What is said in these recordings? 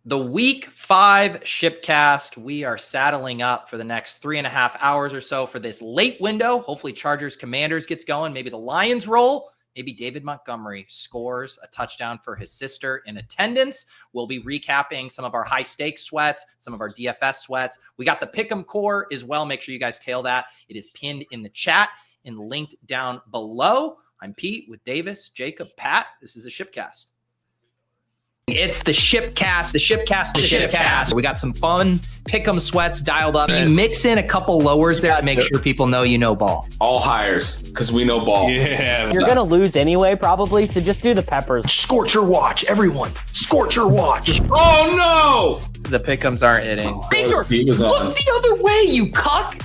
The week 5 ShipCast. We are saddling up for the next 3.5 hours or so for this late window. Hopefully Chargers Commanders gets going. Maybe the Lions roll. Maybe David Montgomery scores a touchdown for his sister in attendance. We'll be recapping some of our high stakes sweats, some of our DFS sweats. We got the Pick'em core as well. Make sure you guys tail that. It is pinned in the chat and linked down below. I'm Pete with Davis, Jacob, Pat. This is the ShipCast. It's the ShipCast, the ShipCast. We got some fun pick'em sweats dialed up. You mix in a couple lowers there to make sure people know you know ball. All hires, because we know ball. Yeah. You're going to lose anyway, probably, so just do the peppers. Scorcher watch, everyone. Scorcher watch. Oh, no! The pick'ems aren't hitting. Baker, look the other way, you cuck.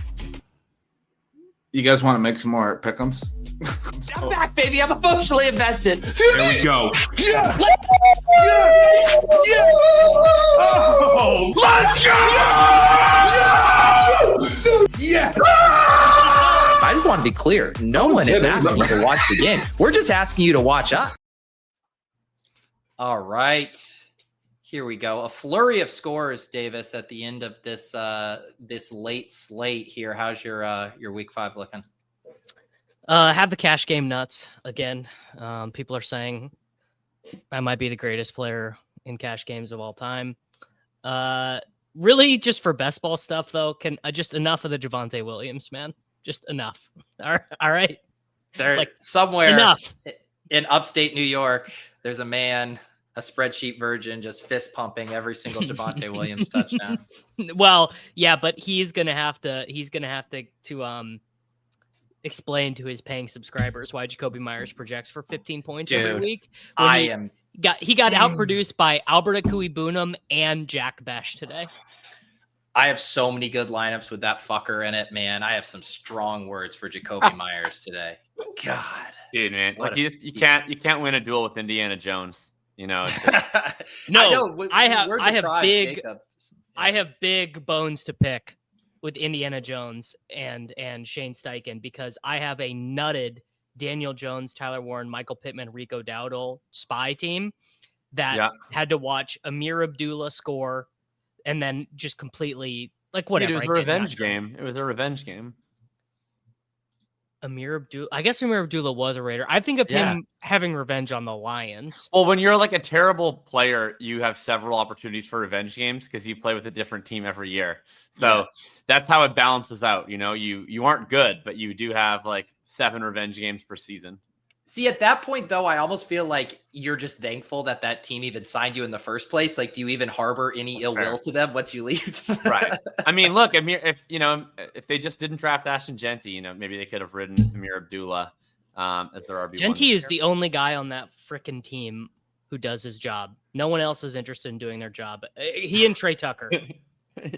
You guys want to make some more pick'ems? I'm back, baby. I'm emotionally invested. Here we go. Yeah! Oh, let's go! Yeah! I just want to be clear. No one is asking you to watch the game. We're just asking you to watch us. All right. Here we go. A flurry of scores, Davis, at the end of this this late slate here. How's your week 5 looking? Have the cash game nuts again. People are saying I might be the greatest player in cash games of all time. Really, just for best ball stuff, though, can just enough of the Javonte Williams, man. Just enough. All right. There, like somewhere enough in upstate New York, there's a man, a spreadsheet virgin, just fist pumping every single Javonte Williams touchdown. Well, yeah, but he's gonna have to explain to his paying subscribers why Jakobi Meyers projects for 15 points every week. He got outproduced by Albert Akui-Bunum and Jack Besh today. I have so many good lineups with that fucker in it, man. I have some strong words for Jakobi Meyers today. God, dude, man, like you can't win a duel with Indiana Jones. You know, no, I have big bones to pick with Indiana Jones and Shane Steichen, because I have a nutted Daniel Jones, Tyler Warren, Michael Pittman, Rico Dowdle spy team that had to watch Amir Abdullah score and then just completely like whatever. It was a revenge game. It was a revenge game. Amir Abdullah was a Raider. I think of him having revenge on the Lions. Well, when you're like a terrible player, you have several opportunities for revenge games because you play with a different team every year. So that's how it balances out. You know, you aren't good, but you do have like 7 revenge games per season. See, at that point, though, I almost feel like you're just thankful that team even signed you in the first place. Like, do you even harbor any ill will to them once you leave? Right. I mean, look, if they just didn't draft Ashton Genty, maybe they could have ridden Amir Abdullah as their RB1. Genty is the only guy on that frickin' team who does his job. No one else is interested in doing their job. He and Trey Tucker.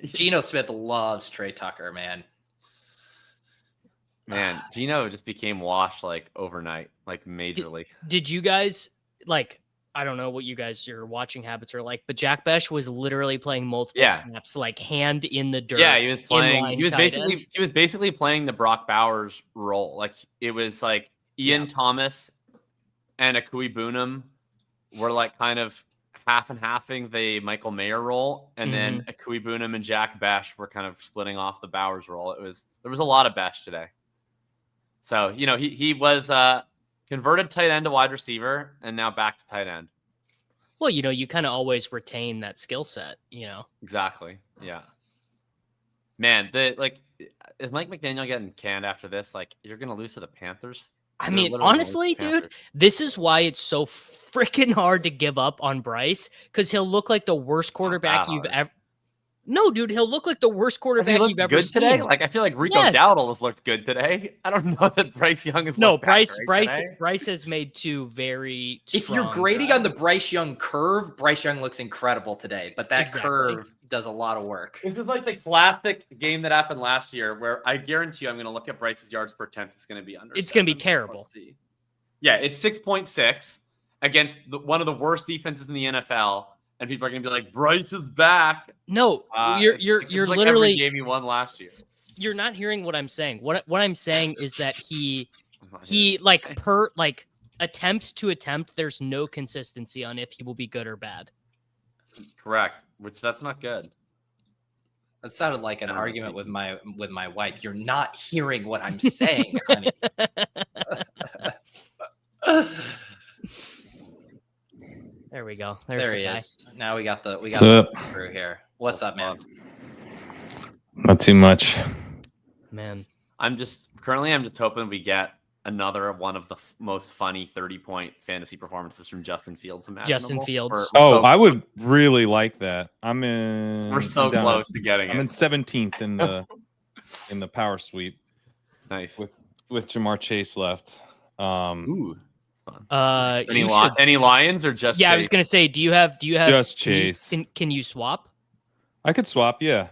Geno Smith loves Trey Tucker, man. Man, Geno just became washed like overnight, like majorly. Did you guys I don't know what your watching habits are like, but Jack Besh was literally playing multiple snaps, like hand in the dirt. Yeah, he was playing. He was basically playing the Brock Bowers role. Like it was like Ian Thomas and Akui-Bunum were like kind of half and halving the Michael Mayer role, and then Akui-Bunum and Jack Besh were kind of splitting off the Bowers role. There was a lot of Besh today. So, he was converted tight end to wide receiver and now back to tight end. Well, you kind of always retain that skill set, Exactly. Yeah. Man, is Mike McDaniel getting canned after this? Like, you're going to lose to the Panthers? I mean, honestly, dude, this is why it's so freaking hard to give up on Bryce, because he'll look like the worst quarterback you've ever. No, dude, he'll look like the worst quarterback you've ever good seen. Today? Like, I feel like Rico Dowdle has looked good today. I don't know that Bryce Young is. No, Bryce has made 2 very. If you're grading on the Bryce Young curve, Bryce Young looks incredible today, but that curve does a lot of work. This is like the classic game that happened last year, where I guarantee you, I'm going to look at Bryce's yards per attempt. It's going to be under. It's going to be terrible. Yeah, it's 6.6 against one of the worst defenses in the NFL. And people are gonna be like, Bryce is back. No, you're like literally every game he won last year. You're not hearing what I'm saying. What I'm saying is that he attempt to attempt, there's no consistency on if he will be good or bad. Correct. Which that's not good. That sounded like an argument with my wife. You're not hearing what I'm saying, honey. There we go. There he is. Now we got the crew here. What's up, man? Not too much. Man, I'm just hoping we get another one of the most funny 30-point fantasy performances from Justin Fields. Justin Fields. I would really like that. We're so close to getting it. I'm in 17th in the power sweep. Nice. With Jamar Chase left. Ooh. Any Lions or just? Yeah, Chase? I was gonna say, do you have just Chase? Can you swap? I could swap. Yeah.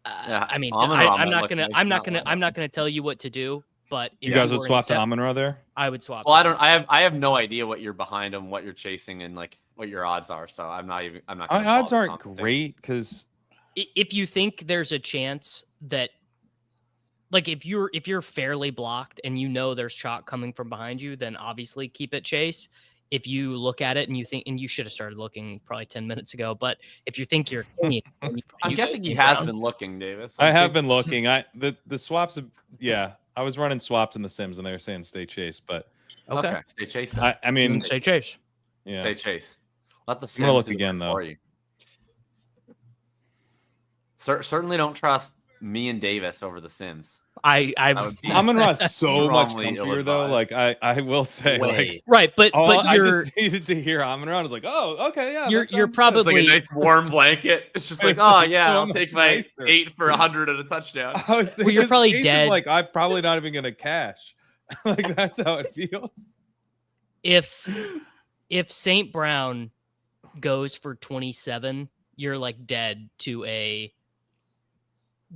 I mean, I'm not gonna tell you what to do. But if you guys would swap to Amon-Ra there? I would swap. Well, I have no idea what you're behind him, what you're chasing, and like what your odds are. So I'm not. My odds aren't great because if you think there's a chance that, like, if you're fairly blocked and you know there's chalk coming from behind you, then obviously keep it Chase. If you look at it and you think, and you should have started looking probably 10 minutes ago, but if you think you're, I'm guessing he has been looking, Davis. I have been looking. The swaps. Yeah. I was running swaps in the Sims, and they were saying stay Chase, but okay, stay Chase. I mean, stay Chase. Yeah, stay Chase. Let the Sims I'm gonna look again though. For you. Certainly don't trust me and Davis over the Sims. Amon-Ra so much comfier though. Like I will say, like, right, but I just needed to hear Amon-Ra. I was like, oh, okay, yeah. You're probably like a nice warm blanket. It's just like, oh yeah, I'll take my 8 for 100 at a touchdown. I was thinking, you're probably dead. Like I'm probably not even gonna cash. Like that's how it feels. If St. Brown goes for 27, you're like dead to a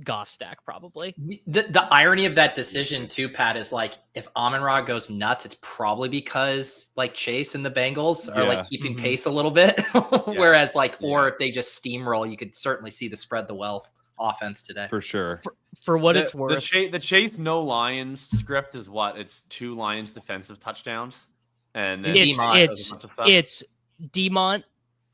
Goff stack probably. The irony of that decision too, Pat, is like if Amon-Ra goes nuts, it's probably because like Chase and the Bengals are like keeping pace a little bit. Whereas like, or if they just steamroll, you could certainly see the spread the wealth offense today. For sure. For what it's worth. The Chase no Lions script is what? It's 2 Lions defensive touchdowns. And then it's DMont.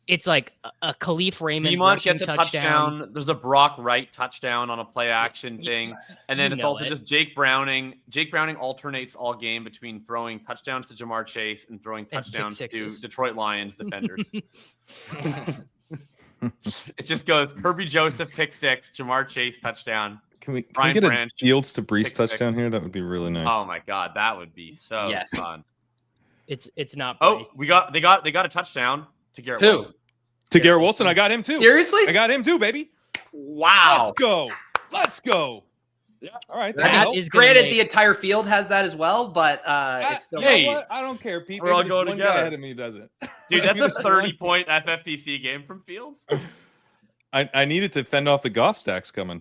It's like a Khalif Raymond DMont gets a touchdown. There's a Brock Wright touchdown on a play action thing. And then it's also just Jake Browning. Jake Browning alternates all game between throwing touchdowns to Jamar Chase and throwing touchdowns to Detroit Lions defenders. It just goes Kirby Joseph pick 6, Jamar Chase touchdown. Can we get a Fields to Brees touchdown here? That would be really nice. Oh my god, that would be so fun. It's not. Oh, they got a touchdown to Garrett Wilson. To Garrett Wilson, I got him too. Seriously? I got him too, baby. Wow. Let's go. Yeah. All right. That is granted, the entire field has that as well, but it's still. Hey, I don't care, Pete. We're all going together. Guy ahead of me doesn't. Dude, that's a 30-point FFPC game from Fields. I needed to fend off the Goff stacks coming.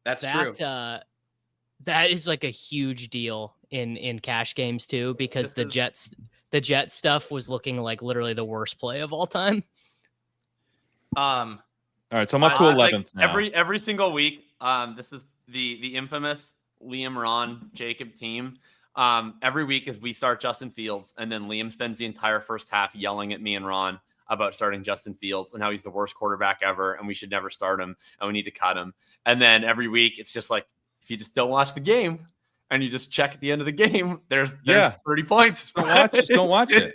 That's true. That is like a huge deal in cash games too, because the Jets stuff was looking like literally the worst play of all time. All right, so I'm up to 11th now. Every single week. This is the infamous Liam, Ron, Jacob team. Every week as we start Justin Fields, and then Liam spends the entire first half yelling at me and Ron about starting Justin Fields and how he's the worst quarterback ever and we should never start him and we need to cut him. And then every week it's just like, if you just don't watch the game and you just check at the end of the game, there's 30 points. Just don't watch it.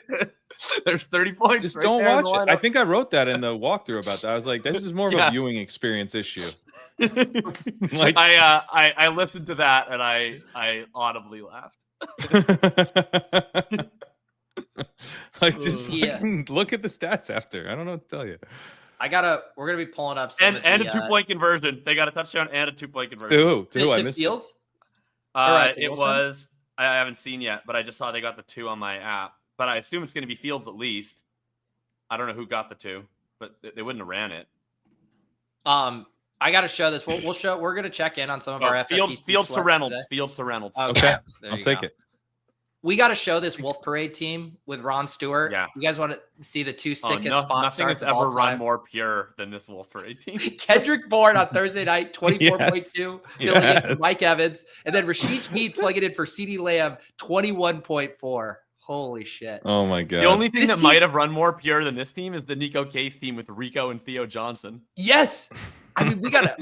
There's 30 points. Just don't watch it. I think I wrote that in the walkthrough about that. I was like, this is more of a viewing experience issue. Like I listened to that and I audibly laughed. Like just look at the stats after. I don't know what to tell you. We're gonna be pulling up some and a 2-point conversion. They got a touchdown and a 2-point conversion. To who? I missed Fields? It was I haven't seen yet, but I just saw they got the 2 on my app. But I assume it's gonna be Fields at least. I don't know who got the 2, but they wouldn't have ran it. I got to show this. We're going to check in on some of our FFPC Fields to Reynolds. today. Fields to Reynolds. Okay. I'll take it. We got to show this Wolf Parade team with Ron Stewart. Yeah. You guys want to see the 2 sickest spot nothing starts has ever run more pure than this Wolf Parade team. Kendrick Bourne on Thursday night, 24.2, filling in for Mike Evans. And then Rashid Heath plugging in for CeeDee Lamb, 21.4. Holy shit. Oh my god. The only thing This that team- might have run more pure than this team is the Nico Case team with Rico and Theo Johnson. Yes. I mean,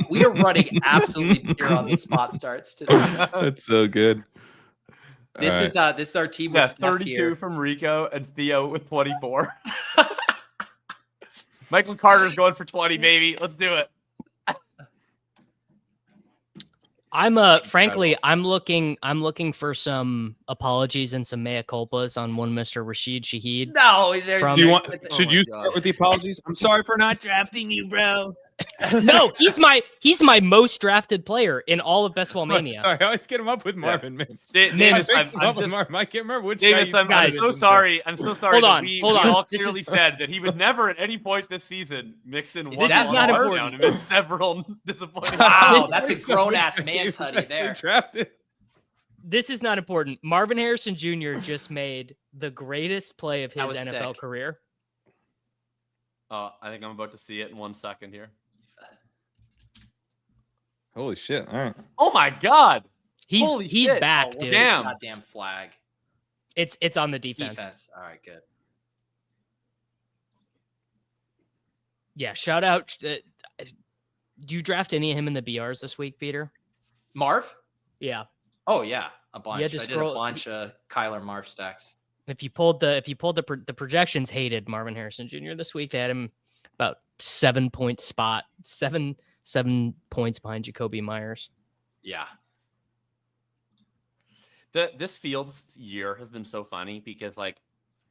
we are running absolutely pure on the spot starts today. That's so good. This All right. is our team Yeah, with Steph 32 here. from Rico and Theo with 24. Michael Carter's going for 20, baby. Let's do it. Frankly, I'm looking for some apologies and some mea culpas on one Mr. Rashid Shaheed. No, there's. From- Do you want? Oh Should my you God. start with the apologies? I'm sorry for not drafting you, bro. No, he's my most drafted player in all of Best Ball Mania. Sorry, I always get him up with Marvin Mims. Davis, I I'm mixed him up with just. Marvin. I can't remember which Davis, guy. I'm guys- so sorry. I'm so sorry. Hold that on, we hold on. all This clearly is- said that he would never at any point this season mix in one. This is not touchdown important. amid several disappointing. Wow, This- that's a grown ass man tutty there. Drafted. This is not important. Marvin Harrison Jr. just made the greatest play of That his was NFL sick. career. I think I'm about to see it in 1 second here. Holy shit! All right. Oh my God! He's Holy he's shit. back, Oh, what's dude. this Damn. goddamn flag. It's on the defense. All right, good. Yeah, shout out. Do you draft any of him in the BRs this week, Peter? Marv? Yeah. Oh yeah, a bunch. had to I did scroll- a bunch of Kyler Marv stacks. If you pulled the projections, hated Marvin Harrison Jr. this week. They had him about 7 point spot, seven points behind Jakobi Meyers. Yeah. This Fields year has been so funny because like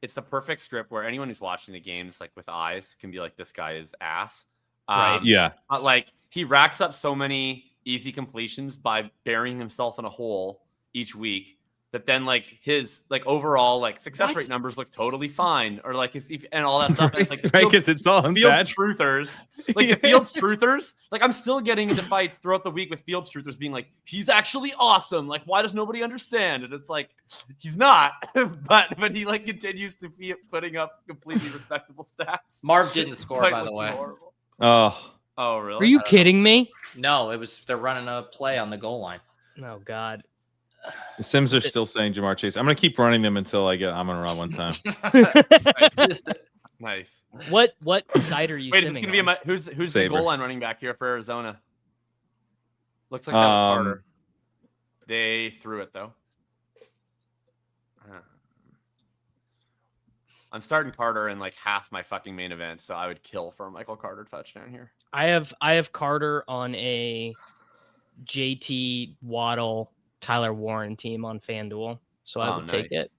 it's the perfect script where anyone who's watching the games like with eyes can be like, this guy is ass. Right. Yeah. But like he racks up so many easy completions by burying himself in a hole each week that then like his like overall like success What? rate numbers look totally fine or like his and all that stuff. And it's like the Right, Fields- because it's all in Fields bad. truthers, like the Fields truthers, like I'm still getting into fights throughout the week with Fields truthers being like, he's actually awesome. Like, why does nobody understand? And it's like, he's not, but he like continues to be putting up completely respectable stats. Marv didn't score, Despite by the looking way. horrible. Oh, Oh, really? Are you kidding me? No, they're running a play on the goal line. Oh God. the Sims are still saying Jamar Chase. I'm gonna keep running them until I get Amon-Ra one time. Nice. What side are you Wait, simming it's gonna be on? who's the Saber. goal line running back here for Arizona? Looks like that was Um, Carter. They threw it though. I'm starting Carter in like half my fucking main event, so I would kill for a Michael Carter touchdown here. I have Carter on a JT Waddle Tyler Warren team on FanDuel, so I Oh, would take nice. it.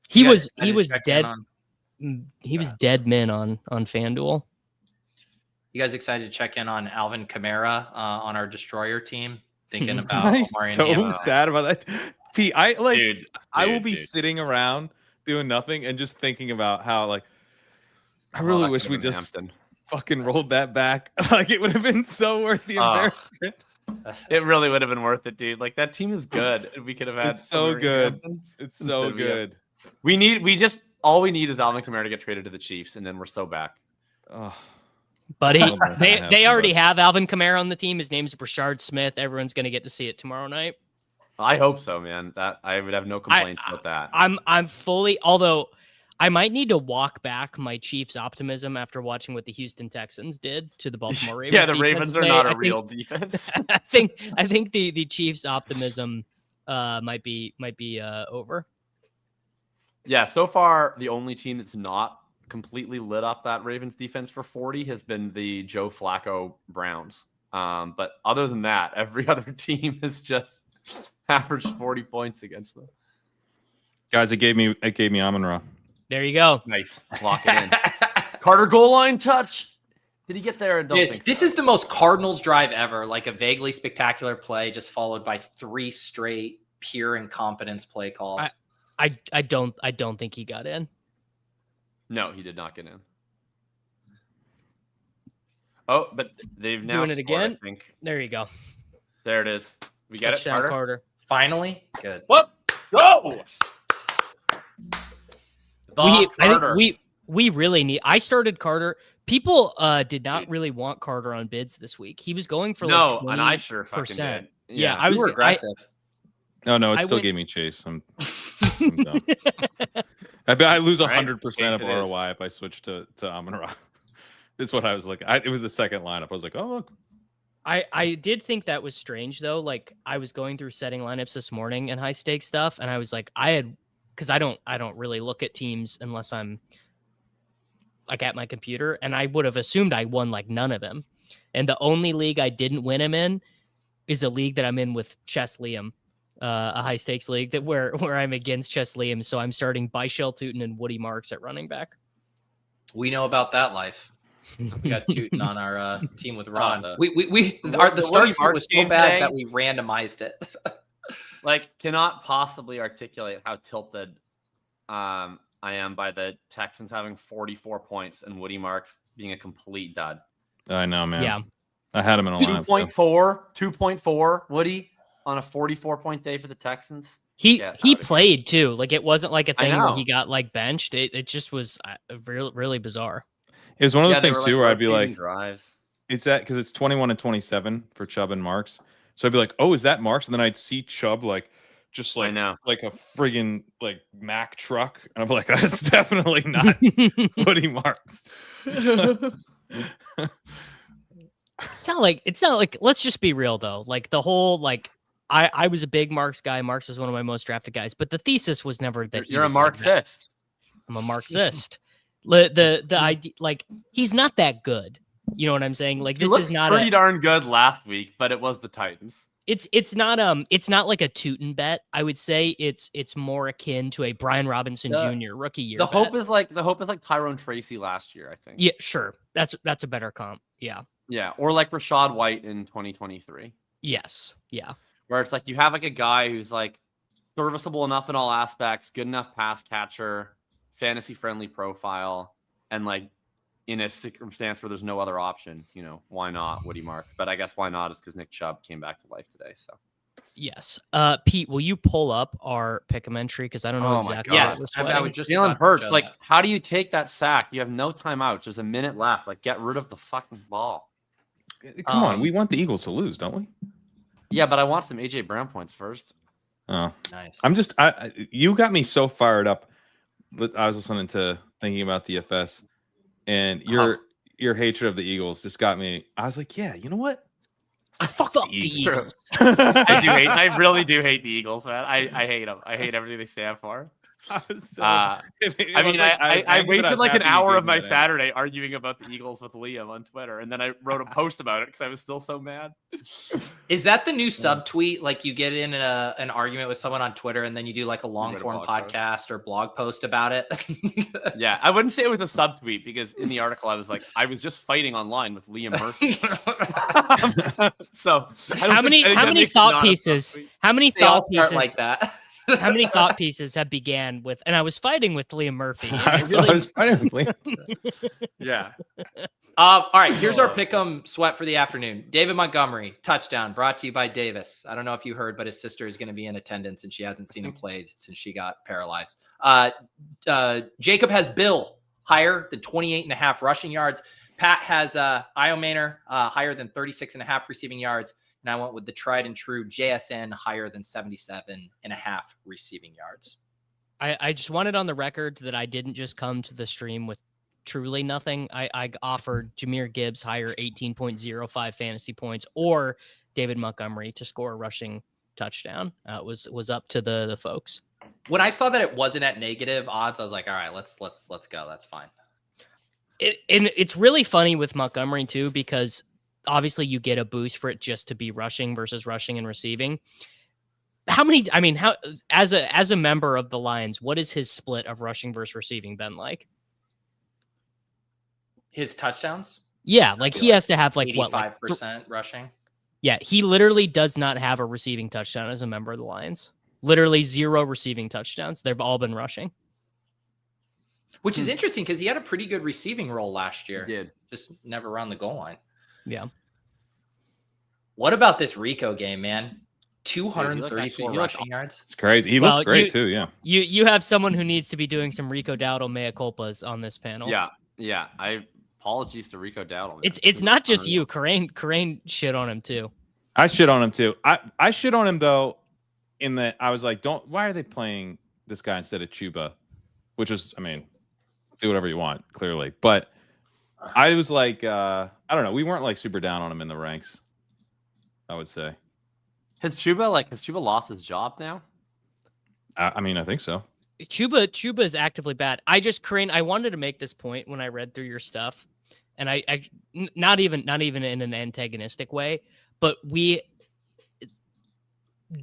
He You was guys he was excited to check in dead. on- He was dead men on FanDuel. You guys excited to check in on Alvin Kamara on our destroyer team? Thinking about I'm Omari and so Hamo. sad about that. Pete, Dude, I will dude, be dude. sitting around doing nothing and just thinking about how like I Oh, really that wish could've we been just Hampton. fucking rolled that back. Like it would have been so worth the Oh. embarrassment. It really would have been worth it, dude. Like that team is good. We could have had It's so Omari good. Hampton. It's Instead so we have- good. All we need is Alvin Kamara to get traded to the Chiefs, and then we're so back. Oh, Buddy, I don't know if they that they happened, already but- have Alvin Kamara on the team. His name's Brashard Smith. Everyone's gonna get to see it tomorrow night. I hope so, man. That I would have no complaints about that. I'm fully, although I might need to walk back my Chiefs optimism after watching what the Houston Texans did to the Baltimore Ravens. Yeah, the defense Ravens are today. not I a think- real defense. I think the Chiefs optimism might be over. Yeah, so far the only team that's not completely lit up that Ravens defense for 40 has been the Joe Flacco Browns. But other than that, every other team has just averaged 40 points against them. guys, it gave me Amon-Ra. There you go. Nice. Lock it in. Carter goal line touch. Did he get there? I don't Dude, think this so. is the most Cardinals drive ever. Like a vaguely spectacular play, just followed by 3 straight pure incompetence play calls. I don't think he got in. No, he did not get in. Oh, but they've now Doing it scored, again? I think. There you go. There it is. We get Touchdown, it, Carter. Carter. Finally, good. What? Go! I Carter. think we really need. I started Carter. People did not really want Carter on bids this week. He was going for no, like 20%. and I sure fucking did. Yeah, I was You were aggressive. No, it I still went- gave me Chase. I'm dumb. I bet I lose Right, 100% of Chase it is. ROI if I switch to Amon-Ra. That's what I was like. It was the second lineup. I was like, oh look. I did think that was strange though. Like I was going through setting lineups this morning and high stakes stuff, and I was like, because I don't really look at teams unless I'm like at my computer, and I would have assumed I won like none of them. And the only league I didn't win him in is a league that I'm in with Chess Liam, a high stakes league where I'm against Chess Liam. So I'm starting Byshell Tootin and Woody Marks at running back. We know about that life. We got Tootin on our team with Ron. the The start Marks was so game bad today- that we randomized it. Like, cannot possibly articulate how tilted I am by the Texans having 44 points and Woody Marks being a complete dud. I know, man. Yeah. I had him in a lineup. 2.4 Woody on a 44-point day for the Texans. He Yeah, played too. Like it wasn't like a I thing where know. he got like benched. It just was really bizarre. It was one of those they things were, too where I'd be rotating like, drives. it's that because it's 21 and 27 for Chubb and Marks. So I'd be like, oh, is that Marks? And then I'd see Chubb like just I like know. like a friggin' like Mack truck, and I'm like, that's definitely not Woody Marks. It's not like let's just be real though. Like the whole like I was a big Marks guy. Marks is one of my most drafted guys, but the thesis was never that You're a was like that. Marxist. I'm a Marxist. The idea like he's not that good. You know what I'm saying? Like He this looked is not pretty darn good last week, but it was the Titans. it's not like a Tootin bet. I would say it's more akin to a Brian Robinson Jr. rookie year. The hope bet. is like Tyrone Tracy last year, I think. Yeah, sure. That's a better comp. Yeah. Yeah, or like Rashad White in 2023, Yes. Yeah. where it's like you have like a guy who's like serviceable enough in all aspects, good enough pass catcher, fantasy friendly profile, and like in a circumstance where there's no other option, you know, why not Woody Marks? But I guess why not is because Nick Chubb came back to life today. So Yes. Pete, will you pull up our pick'em entry? Because I don't know Oh my exactly. God. what we're I sweating. was just Jalen about to Hurts, show like, that. how do you take that sack? You have no timeouts. There's a minute left. Like, get rid of the fucking ball. Come on, we want the Eagles to lose, don't we? Yeah, but I want some AJ Brown points first. Oh, Nice. I'm just you got me so fired up. I was listening to thinking about DFS, and your hatred of the Eagles just got me. I was like, yeah, you know what? Fuck the Eagles. I really do hate the Eagles, man. I hate them. I hate everything they stand for. I wasted like an hour of my Saturday arguing about the Eagles with Liam on Twitter, and then I wrote a post about it because I was still so mad. Is that the new subtweet? Like you get in an argument with someone on Twitter and then you do like a long form blog podcast or blog post about it? Yeah, I wouldn't say it was a subtweet because in the article I was like, I was just fighting online with Liam Murphy. So How many thought pieces? How many They all thought start pieces? like that. How many thought pieces have began with? And I was fighting with Liam Murphy. and I it really- was fighting with Liam. Yeah. All right, here's our pick'em sweat for the afternoon. David Montgomery, touchdown, brought to you by Davis. I don't know if you heard, but his sister is going to be in attendance, and she hasn't seen him play since she got paralyzed. Jacob has Bill higher than 28.5 rushing yards. Pat has Io Manor higher than 36.5 receiving yards. And I went with the tried and true JSN higher than 77.5 receiving yards. I just wanted on the record that I didn't just come to the stream with truly nothing. I offered Jahmyr Gibbs higher 18.05 fantasy points or David Montgomery to score a rushing touchdown. Was up to the folks. When I saw that it wasn't at negative odds, I was like, all right, let's go. That's fine. And it's really funny with Montgomery too, because obviously you get a boost for it just to be rushing versus rushing and receiving. How as a member of the Lions, what is his split of rushing versus receiving been like? His touchdowns? Yeah, like he has to have like 85% rushing. Yeah, he literally does not have a receiving touchdown as a member of the Lions. Literally 0 receiving touchdowns. They've all been rushing. Which is interesting because he had a pretty good receiving role last year. He did. Just never around the goal line. Yeah. What about this Rico game, man? 234 he looked rushing yards. It's crazy. He looked great too. Yeah. You have someone who needs to be doing some Rico Dowdle mea culpas on this panel. Yeah. Apologies to Rico Dowdle. It's not just you. Corain shit on him too. I shit on him too. I shit on him though I was like, why are they playing this guy instead of Chuba? Which is, I mean, do whatever you want, clearly. But I was like, I don't know. We weren't like super down on him in the ranks, I would say. Has Chuba lost his job now? I mean, I think so. Chuba is actively bad. Crane, I wanted to make this point when I read through your stuff, and I not even in an antagonistic way, but we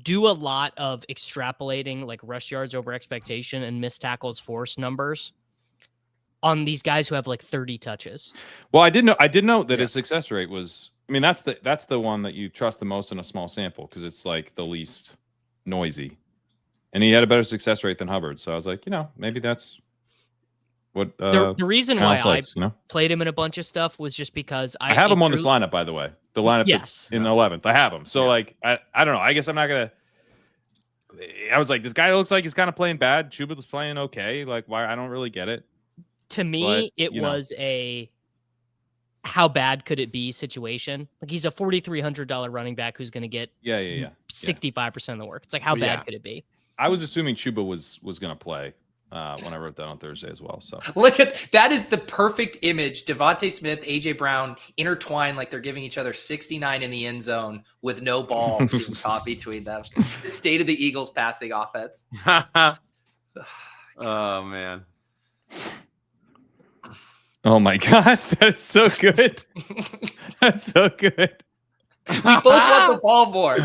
do a lot of extrapolating like rush yards over expectation and missed tackles force numbers on these guys who have like 30 touches. Well, I did know that his success rate was. I mean, that's the one that you trust the most in a small sample because it's like the least noisy, and he had a better success rate than Hubbard. So I was like, maybe that's what the reason why likes, I played him in a bunch of stuff was just because I have him on this lineup, by the way. The lineup that's in 11th. I have him. So like, I don't know. I guess I'm not gonna. I was like, this guy looks like he's kind of playing bad. Chuba was playing okay. Like, why? I don't really get it. To me, it was a how bad could it be situation. Like he's a $4,300 running back who's going to get 65% of the work. It's like how bad could it be? I was assuming Chuba was going to play when I wrote that on Thursday as well. So look at that is the perfect image. Devontae Smith, AJ Brown intertwined like they're giving each other 69 in the end zone with no ball being caught between them. The state of the Eagles passing offense. Oh man. Oh my God, that's so good. That's so good. We both want the ball more.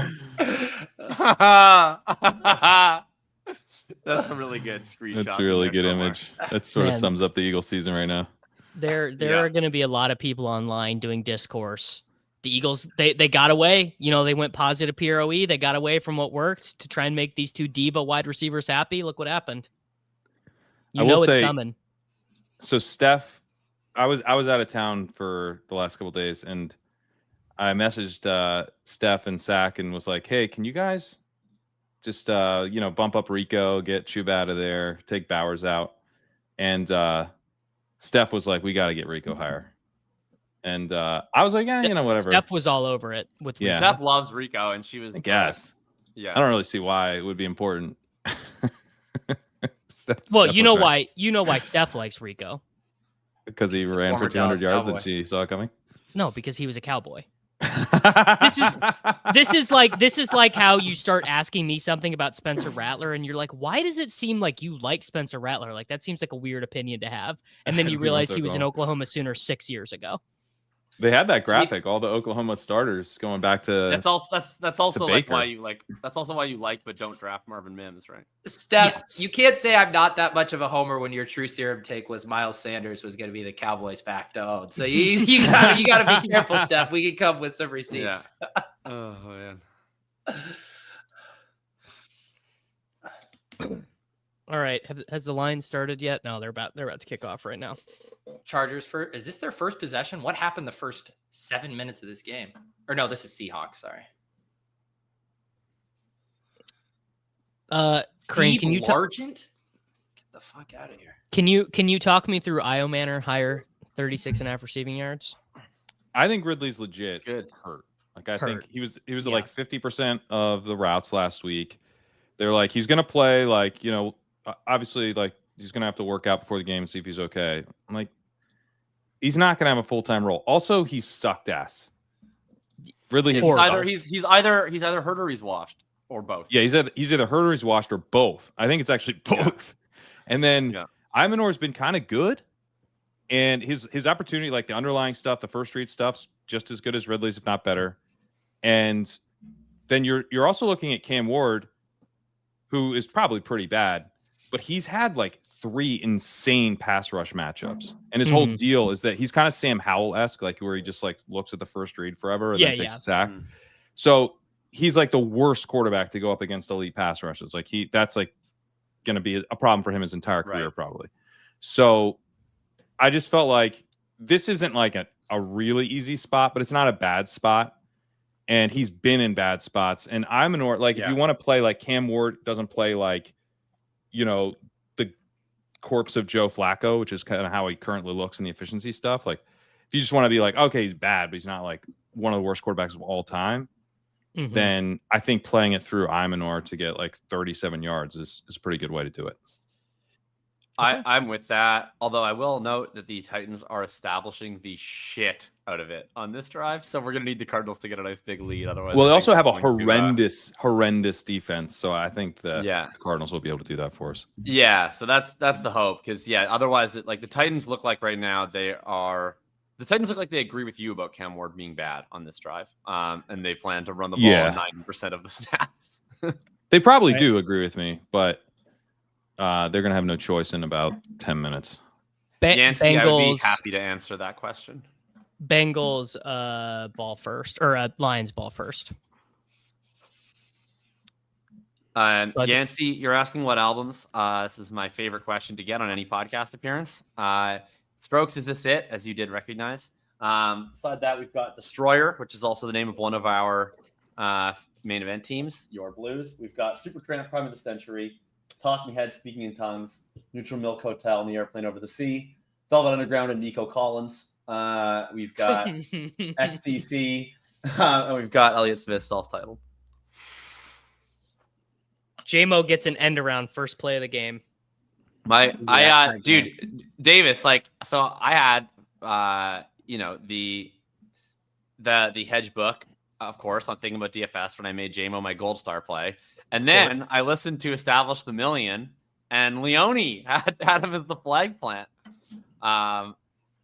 That's a really good screenshot. That's a really good image. That sort of sums up the Eagles season right now. There are going to be a lot of people online doing discourse. The Eagles, they got away. They went positive PROE. They got away from what worked to try and make these two diva wide receivers happy. Look what happened. It's coming. So Steph, I was out of town for the last couple of days, and I messaged Steph and Sack and was like, "Hey, can you guys just bump up Rico, get Chuba out of there, take Bowers out?" And Steph was like, "We got to get Rico higher." And I was like, "Yeah, whatever." Steph was all over it with Rico. Steph loves Rico, and she was. I guess. Yeah. I don't really see why it would be important. Steph you know why Steph likes Rico. Because he ran for 200 yards and she saw it coming? No, because he was a Cowboy. This is like how you start asking me something about Spencer Rattler and you're like, why does it seem like you like Spencer Rattler? Like that seems like a weird opinion to have. And then you realize he was an Oklahoma Sooner 6 years ago. They had that graphic, all the Oklahoma starters going back to. That's also like why you like. That's also why you like but don't draft Marvin Mims, right? Steph, you can't say I'm not that much of a homer when your true serum take was Miles Sanders was going to be the Cowboys back to own. So you gotta be careful, Steph. We can come with some receipts. Yeah. Oh man. All right. Has the line started yet? No, they're about to kick off right now. Chargers is this their first possession? What happened the first 7 minutes of this game? Or no, this is Seahawks. Sorry. Crane, can you Get the fuck out of here. Can you talk me through Io Manor higher 36.5 receiving yards? I think Ridley's legit good. hurt. Like I think he was at like 50% of the routes last week. They're like he's gonna play like obviously like he's gonna have to work out before the game and see if he's okay. I'm like, he's not gonna have a full-time role. Also, he's sucked ass. Ridley has he's either hurt or he's washed or both. Yeah, he's either hurt or he's washed or both. I think it's actually both. Yeah. And then Imanor's been kind of good, and his opportunity, like the underlying stuff, the first read stuff's just as good as Ridley's, if not better. And then you're also looking at Cam Ward, who is probably pretty bad, but he's had like 3 insane pass rush matchups. And his whole deal is that he's kind of Sam Howell-esque, like where he just like looks at the first read forever and then takes a sack. So he's like the worst quarterback to go up against elite pass rushes. Like that's like going to be a problem for him his entire career, probably. So I just felt like this isn't like a really easy spot, but it's not a bad spot. And he's been in bad spots. And Imanor, like, if you want to play like Cam Ward doesn't play like, the corpse of Joe Flacco, which is kind of how he currently looks in the efficiency stuff. Like, if you just want to be like, okay, he's bad, but he's not like one of the worst quarterbacks of all time. then I think playing it through Imanor to get like 37 yards is a pretty good way to do it. I'm with that. Although I will note that the Titans are establishing the shit out of it on this drive. So we're going to need the Cardinals to get a nice big lead. Otherwise, well, they also have a horrendous defense. So I think the Cardinals will be able to do that for us. Yeah. So that's the hope. Because, otherwise, like the Titans look like right now, the Titans look like they agree with you about Cam Ward being bad on this drive. And they plan to run the ball 90% of the snaps. They probably do agree with me, but they're going to have no choice in about 10 minutes. Yancey, I would be happy to answer that question. Bengals ball first, or Lions ball first. Yancey, you're asking what albums. This is my favorite question to get on any podcast appearance. Strokes, is this it? As you did recognize. Beside that, we've got Destroyer, which is also the name of one of our main event teams, your Blues. We've got Supertramp, Prime of the Century, Talking Head, Speaking in Tongues, Neutral Milk Hotel, and the Airplane Over the Sea, Velvet Underground, and Nico Collins. We've got XCC, and we've got Elliott Smith, self-titled. J-Mo gets an end around first play of the game. Dude, Davis, so I had, the hedge book, of course. I'm thinking about DFS when I made J-Mo my gold star play. And then I listened to Establish the Million, and Leone had him as the flag plant. I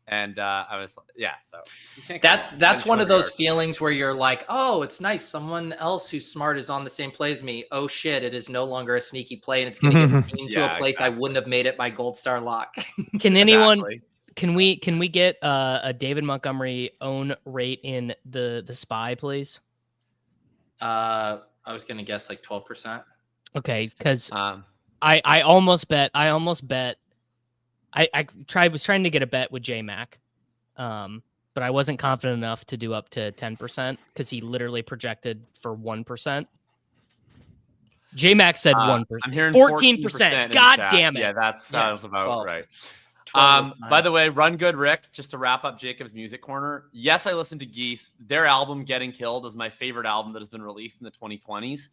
was, so that's one of those feelings where you're like, oh, it's nice. Someone else who's smart is on the same play as me. Oh shit, it is no longer a sneaky play, and it's going to get me to a place I wouldn't have made it by gold star lock. Can anyone? Can we get a David Montgomery own rate in the SPY, please? I was going to guess like 12%. Okay, because I almost bet. I was trying to get a bet with J-Mac, but I wasn't confident enough to do up to 10% because he literally projected for 1%. J-Mac said 1%. I'm hearing 14%. God damn it! Yeah, that sounds about 12. right. By the way, Run Good Rick, just to wrap up Jacob's music corner. Yes, I listened to Geese. Their album Getting Killed is my favorite album that has been released in the 2020s.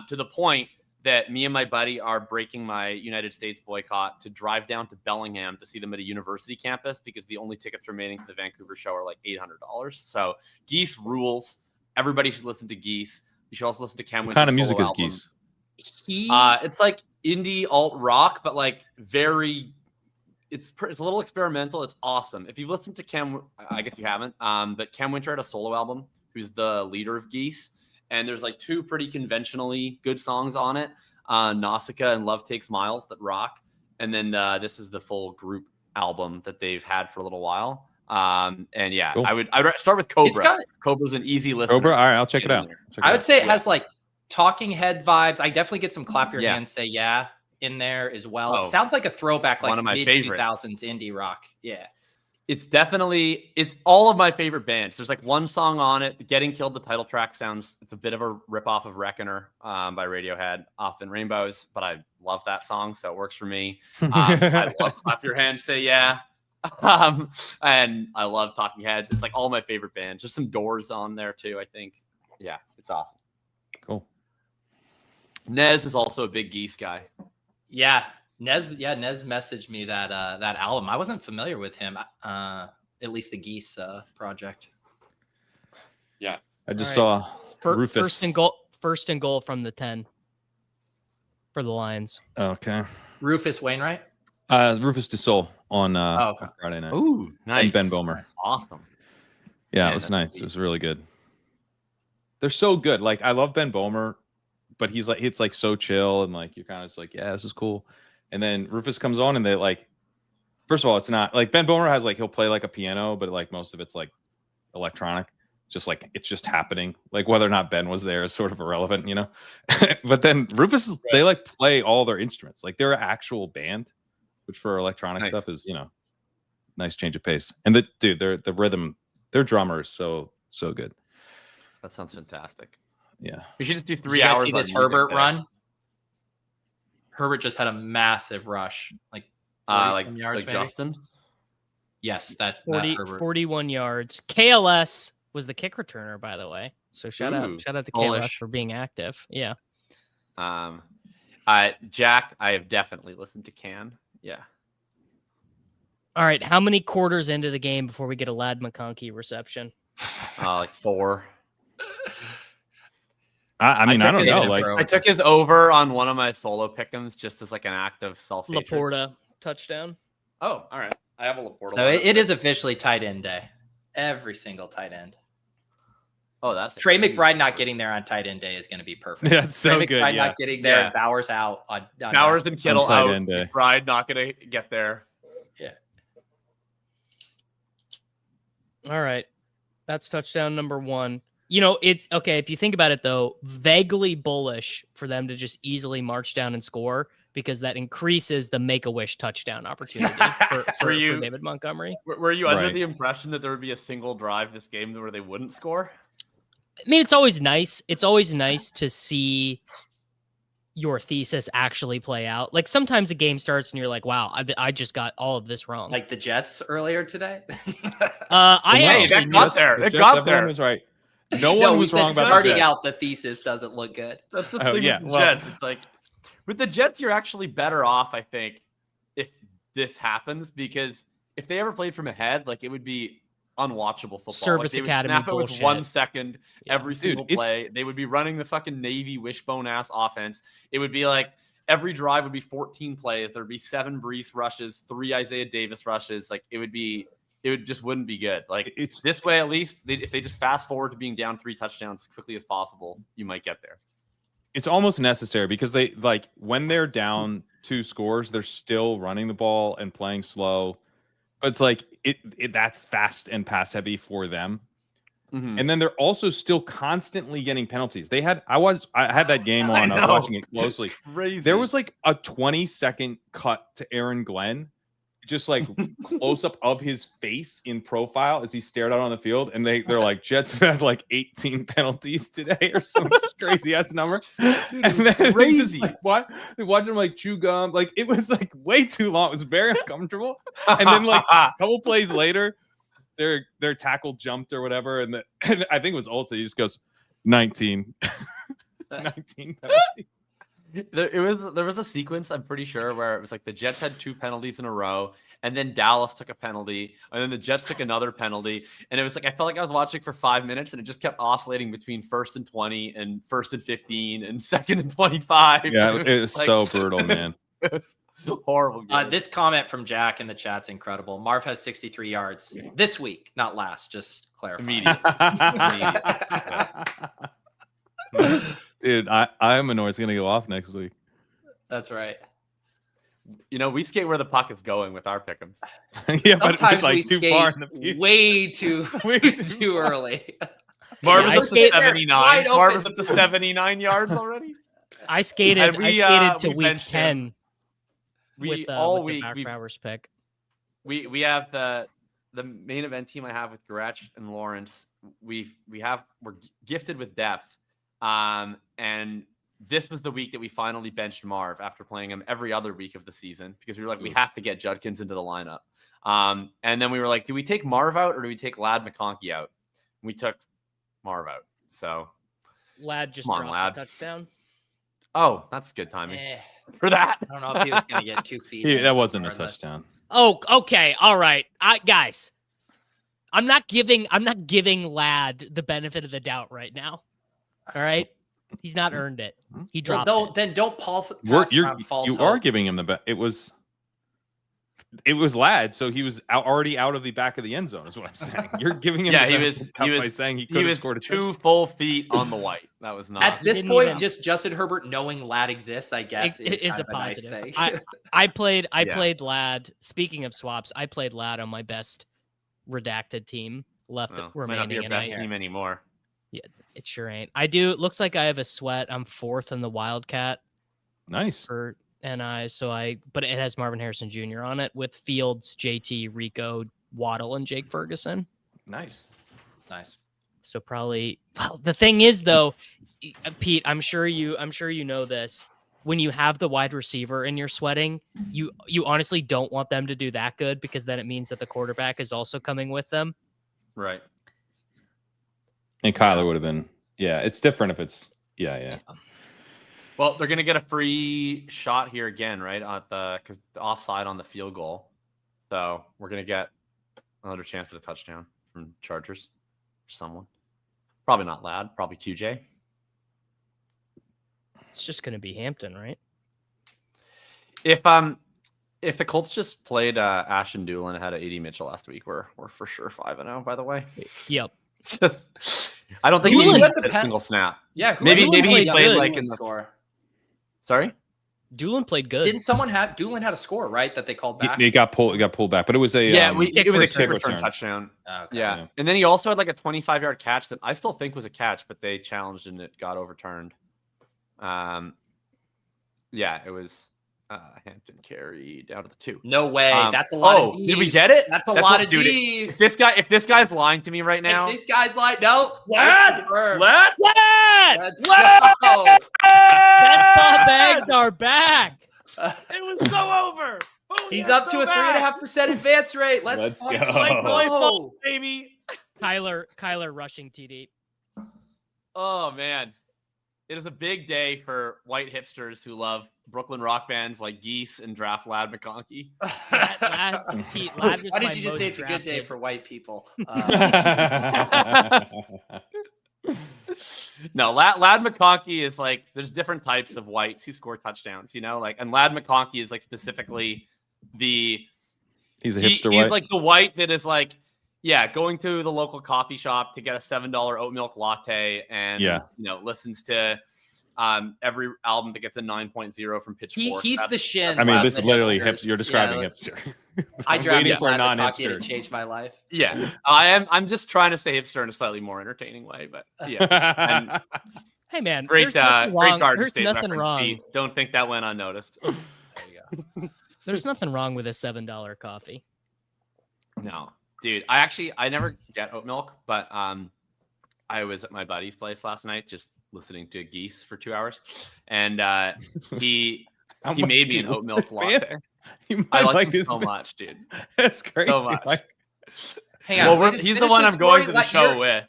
To the point that me and my buddy are breaking my United States boycott to drive down to Bellingham to see them at a university campus because the only tickets remaining to the Vancouver show are like $800. So Geese rules. Everybody should listen to Geese. You should also listen to Cam Winter's What kind of music is album. Geese? It's like indie alt rock, but like very... It's a little experimental. It's awesome. If you've listened to Cam, I guess you haven't, but Cam Winter had a solo album, who's the leader of Geese. And there's like two pretty conventionally good songs on it, Nausicaa and Love Takes Miles, that rock. And then this is the full group album that they've had for a little while. Cool. I'd start with Cobra. Cobra's an easy listen. Cobra, all right, I'll check it out. I would say it has like Talking Head vibes. I definitely get some clap your hands, say yeah in there as well. It sounds like a throwback, like one of my mid-2000s indie rock. Yeah. It's all of my favorite bands. There's like one song on it, Getting Killed, the title track it's a bit of a ripoff of Reckoner by Radiohead, Off in Rainbows, but I love that song, so it works for me. I love Clap Your Hands, Say Yeah. And I love Talking Heads. It's like all my favorite bands. Just some Doors on there too, I think. Yeah, it's awesome. Cool. Nez is also a big Geese guy. Yeah. Nez messaged me that album. I wasn't familiar with him, at least the Geese project. Yeah. I just saw Rufus. First and goal from the 10 for the Lions. Okay. Rufus Wainwright? Rufus DeSole on Friday night. Ooh, nice. And Ben Bomer. Awesome. Yeah, it was nice. Sweet. It was really good. They're so good. Like, I love Ben Bomer, but it's like so chill and like you're kind of just like, yeah, this is cool. And then Rufus comes on and they like, first of all, it's not like Ben Bomer has like, he'll play like a piano, but like most of it's like electronic, just like it's just happening. Like whether or not Ben was there is sort of irrelevant, you know? But then Rufus, they like play all their instruments. Like they're an actual band, which for electronic stuff is, nice change of pace. And the rhythm, their drummer is so good. That sounds fantastic. Yeah. We should just do 3 hours. See this Herbert run? Herbert just had a massive rush, like yards, like Justin. Yes, that 41 yards. KLS was the kick returner, by the way. So shout out to bullish. KOS for being active. Yeah. Jack, I have definitely listened to Can. Yeah. All right. How many quarters into the game before we get a Ladd McConkey reception? Like 4. I mean, I don't know. Like, I took his over on one of my solo pick'ems just as like an act of self-hatred. Laporta touchdown. Oh, all right. I have a Laporta. So it is officially tight end day. Every single tight end. Oh, that's Trey McBride not getting there on tight end day is going to be perfect. That's so Trey good. McBride Yeah. not getting there. Yeah. Bowers out. On Bowers and Kittle tight out. end day. McBride not going to get there. Yeah. All right. That's touchdown number 1. You know, it's okay. If you think about it, though, vaguely bullish for them to just easily march down and score because that increases the Make-A-Wish touchdown opportunity for David Montgomery. Were you under Right. the impression that there would be a single drive this game where they wouldn't score? I mean, it's always nice. It's always nice to see your thesis actually play out. Like sometimes a game starts and you're like, wow, I just got all of this wrong. Like the Jets earlier today. That got there. It got there. Everyone was right. No one was wrong about the starting Jets. out the thesis doesn't look good. That's the Oh, thing yeah. with the Well- Jets. It's like with the Jets, you're actually better off, I think, if this happens, because if they ever played from ahead, like it would be unwatchable football. Service like, they would Academy snap it with bullshit. 1 second Yeah. every single play. They would be running the fucking Navy wishbone ass offense. It would be like every drive would be 14 plays. There'd be 7 Brees rushes, 3 Isaiah Davis rushes. Like it just wouldn't be good. Like It's this way, at least if they just fast forward to being down 3 touchdowns as quickly as possible, you might get there. it's almost necessary because they like when they're down 2 scores, they're still running the ball and playing slow. But it's like that's fast and pass heavy for them. Mhm. And then they're also still constantly getting penalties. I had that game on. I was know. watching it closely. It's crazy. There was like a 20-second cut to Aaron Glenn, just like close up of his face in profile as he stared out on the field. And they're like, Jets have had like 18 penalties today or some crazy ass number. Dude, And it was then crazy. they watch him like chew gum. Like it was like way too long. It was very uncomfortable. And then like a couple plays later, their tackle jumped or whatever, and I think it was Olsa. He just goes 19, 19 penalties. There was a sequence, I'm pretty sure, where it was like the Jets had 2 penalties in a row, and then Dallas took a penalty, and then the Jets took another penalty, and it was like I felt like I was watching for 5 minutes, and it just kept oscillating between 1st and 20 and 1st and 15 and 2nd and 25. Yeah, it was like, so brutal, man. It was horrible. Game. This comment from Jack in the chat's incredible. Marv has 63 yards this week, not last. Just clarify. Dude, I'm annoyed it's gonna go off next week. That's right. You know, we skate where the puck is going with our pick'ems. Yeah, but Sometimes it's like we too skate far in the future. way too too early. Marv Yeah, I is up to skate there 79. wide Marv open. is up to 79 yards already. I skated And we to week benched him. 10 We with all the week Back Hours pick. we have the main event team I have with Gretsch and Lawrence. We're gifted with depth. And this was the week that we finally benched Marv after playing him every other week of the season because we were like, we have to get Judkins into the lineup. And then we were like, do we take Marv out or do we take Ladd McConkey out? We took Marv out. So Ladd just Come on, dropped Ladd. a touchdown. oh, that's good timing Eh, for that. I don't know if he was going to get 2 feet. Yeah, in that wasn't a regardless. touchdown. Oh, okay. All right. Guys, I'm not giving Ladd the benefit of the doubt right now. All right. He's not earned it. He Well, dropped it. then don't pass You around false are hope. giving him the bet. It was Ladd, so he was already out of the back of the end zone. Is what I'm saying. You're giving him. Yeah, the he benefit was. of the doubt by saying he could have was scored a 2 touchdown. full feet on the white. That was not. At this Didn't point, even- just Justin Herbert knowing Ladd exists, I guess, It is is kind a of nice positive. thing. I played Yeah. Ladd. Speaking of swaps, I played Ladd on my best redacted team left Well, might not be remaining. your And best I, team anymore. yeah, it sure ain't. I do. It looks like I have a sweat. I'm 4th in the Wildcat Nice. for but it has Marvin Harrison Jr. on it with Fields, JT, Rico, Waddle, and Jake Ferguson. Nice. Nice. So probably. Well, the thing is, though, Pete, I'm sure you know this. When you have the wide receiver and you're sweating, you honestly don't want them to do that good because then it means that the quarterback is also coming with them. Right. And Kyler would have been Yeah, it's different if it's yeah. Well, they're gonna get a free shot here again, right? Because the offside on the field goal. So we're gonna get another chance at a touchdown from Chargers or someone. Probably not Ladd, probably QJ. It's just going to be Hampton, right? If the Colts just played Ashton Doolin ahead of AD Mitchell last week, we're for sure 5-0. By the way, Yep. It's just I don't think he Doolin needed a single snap. Yeah, maybe he played played good. like in the score. Sorry, Doolin played good. Didn't someone have Doolin had a score right that they called back? It got pulled back, but it was a it was a kick kick return return. touchdown. Oh, okay. Yeah, and then he also had like a 25-yard catch that I still think was a catch, but they challenged and it got overturned. Yeah, it was Hampton carry down to the 2. No way. That's a lot of Ds. Did we get it? That's a lot of Ds. If this guy's lying to me right now, If this guy's like, no. Ladd! Let's go. That's Bob Bags are back. It was so over. Oh, He's up to a 3.5% advance rate. Let's go. go. Baby. Kyler rushing TD. Oh, man. It is a big day for white hipsters who love Brooklyn rock bands like Geese and draft Ladd McConkey. Ladd was Why my did you just say it's most a good day drafted. for white people? No, Ladd McConkey is like, there's different types of whites who score touchdowns, and Ladd McConkey is like specifically he's a hipster He's white. like the white that is like, going to the local coffee shop to get a $7 oat milk latte and listens to every album that gets a 9.0 from Pitchfork. He's the shin. I mean, this the is literally hipsters. You're describing Yeah, hipster. I drafted for a Ladd McConkey non-hipster. to change my life. Yeah, I'm just trying to say hipster in a slightly more entertaining way, but yeah. Hey man, Great Garden There's State nothing reference, wrong. Pete. Don't think that went unnoticed. There you go. There's nothing wrong with a $7 coffee. No, dude. I never get oat milk, but I was at my buddy's place last night just listening to Geese for 2 hours, and he made me an oat milk latte. I like him so much, dude. That's crazy. So much. Hang on. Well, he's the one I'm going to the show with.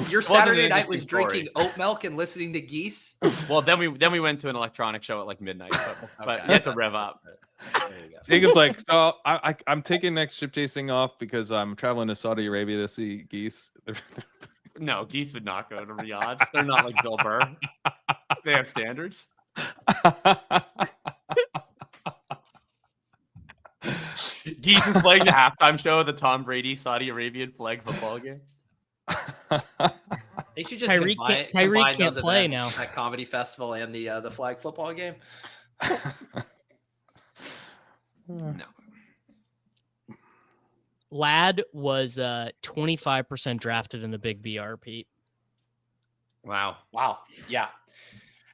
Your Wasn't Saturday an night was interesting story. drinking oat milk and listening to Geese. Well, then we went to an electronic show at like midnight, but Okay. you had to rev up. There you go. Jacob's like, so I'm taking next ship tasting off because I'm traveling to Saudi Arabia to see Geese. No, Geese would not go to Riyadh. They're not like Bill Burr. They have standards. Geese is playing the halftime show of the Tom Brady Saudi Arabian flag football game. They should just Tyreek combine can't those play events, now. that comedy festival and the flag football game. No. Ladd was 25% drafted in the big BR, Pete. Wow. Yeah.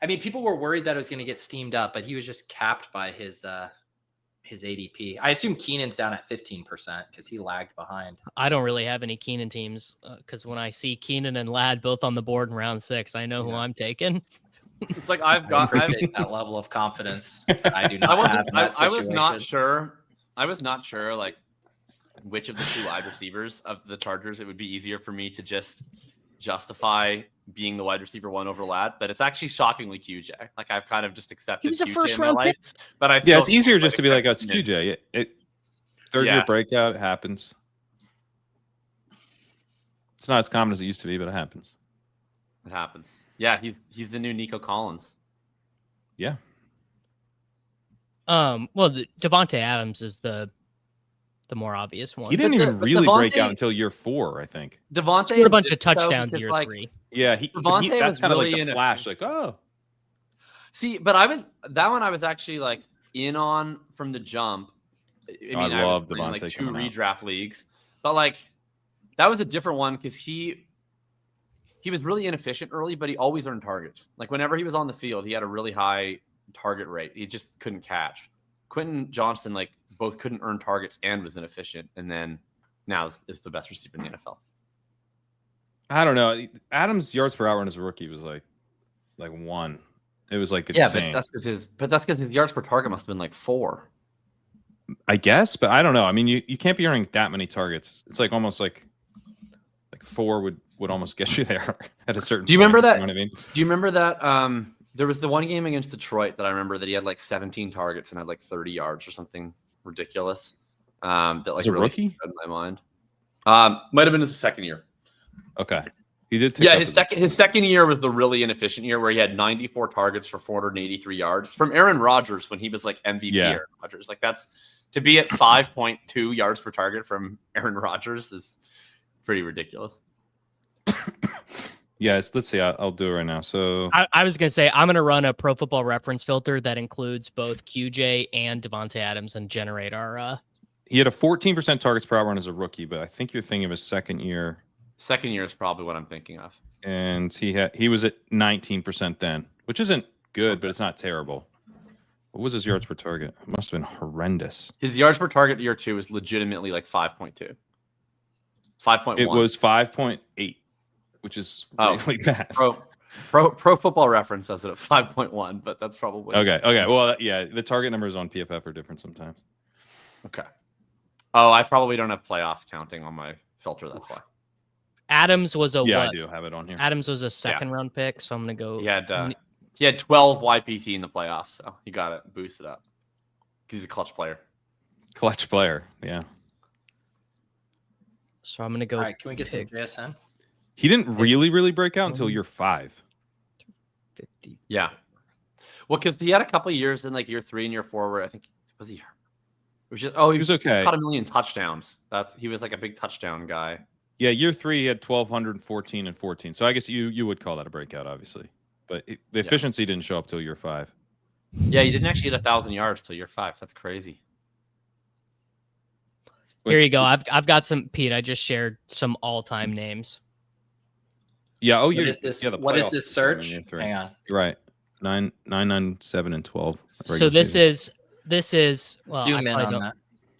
I mean, people were worried that it was going to get steamed up, but he was just capped by his ADP. I assume Keenan's down at 15% because he lagged behind. I don't really have any Keenan teams because when I see Keenan and Ladd both on the board in round 6, I know who I'm taking. It's like I appreciate that level of confidence. That I do not have in that I was not situation. sure. I was not sure like which of the two wide receivers of the Chargers it would be easier for me to just justify being the wide receiver 1 over Ladd, but it's actually shockingly QJ. Like I've kind of just accepted. He was a QJ first in my round life, pick. but I Yeah, it's easier just to be like, oh, it's accepted him. QJ. Third year breakout, it happens. It's not as common as it used to be, but it happens. It happens. Yeah, he's the new Nico Collins. Yeah. Well, Devontae Adams is the more obvious one. He didn't But even really break Devontae- out until year 4, I think. Devontae Scored a bunch is of different, though, touchdowns because, year like, 3. Yeah, Devontae that's was kind of really like the flash. Like, oh. See, but I was actually like in on from the jump. I mean, I was love playing like Devontae 2 coming out. redraft leagues, but like that was a different one because he was really inefficient early, but he always earned targets. Like whenever he was on the field, he had a really high target rate. He just couldn't catch. Quentin Johnston like both couldn't earn targets and was inefficient, and then now is the best receiver in the NFL. I don't know. Adams' yards per hour in his rookie was like 1. It was like insane. But that's because his yards per target must have been like 4. I guess, but I don't know. I mean, you can't be earning that many targets. It's like almost like 4 would would almost get you there at a certain. Do you remember point, that? You know what I mean? Do you remember that? There was the one game against Detroit that I remember that he had like 17 targets and had like 30 yards or something ridiculous. That like Was a really rookie? stood in my mind. Might have been his second year. Okay, he did. Yeah, his second year was the really inefficient year where he had 94 targets for 483 yards from Aaron Rodgers when he was like MVP. Yeah. Aaron Rodgers, like that's to be at 5.2 yards per target from Aaron Rodgers is pretty ridiculous. Yes, let's see. I'll do it right now. So I was going to say, I'm going to run a Pro Football Reference filter that includes both QJ and Devontae Adams and generate our. he had a 14% targets per out run as a rookie, but I think you're thinking of his second year. Second year is probably what I'm thinking of. And he was at 19% then, which isn't good, but it's not terrible. What was his yards per target? It must have been horrendous. His yards per target year 2 is legitimately like 5.2. 5.1. It was 5.8, which is really bad. Pro Football Reference says it at 5.1, but that's probably Okay. Well, yeah, the target numbers on PFF are different sometimes. okay. Oh, I probably don't have playoffs counting on my filter. That's why. Adams was a Yeah, what? I do have it on here. Adams was a second round pick, so I'm going to go. He had 12 YPT in the playoffs, so he got it boosted up. He's a clutch player. Clutch player, yeah. So I'm going to go. All right, can we get some JSN? He didn't really break out until year 5. 50. Yeah. Well, because he had a couple of years in like year 3 and year 4 where I think was he. He was okay. Caught a million touchdowns. He was like a big touchdown guy. Yeah, year 3 he had 1,214 and 14. So I guess you would call that a breakout, obviously. But the efficiency didn't show up till year 5. Yeah, he didn't actually hit 1,000 yards till year 5. That's crazy. Here you go. I've got some, Pete. I just shared some all-time names. Yeah. Oh, What is this? Yeah, the What is playoffs this is Oh, search? in year 3. Hang on. You're right. 9, 7, and 12. So regular this season. is. Well, Zoom in on that.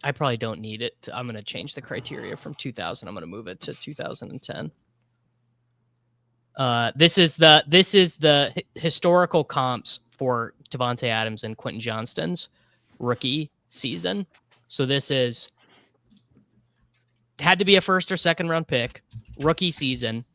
I probably don't need it. I'm going to change the criteria from 2000. I'm going to move it to 2010. This is the historical comps for Devontae Adams and Quentin Johnston's rookie season. So this had to be a first or second round pick, rookie season,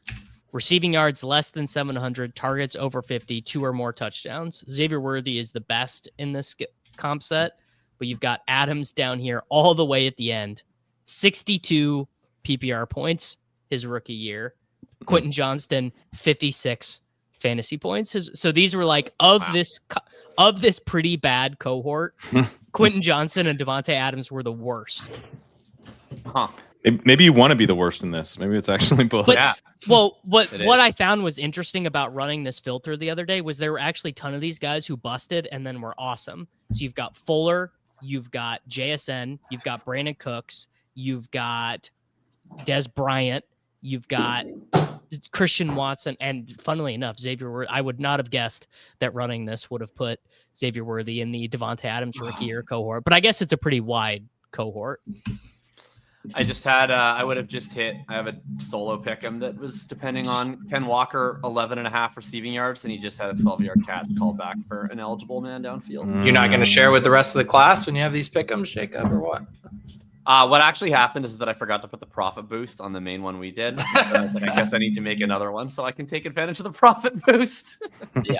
receiving yards less than 700, targets over 50, 2 or more touchdowns. Xavier Worthy is the best in this comp set, but you've got Adams down here all the way at the end. 62 PPR points his rookie year. Quentin Johnston, 56 fantasy points. So these were like of this pretty bad cohort. Quentin Johnston and Devontae Adams were the worst. Huh. Maybe you want to be the worst in this. Maybe it's actually both. But, Yeah. Well, what I found was interesting about running this filter the other day was there were actually a ton of these guys who busted and then were awesome. So you've got Fuller, you've got JSN, you've got Brandon Cooks, you've got Des Bryant, you've got Christian Watson, and funnily enough, Xavier Worthy. I would not have guessed that running this would have put Xavier Worthy in the Devontae Adams rookie year cohort, but I guess it's a pretty wide cohort. I just had, I would have just hit, I have a solo pick him that was depending on Ken Walker, 11.5 receiving yards, and he just had a 12-yard catch called back for an eligible man downfield. You're not going to share with the rest of the class when you have these pick'ems, Jacob, or what? What actually happened is that I forgot to put the profit boost on the main one we did. So I was like, I guess I need to make another one so I can take advantage of the profit boost. Yeah.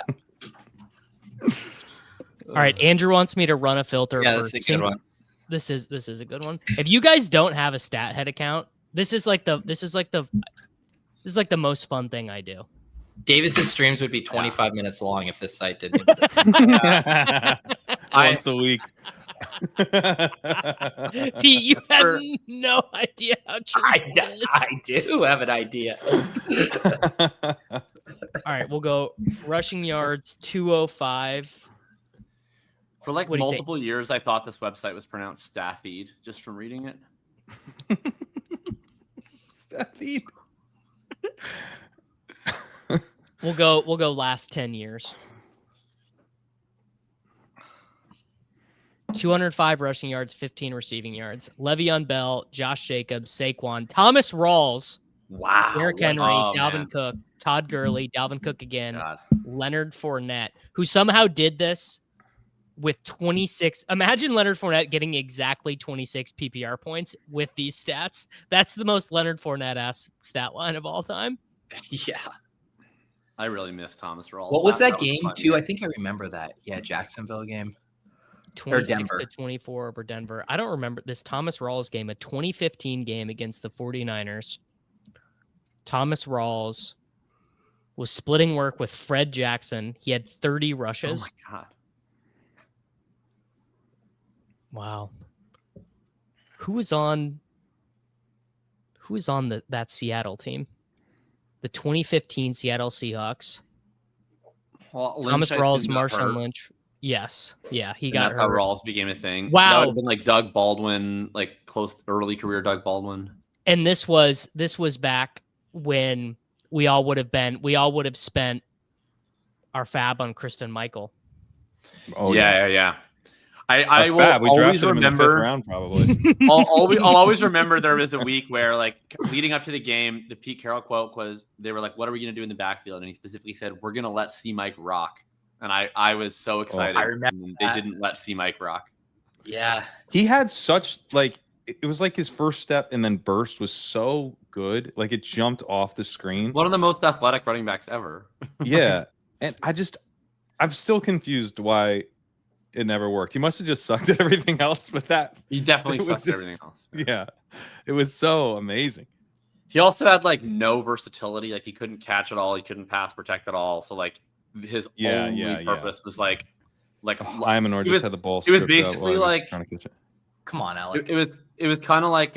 All right, Andrew wants me to run a filter. Yeah, for that's a good one. This is a good one. If you guys don't have a stat head account, this is like the most fun thing I do. Davis's streams would be 25 minutes long if this site didn't. Once a week. Pete, you have no idea how true it is. I do have an idea. All right, we'll go rushing yards 205. For like What do you multiple years, I thought this website was pronounced Staffeed just from reading it. Staffeed. We'll go last 10 years. 205 rushing yards, 15 receiving yards. Le'Veon Bell, Josh Jacobs, Saquon, Thomas Rawls, Wow. Derrick Henry, Oh, Dalvin man. Cook, Todd Gurley, Dalvin Cook again, God. Leonard Fournette, who somehow did this with 26. Imagine Leonard Fournette getting exactly 26 PPR points with these stats. That's the most Leonard Fournette-esque stat line of all time. Yeah. I really miss Thomas Rawls. What was that was game fun. too? I think I remember that. Yeah, Jacksonville game. 26-24 over Denver. I don't remember this Thomas Rawls game, a 2015 game against the 49ers. Thomas Rawls was splitting work with Fred Jackson. He had 30 rushes. Oh my God. Wow. Who was on that Seattle team? The 2015 Seattle Seahawks. Well, Thomas Lynch, I Rawls, assume, got Marshawn hurt, Lynch. Yes. Yeah, he and got that's hurt. how Rawls became a thing. Wow. That would have been like Doug Baldwin, like close early career Doug Baldwin. And this was back when we all would have spent our FAAB on Kristen Michael. Oh yeah. I will FAAB, we always drafted him in the 5th remember. round, probably. I'll always remember there was a week where, like, leading up to the game, the Pete Carroll quote was, they were like, "What are we going to do in the backfield?" And he specifically said, "We're going to let C Mike rock." And I was so excited. I remember and they didn't let C Mike rock. Yeah. He had such like it was like his first step and then burst was so good. Like it jumped off the screen. One of the most athletic running backs ever. Yeah. And I'm still confused why it never worked. He must have just sucked at everything else, but that He definitely it was sucked at just- everything else. yeah. It was so amazing. He also had like no versatility. Like he couldn't catch at all. He couldn't pass protect at all. So like his only purpose was like Imanor just had the ball. It was stripped out basically while he was like trying to catch it. Come on, Alec. it was kind of like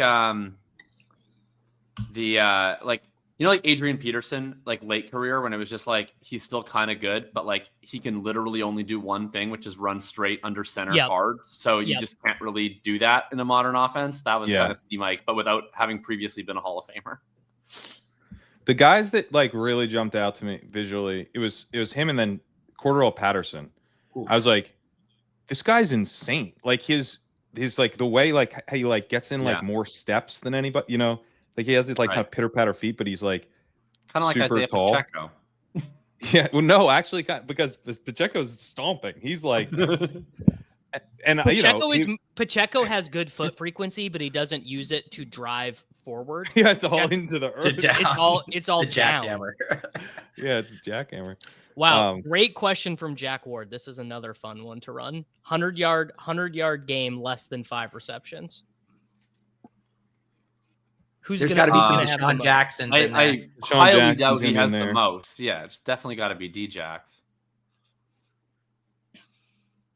like like Adrian Peterson, like late career, when it was just like he's still kind of good, but like he can literally only do one thing, which is run straight under center hard. So you just can't really do that in a modern offense. That was kind of Steve Mike, but without having previously been a Hall of Famer. The guys that like really jumped out to me visually, it was him and then Cordarrelle Patterson. Ooh. I was like, this guy's insane. Like his like the way like how he like gets in like more steps than anybody, you know, like he has these like kind of pitter patter feet, but he's like kind of like super Isaiah tall. Pacheco. Yeah, well, no, actually, because Pacheco's stomping. He's like, and Pacheco has good foot frequency, but he doesn't use it to drive forward. Yeah, it's all into the earth. It's all down. Jackhammer. Yeah, it's a jackhammer. Wow, great question from Jack Ward. This is another fun one to run. 100-yard game, less than 5 receptions. There's got to be some Deshaun Jacksons in there. I highly doubt he has the most. Yeah, it's definitely got to be D-Jax.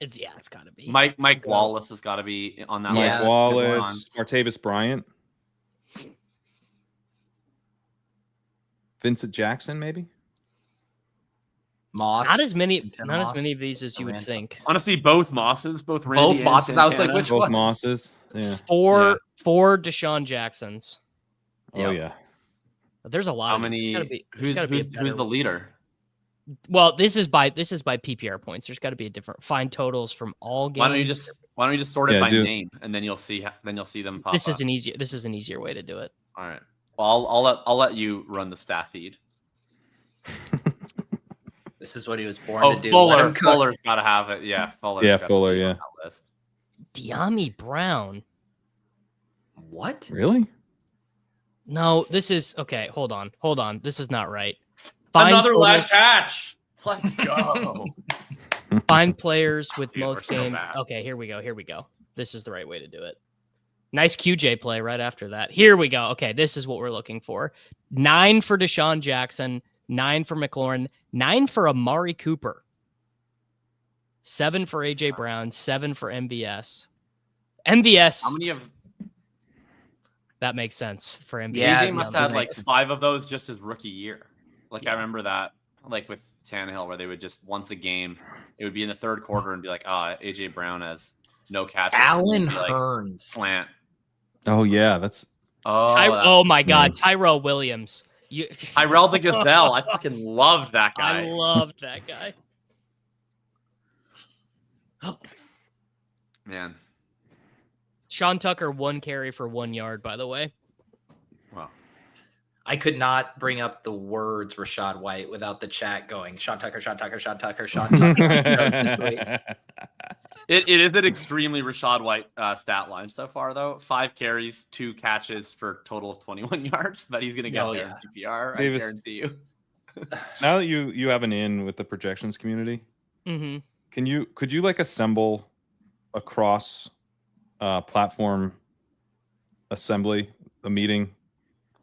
It's got to be. Mike Wallace has got to be on that. Mike Wallace, Martavis Bryant, Vincent Jackson, maybe. Moss. Not as many of these as you would think. Honestly, both Mosses, both Randy Mosses. I was like, which both one? Mosses. Yeah. Four Deshaun Jacksons. Oh yeah. But there's a lot. How of many? Who's the leader? Well, this is by PPR points. There's got to be a different find totals from all games. Why don't you just sort it by name, and then you'll see them pop. This is an easier way to do it. All right. Well, I'll let you run the stat feed. This is what he was born to do. Fuller's got to have it. Yeah, Fuller. Yeah. Deami Brown. What? Really? No, this is okay. Hold on. This is not right. Another lag catch. Let's go. Find players with Dude, most we're so games. bad. Okay, here we go. This is the right way to do it. Nice QJ play right after that. Here we go. Okay, this is what we're looking for. 9 for Deshaun Jackson, 9 for McLaurin, 9 for Amari Cooper, 7 for AJ Brown, 7 for MVS. How many of that makes sense for MVS? Yeah, AJ must have like 5 of those just his rookie year. Like I remember that, like with Tannehill, where they would just once a game, it would be in the third quarter and be like, AJ Brown has no catches. Alan like, Hearns. Slant. Oh yeah, that's. Oh my God, Tyrell Williams. Tyrell the Gazelle. I fucking loved that guy. I loved that guy. Man. Sean Tucker, 1 carry for 1 yard, by the way. Wow. I could not bring up the words Rashad White without the chat going, Sean Tucker, Sean Tucker, Sean Tucker, Sean Tucker. It is an extremely Rachaad White stat line so far, though. 5 carries, 2 catches for a total of 21 yards. But he's going to get there in PPR, Davis, I guarantee you. Now that you have an in with the projections community, could you like assemble a cross platform assembly, a meeting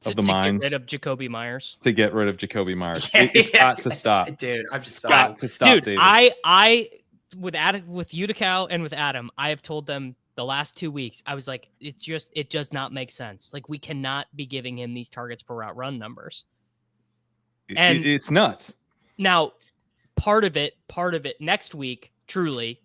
of the minds to get rid of Jakobi Meyers? To get rid of Jakobi Myers. It's got to stop. Dude, I'm just got to stop, dude, Davis. I with Utica and with Adam, I have told them the last 2 weeks, I was like, it does not make sense. Like, we cannot be giving him these targets per route run numbers. And it's nuts. Now, part of it next week, truly,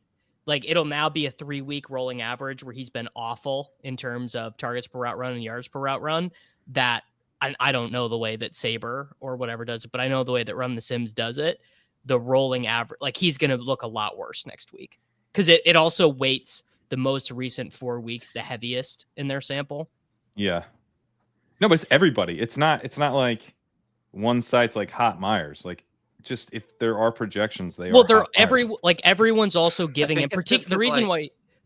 like, it'll now be a 3-week rolling average where he's been awful in terms of targets per route run and yards per route run. That I don't know the way that Saber or whatever does it, but I know the way that Run the Sims does it. The rolling average, like, he's going to look a lot worse next week because it also weights the most recent 4 weeks the heaviest in their sample. Yeah. No, but it's everybody. It's not like one site's like hot Myers. Like, just if there are projections, everyone's also giving him particular.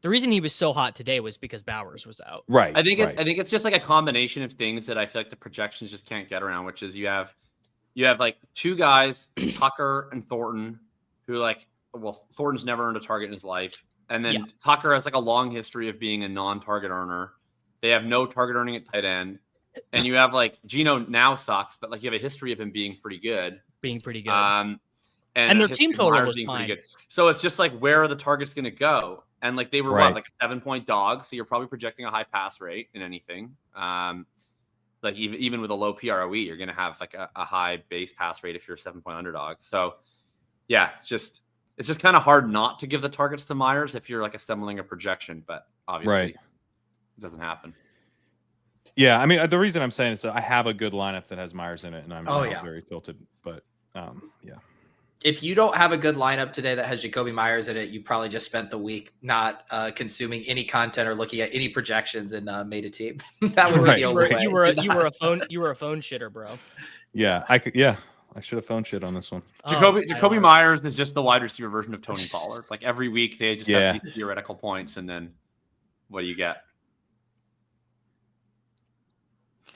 The reason he was so hot today was because Bowers was out. Right. I think it's just like a combination of things that I feel like the projections just can't get around, which is you have like 2 guys, Tucker and Thornton, who Thornton's never earned a target in his life. And then Tucker has like a long history of being a non-target earner. They have no target earning at tight end. And you have like Gino now sucks, but like you have a history of him being pretty good. And their team total was fine. Pretty good. So it's just like, where are the targets going to go? And like they were like a 7-point dog. So you're probably projecting a high pass rate in anything. Like even with a low PROE, you're going to have like a high base pass rate if you're a 7-point underdog. So yeah, it's just kind of hard not to give the targets to Myers if you're like assembling a projection, but obviously it doesn't happen. Yeah, I mean, the reason I'm saying is that I have a good lineup that has Myers in it, and I'm very tilted. But yeah. If you don't have a good lineup today that has Jakobi Meyers in it, you probably just spent the week not consuming any content or looking at any projections and made a team. That would be the only way. You were a phone shitter, bro. Yeah, I should have phone shit on this one. Jakobi Meyers is just the wide receiver version of Tony Pollard. Like every week they just have these theoretical points, and then what do you get?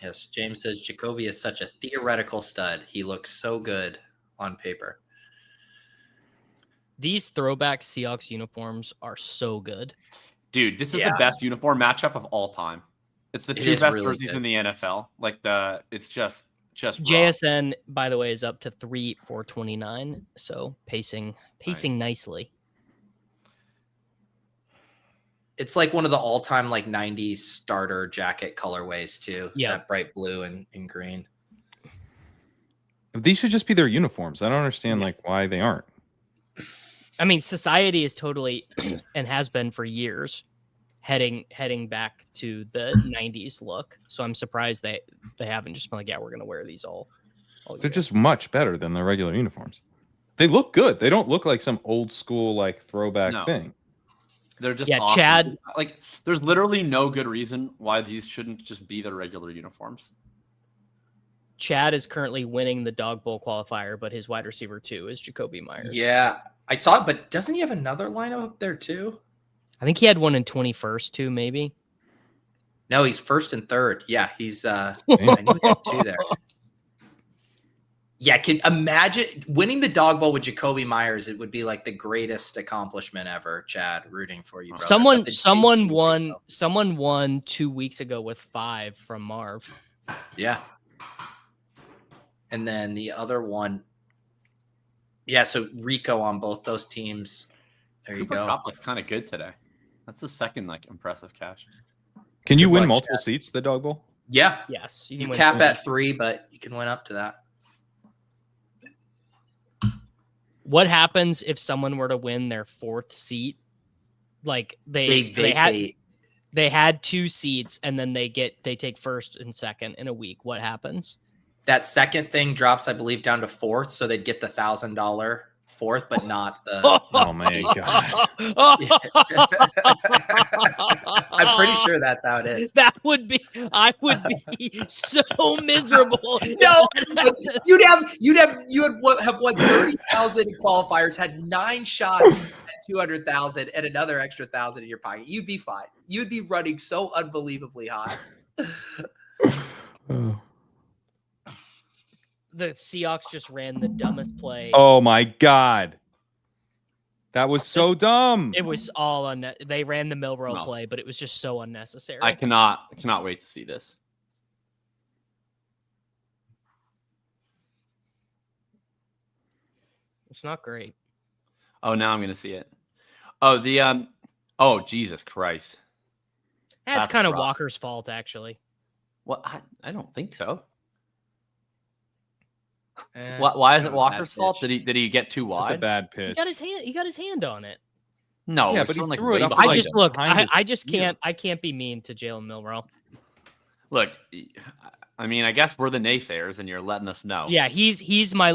Yes, James says Jakobi is such a theoretical stud. He looks so good on paper. These throwback Seahawks uniforms are so good. Dude, this is the best uniform matchup of all time. It's the 2 best jerseys in the NFL. Like it's just JSN, by the way, is up to 3,429. So pacing nicely. It's like one of the all-time like 90s starter jacket colorways too. Yeah, that bright blue and green. These should just be their uniforms. I don't understand like why they aren't. I mean, society is totally and has been for years heading back to the 90s look. So I'm surprised they haven't just been like, we're going to wear these all They're just much better than their regular uniforms. They look good. They don't look like some old school like throwback thing. They're just awesome. Chad. Like, there's literally no good reason why these shouldn't just be their regular uniforms. Chad is currently winning the Dog Bowl qualifier, but his wide receiver 2 is Jakobi Meyers. Yeah, I saw it, but doesn't he have another lineup up there too? I think he had one in 21st too, maybe. No, he's 1st and 3rd. Yeah, he's I knew he had 2 there. Yeah, can imagine winning the Dog Bowl with Jakobi Meyers. It would be like the greatest accomplishment ever. Chad, rooting for you, brother. Someone won 2 weeks ago with 5 from Marv. Yeah. And then the other one. Yeah, so Rico on both those teams. There you go. Cup looks kind of good today. That's the second like impressive catch. Can you win multiple seats, the Dog Bowl? Yeah. Yes. You cap at 3, but you can win up to that. What happens if someone were to win their 4th seat? Like they had 2 seats and then they take 1st and 2nd in a week. What happens? That second thing drops, I believe, down to 4th, so they'd get the $1,000 fourth, but not the. Oh my god! I'm pretty sure that's how it is. That would be. I would be so miserable. No, you'd have won 30,000 in qualifiers, had 9 shots at 200,000, and another extra 1,000 in your pocket. You'd be fine. You'd be running so unbelievably high. The Seahawks just ran the dumbest play. Oh my god, that was so dumb. It was all they ran the Milrow play, but it was just so unnecessary. I cannot wait to see this. It's not great. Oh, now I'm gonna see it. Oh, the oh, Jesus Christ. That's kind of Walker's fault, actually. What? I don't think so. Why is it Walker's fault? Did he get too wide? That's a bad pitch. He got his hand on it. No, yeah, but he threw it up. I just can't. I can't be mean to Jalen Milrow. Look, I mean, I guess we're the naysayers, and you're letting us know. Yeah, he is my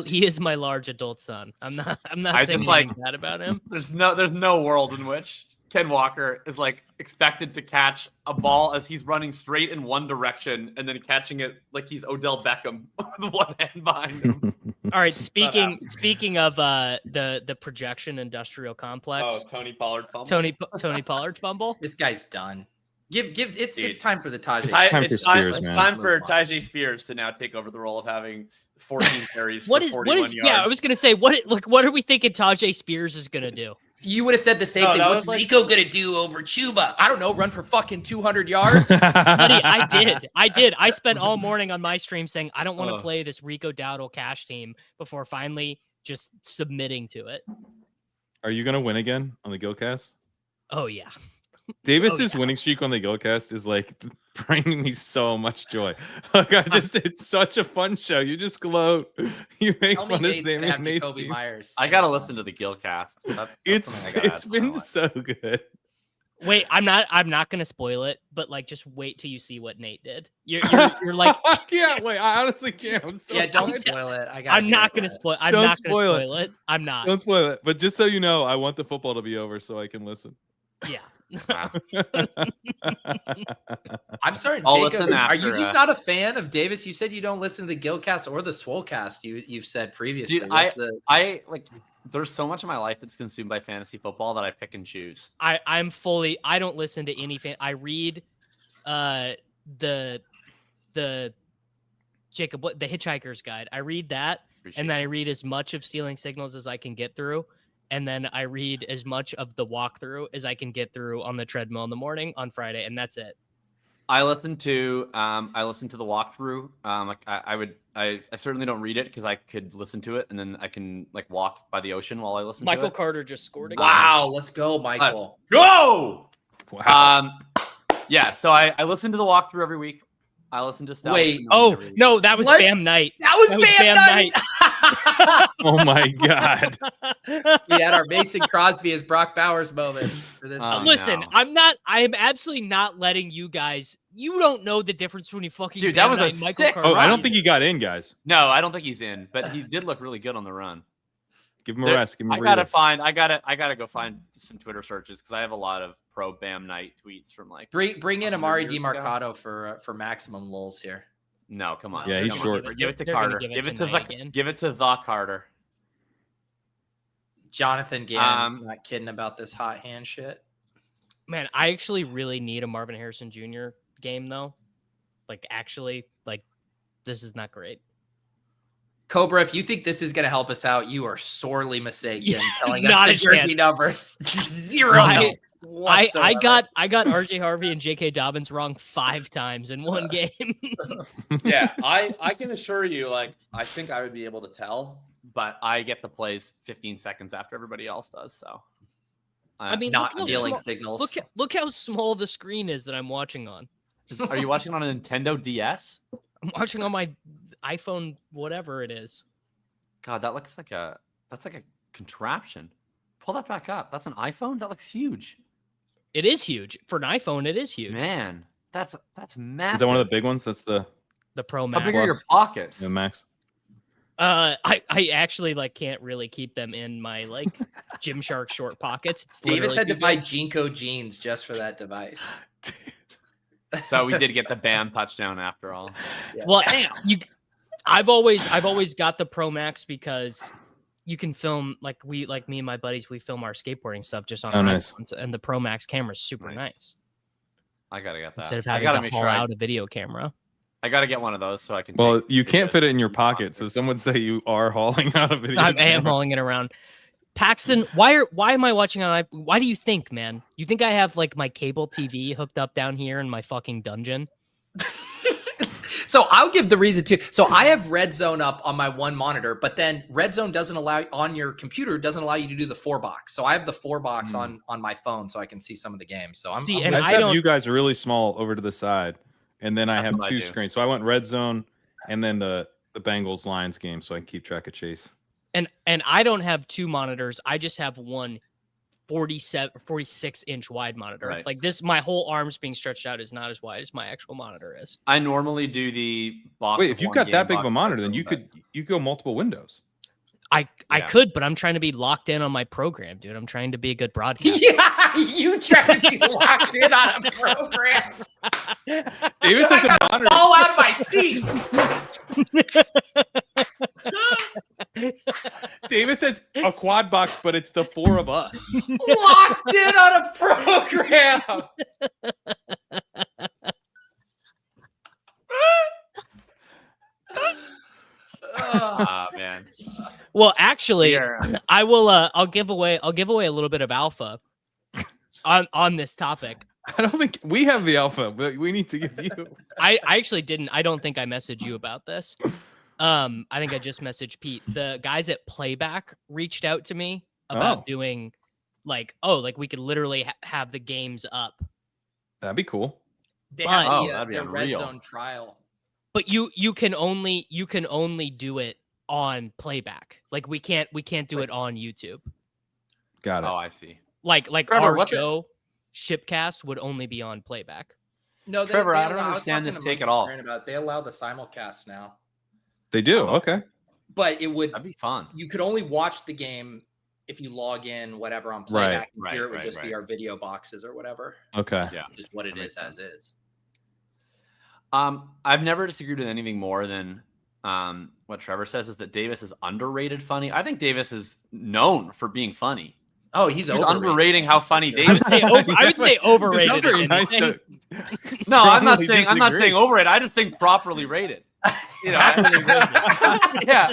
large adult son. I'm not saying anything bad about him. There's no world in which Ken Walker is like expected to catch a ball as he's running straight in one direction and then catching it like he's Odell Beckham with one hand behind him. All right, speaking of the projection industrial complex. Oh, Tony Pollard fumble. Tony Pollard fumble. This guy's done. It's time for the Tajay. It's time for Tajay Spears to now take over the role of having 14 carries for 41 yards. Yeah, I was gonna say what are we thinking Tajay Spears is gonna do? You would have said the same thing. What's Rico going to do over Chuba? I don't know. Run for fucking 200 yards? Buddy, I did. I spent all morning on my stream saying, I don't want to play this Rico Dowdle cash team before finally just submitting to it. Are you going to win again on the Gillcast? Oh, yeah. Davis's winning streak on the Gillcast is like bringing me so much joy. Like it's such a fun show. You just gloat. You make fun of Sammy and Jakobi Meyers. I gotta listen to the Gillcast. It's been so good. Wait, I'm not gonna spoil it, but like just wait till you see what Nate did. You're like I can't wait. I honestly can't. Don't spoil it. I'm not gonna spoil. I'm not gonna spoil it. I'm not. Don't spoil it. But just so you know, I want the football to be over so I can listen. Yeah. I'm sorry, Jacob. Are you just not a fan of Davis? You said you don't listen to the Gillcast or the Swolecast. You've said previously. Dude, I like. There's so much of my life that's consumed by fantasy football that I pick and choose. I don't listen to any fan. I read the Jacob, the Hitchhiker's Guide. I read that, and then I read as much of Stealing Signals as I can get through. And then I read as much of the walkthrough as I can get through on the treadmill in the morning on Friday, and that's it. I listen to the walkthrough. I certainly don't read it because I could listen to it and then I can like walk by the ocean while I listen to it. Michael Carter just scored again. Wow, let's go, Michael. Let's go! Wow. Yeah, so I listen to the walkthrough every week. I listen to stuff. Wait, no, that was Bam Night. That was Bam Night. Oh my god. We had our Mason Crosby as Brock Bowers moment for this. Listen, no. I am absolutely not letting you guys. You don't know the difference between fucking. Dude, Bam that was Night a sick. Oh, I don't think he got in, guys. No, I don't think he's in, but he did look really good on the run. Give him a rest. Give him a I gotta go find some Twitter searches because I have a lot of pro Bam Night tweets from like. Bring in Emari Demercado for maximum lulls here. No, come on. Yeah, he's short. Give it to Carter. Give it to the Carter. Jonathan Gann, not kidding about this hot hand shit. Man, I actually really need a Marvin Harrison Jr. game though. Like this is not great. Cobra, if you think this is going to help us out, you are sorely mistaken telling us the jersey numbers. Zero. I got RJ Harvey and J.K. Dobbins wrong 5 times in one game. Yeah, I can assure you, like, I think I would be able to tell, but I get the plays 15 seconds after everybody else does. So, I mean, not stealing signals. Look how small the screen is that I'm watching on. Are you watching on a Nintendo DS? I'm watching on my iPhone, whatever it is. God, that's like a contraption. Pull that back up. That's an iPhone? That looks huge. It is huge. For an iPhone, it is huge. Man, that's massive. Is that one of the big ones? That's the Pro Max. How big are your pockets? The Max. I actually like can't really keep them in my like Gymshark short pockets. It's Davis had to too buy big. Jinko jeans just for that device. So we did get the Bam touchdown after all. Yeah. Well, Damn. I've always got the Pro Max because you can film like me and my buddies, we film our skateboarding stuff just on nice. iPhones, and the Pro Max camera is super Nice. nice. I gotta get that. Instead of I having gotta to make haul sure out a video camera. I gotta get one of those so I can. Well, take you can't videos fit it in your and pocket, so some would say you are hauling out a video. I am camera. hauling it around. Paxton, why am I watching on? Why do you think, man? You think I have like my cable TV hooked up down here in my fucking dungeon? So I'll give the reason too. So I have Red Zone up on my one monitor, but then Red Zone doesn't allow on your computer doesn't allow you to do the 4-box. So I have the 4-box on my phone so I can see some of the games. So I'm and I I have don't- you guys really small over to the side, and then I That's have what I 2 do. screens. So I went Red Zone and then the Bengals Lions game, so I can keep track of Chase. And I don't have 2 monitors. I just have one 46-inch wide monitor. Right. Like this, my whole arms being stretched out is not as wide as my actual monitor is. I normally do the box. Wait, of if you've one got game, that big of box a of monitor, Red then Zone, you could go multiple windows. I Yeah. could, but I'm trying to be locked in on my program, dude. I'm trying to be a good broadcaster. yeah, you try to be locked in on a program. Davis I has a gotta monitor. fall out of my seat. Davis has a quad box, but it's the 4 of us. Locked in on a program. Ah, man. Well, actually, Yeah. I will. I'll give away a little bit of alpha on this topic. I don't think we have the alpha, but we need to give you. I actually didn't. I don't think I messaged you about this. I think I just messaged Pete. The guys at Playback reached out to me about doing like we could literally have the games up. That'd be cool. They But- have Oh, the, that'd be the Red unreal. Zone trial. But you can only do it on Playback. Like we can't do it on YouTube. Got it. Oh, I see. Like Trevor, our what the- show, Shipcast, would only be on Playback. No, Trevor, I don't allow- was understand talking this to take Mike at all. Stern About, they allow the simulcast now, They do. Oh. Okay. but it would That'd be fun. you could only watch the game if you log in whatever on Playback. Right, Here it would right, just be right. our video boxes or whatever, Okay. Yeah. which is what it That is makes as sense. is. I've never disagreed with anything more than what Trevor says is that Davis is underrated funny. I think Davis is known for being funny. Oh, he's He's overrated. underrating how funny For sure. Davis I would say overrated. It's not very if nice anything. to No, I'm not strongly saying disagree. overrated. I just think properly rated. You know, yeah.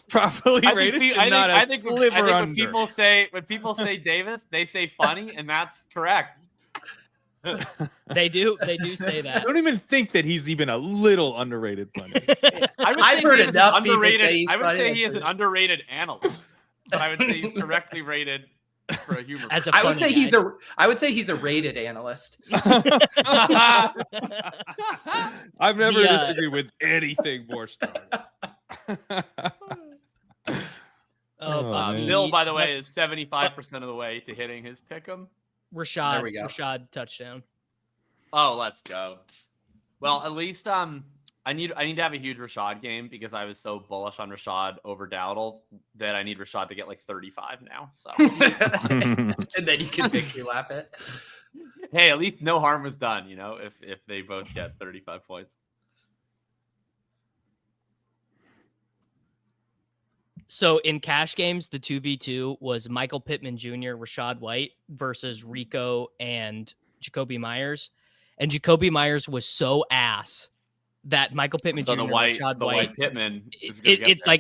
properly I rated. think, and not a I think when sliver people say Davis, they say funny, and that's correct. They do say I that. don't even think that he's even a little underrated. Funny. I've heard enough people say he's I would funny, say that's he is an pretty- underrated analyst, but I would say he's correctly rated for a humor. As a I would funny say guy. I would say he's a rated analyst. I've never The, disagreed with anything more strong. Oh, man. Bill, by the way, is 75% of the way to hitting his pick'em. There we go. Rashad touchdown. Oh, let's go. Well, at least I need to have a huge Rashad game because I was so bullish on Rashad over Dowdle that I need Rashad to get like 35 now. So And then you can victory lap it. hey, at least no harm was done, you know, if they both get 35 points. So in cash games, the 2v2 was Michael Pittman Jr., Rashad White versus Rico and Jakobi Meyers. And Jakobi Myers was so ass that Michael Pittman So Jr. the Rashad White, White Pittman is gonna get it's there.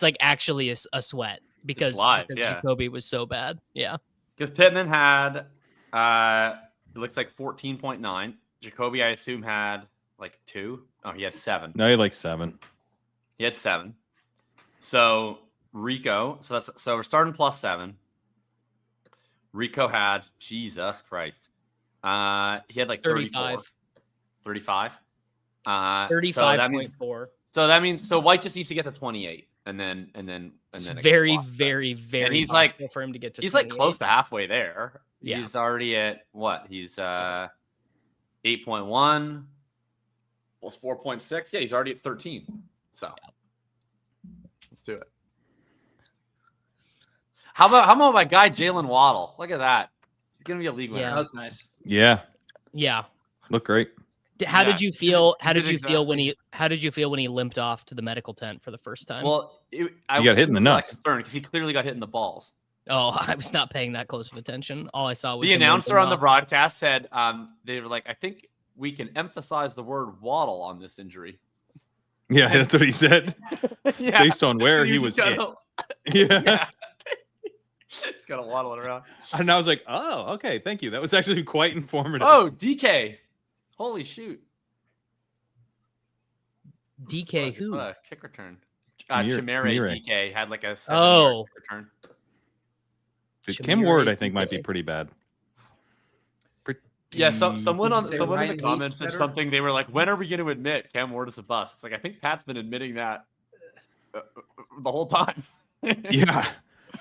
like actually a sweat because, live, because yeah. Jakobi was so bad. Yeah. Because Pittman had it looks like 14.9. Jakobi, I assume, had like 2. Oh, he had 7. No, he like 7. He had 7. So Rico, so we're starting +7. Rico had Jesus Christ. He had like 35. 35. 35.4. So that means White just needs to get to 28, and then It's it very, gets locked. very, very And he's like- possible for him to get to He's 28. like close to halfway there. Yeah. He's already at what? He's 8.1 plus 4.6. Yeah, he's already at 13. So Let's do it. How about my guy Jalen Waddle? Look at that. He's gonna be a league winner. Yeah. That was nice. Yeah. Yeah. Look great. How did you feel? How did did you feel when exactly. How did you feel when he limped off to the medical tent for the first time? Well, I got hit in the nuts because he clearly got hit in the balls. Oh, I was not paying that close of attention. All I saw was The him announcer limping on the off. broadcast said they were like, I think we can emphasize the word waddle on this injury. Yeah, that's what he said. Yeah. Based on where he was hit. Yeah. It's got to waddle it around. And I was like, oh, okay, thank you. That was actually quite informative. Oh, DK. Holy shoot. DK who? What a kick return. Emari. Chimere DK had like a 7-yard Oh. kick return. Kim Ward, I think, might be pretty bad. Yeah, someone in Say the Ryan comments Leaf said better? something. They were like, "When are we going to admit Cam Ward is a bust?" It's like I think Pat's been admitting that the whole time. Yeah.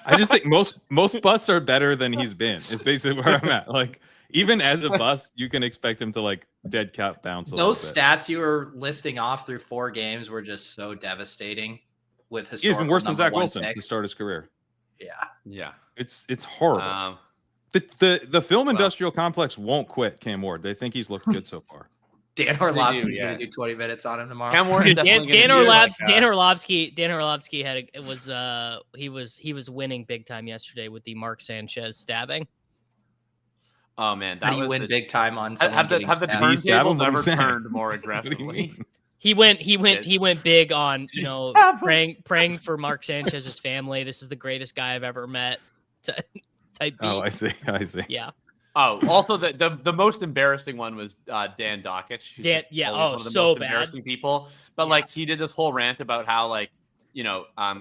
I just think most busts are better than he's been. It's basically where I'm at. Like, even as a bust, you can expect him to like dead cat bounce. Those stats you were listing off through 4 games were just so devastating. With He's been worse than Zach Wilson to picks. start his career. Yeah. Yeah. It's horrible. The film industrial complex won't quit Cam Ward. They think he's looked good so far. Dan Orlovsky's yeah. going to do 20 minutes on him tomorrow. Cam Ward is Dan, definitely Dan, gonna be Orlovsky, like, Dan Orlovsky. Dan Orlovsky he was winning big time yesterday with the Mark Sanchez stabbing. Oh man, How that do you was win big time on someone have the getting stabbed? stab him? turntables What are you ever saying? turned more What do you aggressively? mean? He went big on, you know, Stab him. praying for Mark Sanchez's family. This is the greatest guy I've ever met. Type beat. Oh, I see. Yeah. Oh, also the most embarrassing one was Dan Dockich. who's Dan- just yeah, always oh, one of the so most bad. embarrassing people. But Yeah. like he did this whole rant about how like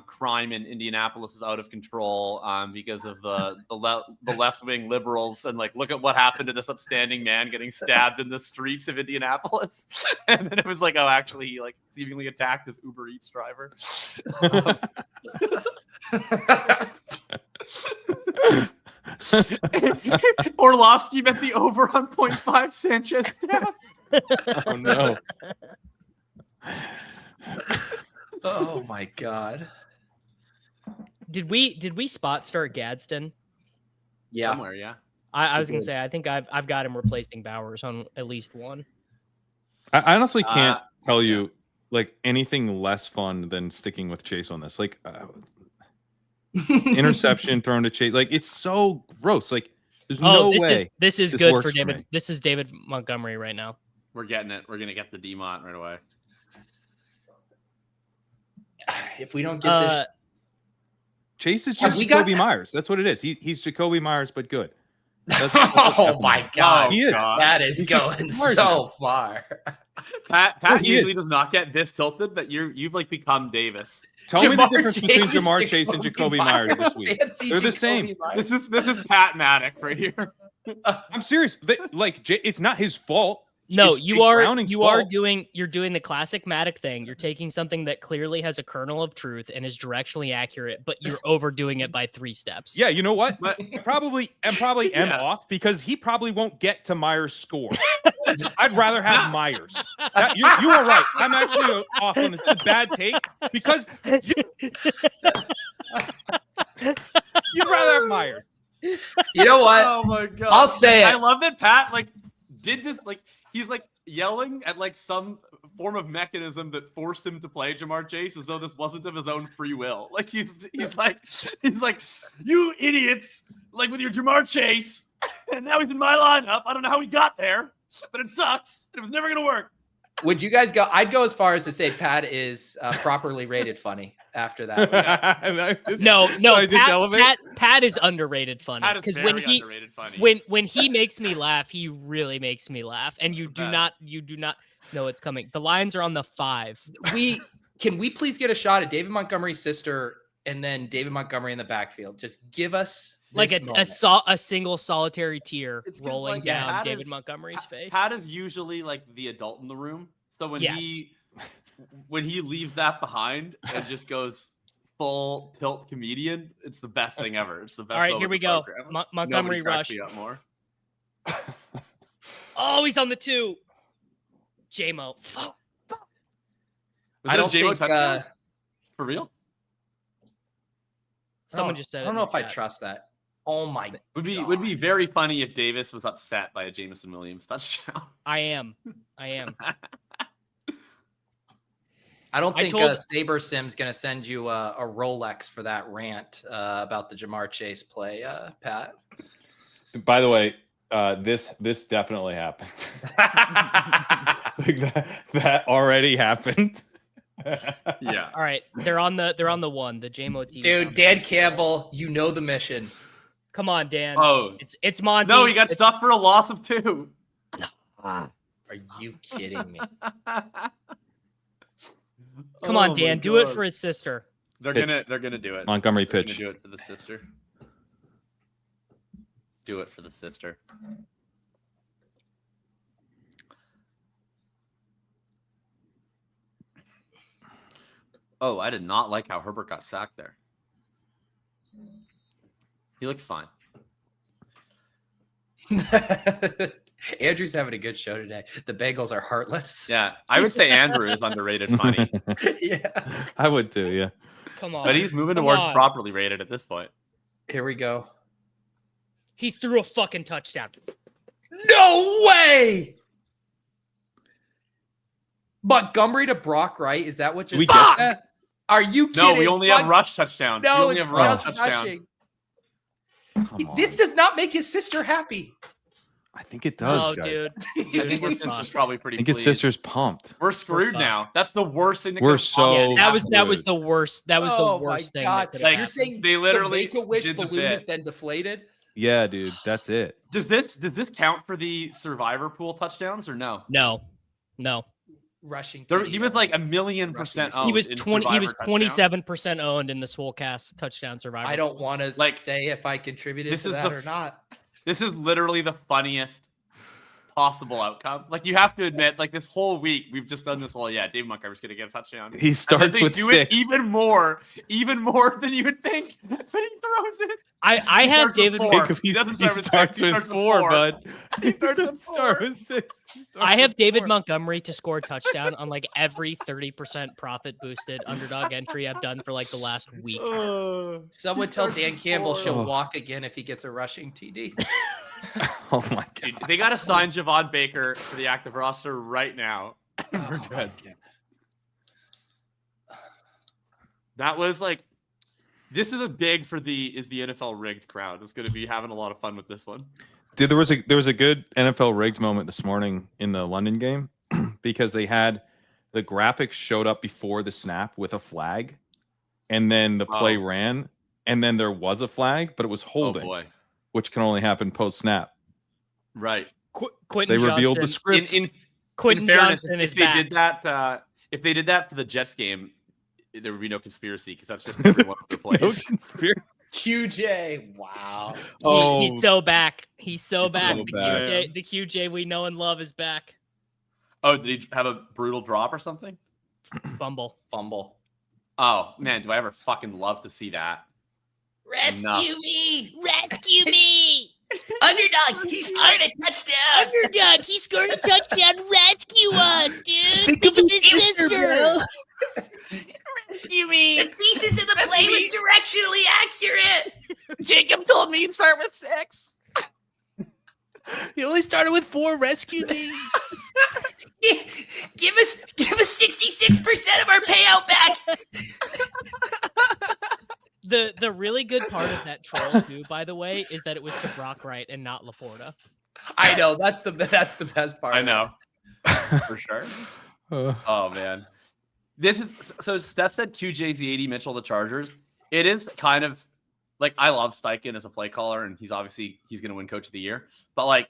crime in Indianapolis is out of control because of the left wing liberals, and like look at what happened to this upstanding man getting stabbed in the streets of Indianapolis. And then it was like, oh, actually, he like seemingly attacked his Uber Eats driver. Orlovsky bet the over on 0.5 Sanchez stabs. Oh no. Oh my God. Did we spot start Gadsden? Yeah. Somewhere, yeah. I was We gonna did. say I think I've got him replacing Bowers on at least one. I honestly can't tell you like anything less fun than sticking with Chase on this. Like interception thrown to Chase. Like it's so gross. Like there's no way. This is this good works for for David. me. This is David Montgomery right now. We're getting it. We're gonna get the DMont right away. If we don't get this, Chase is Have just we got Jakobi that? Meyers. That's what it is. He's Jakobi Meyers, but good. That's oh my God. He is. That is He's going Jakobi Meyers. so far. Pat he usually is. does not get this tilted, but you've like become Davis. Tell me the Jamar difference between Chase is Jamar Chase and Jakobi Meyers this week. Fancy They're the Jakobi same. Meyers. This is Pat Maddock right here. I'm serious. It's not his fault. No, It's you Jake are Browning's fault. you're doing the classic Maddox thing. You're taking something that clearly has a kernel of truth and is directionally accurate, but you're overdoing it by 3 steps. Yeah, you know what? But I probably am Yeah. off because he probably won't get to Myers' score. I'd rather have Myers. You are right. I'm actually off on this bad take because you'd rather have Myers. You know what? oh my god. I'll say I it. love that Pat like did this like he's like yelling at like some form of mechanism that forced him to play Jamar Chase as though this wasn't of his own free will. Like he's like you idiots, like with your Jamar Chase, and now he's in my lineup. I don't know how he got there, but it sucks. It was never gonna work. Would you guys go? I'd go as far as to say Pat is properly rated funny after that. No, I just elevate? Pat is underrated funny Pat is because very when he underrated funny. when he makes me laugh, he really makes me laugh, and you The do best. not know it's coming. The Lions are on the 5. Can we please get a shot at David Montgomery's sister and then David Montgomery in the backfield? Just give us Like this a moment. single solitary tear It's 'cause, rolling like, down Pat David is- Montgomery's face. Pat is usually like the adult in the room. So when Yes. he leaves that behind and just goes full tilt comedian, it's the best thing ever. It's the best. All right, moment here we in the go. program. Montgomery Nobody cracks rush. me up more. Oh, he's on the 2. JMO. Fuck. Was I it a don't JMO think touchdown? For real? Someone just said I it don't in know the if I chat. trust that. Oh my Would be God. very funny if Davis was upset by a Jameson Williams touchdown. I am. I don't I think told- Saber Sim's going to send you a Rolex for that rant about the Jamar Chase play, Pat. By the way, this definitely happened. Like that already happened. Yeah. All right, they're on the one, the JMO TV. Dude, Dan Campbell, you know the mission. Come on, Dan. Oh, It's Monty. no, he got stuffed for a loss of 2. Are you kidding me? Come on, Oh my Dan. Do it God. for his sister. They're Pitch. gonna do it. Montgomery They're gonna pitch. do it for the sister. Do it for the sister. Oh, I did not like how Herbert got sacked there. He looks fine. Andrew's having a good show today. The Bengals are heartless. Yeah, I would say Andrew is underrated funny, Yeah. I would too, yeah. Come on. but he's moving Come towards on. properly rated at this point. Here we go. He threw a fucking touchdown. No way! Montgomery to Brock Wright. Is that what just We get Fuck! that? Are you kidding? No, we only have Mon- rush touchdown. we No, only it's have rush just touchdown. rushing. Come This on. does not make his sister happy. I think it No, does, guys. dude. I Dude, think we're his sister's fucked. probably I pretty think his pleased. sister's pumped. We're screwed fucked. now. That's the worst thing that We're could so- possibly That was happen. the worst. That was Oh the my worst thing. God. That could Like, You're have saying they literally the Make-A-Wish did the balloon is bit. then deflated? Yeah, dude, that's it. Does this count for the survivor pool touchdowns or no? No. Rushing. There, TD. he was like 1,000,000% Rushing. owned. He was in 20. He was Survivor touchdowns. 27% owned in the Swolecast touchdown survivor. I don't want to Like, say if I contributed this to is that the or not. This is literally the funniest possible outcome. Like, you have to admit, like, this whole week we've just done this whole, David Montgomery's gonna get a touchdown. He And then starts they with do 6. it even more than you would think. But he throws it. I He have starts with David. 4. Jacob, He doesn't he start with starts 6, he with starts 4, bud. He starts with start 4. with 6. He starts I have with David 4. Montgomery to score a touchdown on like every 30% profit boosted underdog entry I've done for like the last week. Someone tell starts Dan with Campbell 4. she'll walk again if he gets a rushing TD. Oh my god. Dude, they got to sign Javon Baker to the active roster right now. We're Oh, good. That was like, this is a big for the NFL rigged crowd. It's going to be having a lot of fun with this one. Dude, there was a good NFL rigged moment this morning in the London game because they had the graphics showed up before the snap with a flag, and then the play Oh. ran, and then there was a flag, but it was holding, Oh boy. which can only happen post snap. Right. Quentin They revealed the Johnson, script. In Quentin fairness, Johnson if is they back. did that for the Jets game, there would be no conspiracy because that's just every one of the No plays. conspiracy. QJ. Wow. He's so back. He's so He's back. so the back. QJ, the QJ we know and love is back. Oh, did he have a brutal drop or something? Fumble. Oh man, do I ever fucking love to see that? Rescue me. Rescue me! Underdog. He scored a touchdown. Underdog, he scored a touchdown. Rescue us, dude. Think of his sister. Rescue me. The thesis of the play was directionally accurate. Jacob told me he'd start with 6. He only started with 4. Rescue me. Give us 66% of our payout back. The really good part of that troll too, by the way, is that it was to Brock Wright and not Laporta. I know that's the best part. I of it. know. For sure. Oh man. This is so Steph said QJ's the 80 Mitchell the Chargers. It is kind of like, I love Steichen as a play caller, and he's gonna win coach of the year. But like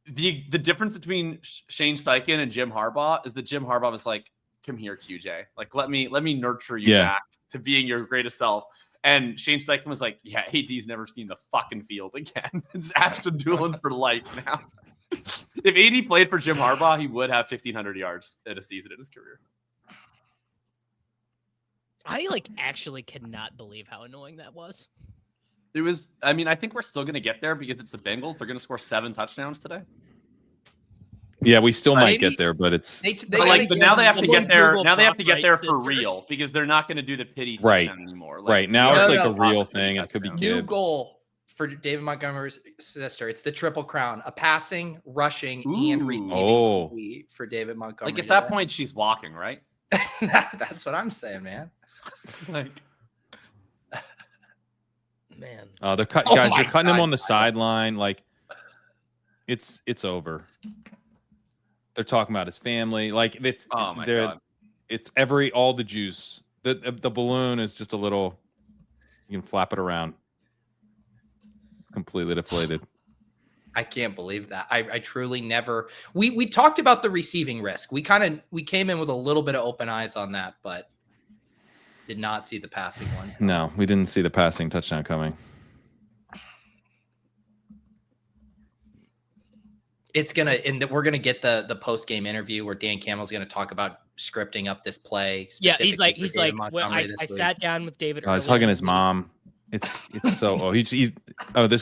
the difference between Shane Steichen and Jim Harbaugh is that Jim Harbaugh was like, come here, QJ. Like let me nurture you back to being your greatest self. And Shane Steichen was like, yeah, AD's never seen the fucking field again. It's Ashton Doolin for life now. If AD played for Jim Harbaugh, he would have 1,500 yards in a season in his career. I actually cannot believe how annoying that was. It was, I mean, I think we're still going to get there because it's the Bengals. They're going to score 7 touchdowns today. Yeah, we still might Maybe- get there, but it's But now they have to get there. Google Now they have to prop get there rights for sister. real because they're not going to do the pity Right. touchdown anymore. right now. No, It's no, like a no. real thing. It could be Touchdown. New Gibbs. goal for David Montgomery's sister. It's the triple crown: a passing, rushing, and Ooh. receiving Oh. TD for David Montgomery. Like at that point, she's walking, right? That's what I'm saying, man. Like Man. They're cut Oh guys. my They're cutting him God. on the sideline. Like it's over. They're talking about his family. Like it's oh my they're- god. It's all the juice. The balloon is just a little. You can flap it around. Completely deflated. I can't believe that. I truly never. We talked about the receiving risk. We came in with a little bit of open eyes on that, but did not see the passing one. No, we didn't see the passing touchdown coming. It's gonna, and we're gonna get the post game interview where Dan Campbell's gonna talk about scripting up this play. Yeah, he's like, specifically for David when Montgomery I this week. sat down with David. He's earlier hugging in his the mom. It's so. Oh, this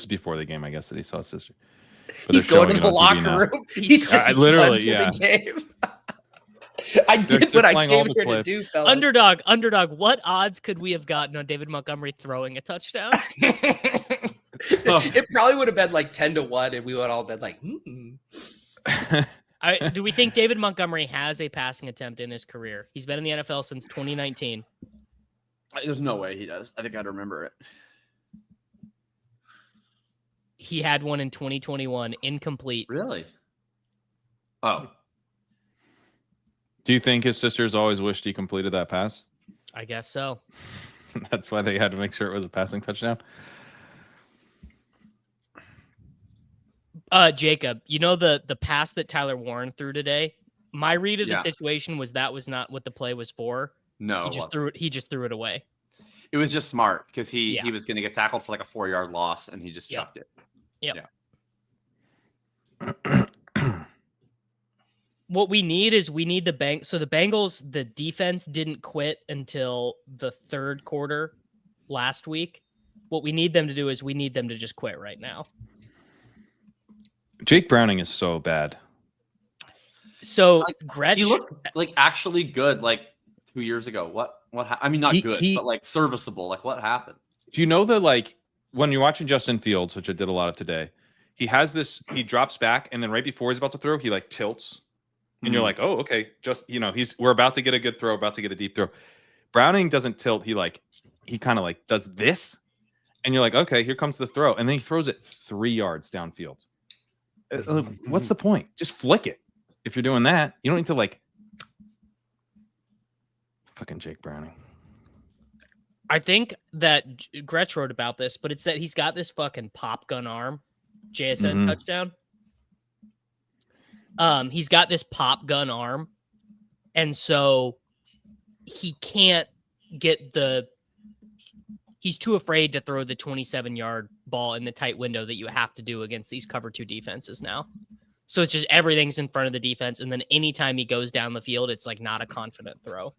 is before the game, I guess, that he saw his sister. But He's they're going to showing the it on TV locker now. room. He's I just literally, done for the yeah. game. I They're did what I playing all came the here to clips. do, fellas. Underdog. What odds could we have gotten on David Montgomery throwing a touchdown? It probably would have been like 10-1, and we would all been like, Do we think David Montgomery has a passing attempt in his career? He's been in the NFL since 2019. There's no way he does. I think I'd remember it. He had one in 2021, incomplete. Really? Oh, Do you think his sisters always wished he completed that pass? I guess so. That's why they had to make sure it was a passing touchdown. Jacob, you know the pass that Tyler Warren threw today? My read of the Yeah. situation was that was not what the play was for. no. He just threw it away. It was just smart because he Yeah. was going to get tackled for like a 4-yard loss and he just Yep. chucked it. What we need is the So the Bengals, the defense didn't quit until the third quarter last week. What we need them to do is we need them to just quit right now. Jake Browning is so bad. So Like, Gretsch, He looked like actually good like 2 years ago. What I mean, not good, but like serviceable. Like what happened? Do you know that, like, when you're watching Justin Fields, which I did a lot of today, he has this, he drops back, and then right before he's about to throw, he like tilts. And you're like, oh, okay. Just, we're about to get a good throw, about to get a deep throw. Browning doesn't tilt. He kind of like does this. And you're like, okay, here comes the throw. And then he throws it 3 yards downfield. What's the point? Just flick it. If you're doing that, you don't need to like fucking Jake Browning. I think that Gretsch wrote about this, but it's that he's got this fucking pop gun arm, JSN touchdown. He's got this pop gun arm, and so he can't get he's too afraid to throw the 27-yard ball in the tight window that you have to do against these cover 2 defenses now. So it's just everything's in front of the defense, and then anytime he goes down the field, it's like not a confident throw.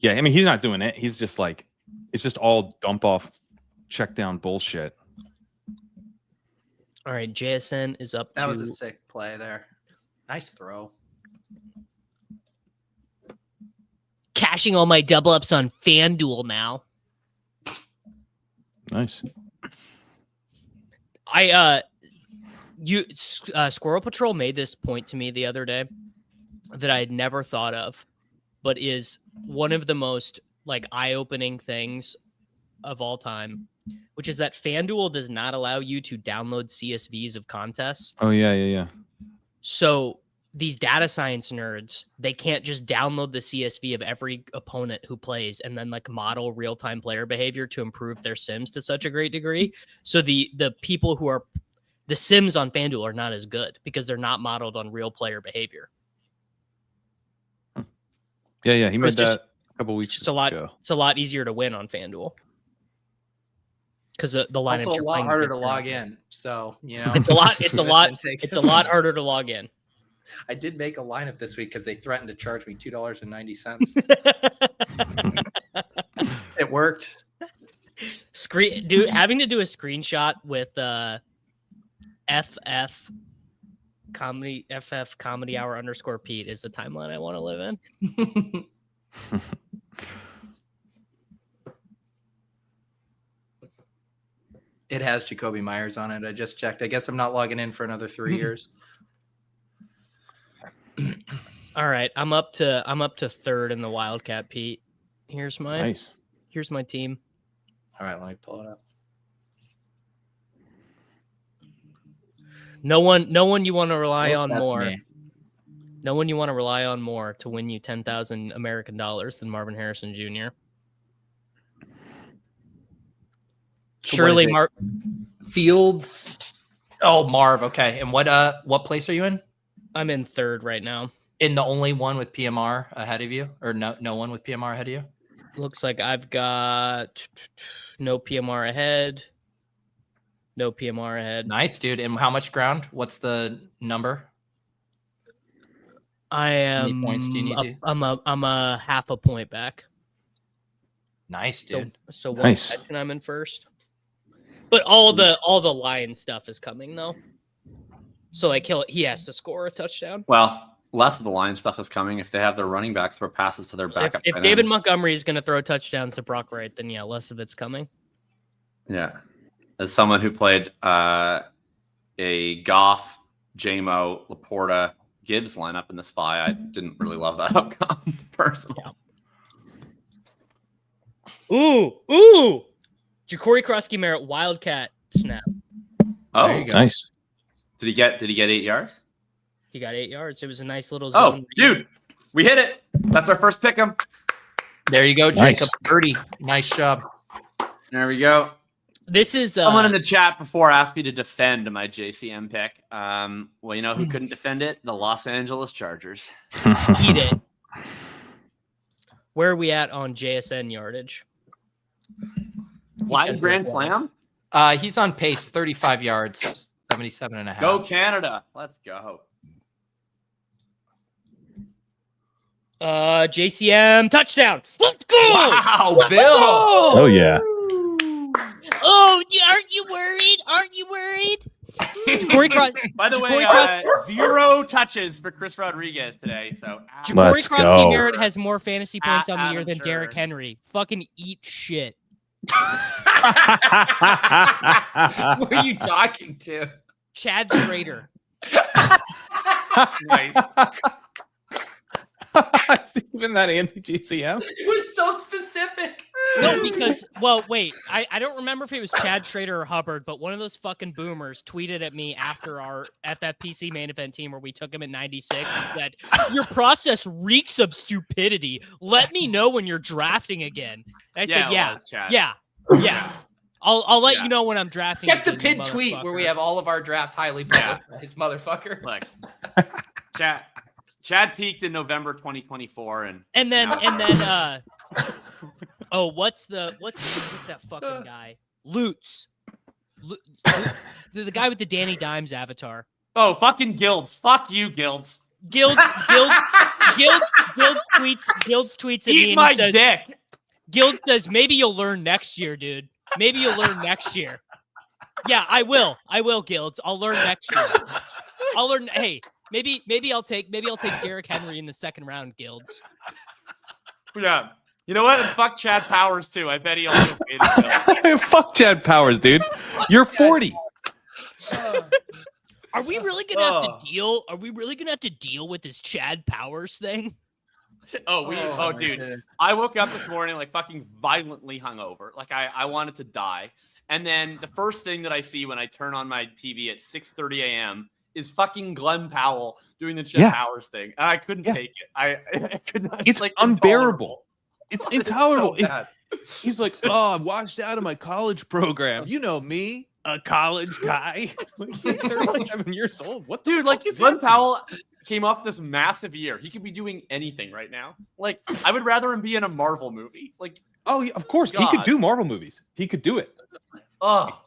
Yeah, I mean, he's not doing it. He's just like, it's just all dump off, check down bullshit. All right, JSN is up. that was a sick play there. Nice throw. Cashing all my double ups on FanDuel now. Nice. Squirrel Patrol made this point to me the other day that I had never thought of, but is one of the most like eye-opening things of all time, which is that FanDuel does not allow you to download CSVs of contests. Oh, yeah. So these data science nerds, they can't just download the CSV of every opponent who plays and then like model real-time player behavior to improve their sims to such a great degree. So the people who are the sims on FanDuel are not as good because they're not modeled on real player behavior. Yeah. He made It's just- that a couple weeks It's a lot. ago. It's a lot easier to win on FanDuel because the lineups Also, a you're lot playing harder against to are- log in. So It's a lot. It's a lot. It's a lot harder to log in. I did make a lineup this week because they threatened to charge me $2.90. It worked. Having to do a screenshot with FFPC FF comedy hour _ Pete is the timeline I want to live in. It has Jakobi Meyers on it. I just checked. I guess I'm not logging in for another 3 years. All right, I'm up to third in the Wildcat, Pete. Here's my team. All right, let me pull it up. No one you want to rely on That's more. me. No one you want to rely on more to win you 10,000 American dollars than Marvin Harrison Jr. So Surely, Fields. Oh, Marv. Okay, and what place are you in? I'm in third right now. In the only one with PMR ahead of you, or no one with PMR ahead of you? Looks like I've got no PMR ahead. No PMR ahead. Nice, dude. And how much ground? What's the number? I am. How many points do you need? I'm a half a point back. Nice, dude. So one catch and I'm in first. But all the Lion stuff is coming though. So like he has to score a touchdown. Well, less of the line stuff is coming if they have their running back throw passes to their backup. If David Montgomery is going to throw touchdowns to Brock Wright, then yeah, less of it's coming. Yeah. As someone who played a Goff, JMO, Laporta, Gibbs lineup in the SPY, I didn't really love that outcome personally. Yeah. Ooh. Jakobi Croskey-Merritt Wildcat snap. Oh, there you go. Nice. Did he get 8 yards? He got 8 yards. It was a nice little zone. Oh, dude, we hit it. That's our first pick 'em. There you go, Nice. Jacob. 30. Nice job. There we go. This is Someone in the chat before asked me to defend my JCM pick. Well, you know who couldn't defend it? The Los Angeles Chargers. Eat it. Where are we at on JSN yardage? Lion Grand Slam? He's on pace, 35 yards, 77.5. Go Canada. Let's go. JCM touchdown. Let's go. Wow, Bill. Oh yeah. Oh, aren't you worried? Aren't you worried? By the way, Jakobi 0 touches for Chris Rodriguez today. So Jakobi Let's go. Croskey-Merritt has more fantasy points on the year Adam than Derrick Sherr. Henry. Fucking eat shit. Who are you talking to? Chad Schrader. nice. It's even that anti-GCM. It was so specific. No, because, well, wait. I don't remember if it was Chad Schrader or Hubbard, but one of those fucking boomers tweeted at me after our FFPC main event team where we took him at 96 and said, "Your process reeks of stupidity. Let me know when you're drafting again." And I said, it was, Chad. yeah. I'll let you know when I'm drafting. Check the again, pinned you tweet where we motherfucker." have all of our drafts highly public. His motherfucker. Look, Chad peaked in November 2024, And then oh, what's that fucking guy? Lutz. The guy with the Danny Dimes avatar. oh, fucking Guilds. Fuck you, Guilds. Guilds tweets at me Eat and my he says, dick. Guild says, maybe you'll learn next year, dude. Maybe you'll learn next year. Yeah, I will, Guilds. I'll learn next year. I'll learn. Hey, maybe I'll take Derrick Henry in the second round, Guilds. Yeah. You know what? And fuck Chad Powers too. I bet he also paid himself. Fuck Chad Powers, dude. You're 40. Are we really gonna have to deal? Are we really gonna have to deal with this Chad Powers thing? Dude. I woke up this morning like fucking violently hungover. Like I wanted to die. And then the first thing that I see when I turn on my TV at 6:30 a.m. is fucking Glenn Powell doing the Chad Powers thing. And I couldn't take it. I could not. It's like unbearable. It's intolerable. so bad. He's like, oh, I'm washed out of my college program. You know me, a college guy. Like, you're 37 years old. What the Dude, like Glenn Powell came off this massive year. He could be doing anything right now. Like, I would rather him be in a Marvel movie. Like, oh, yeah, of course. God. He could do Marvel movies. He could do it. oh.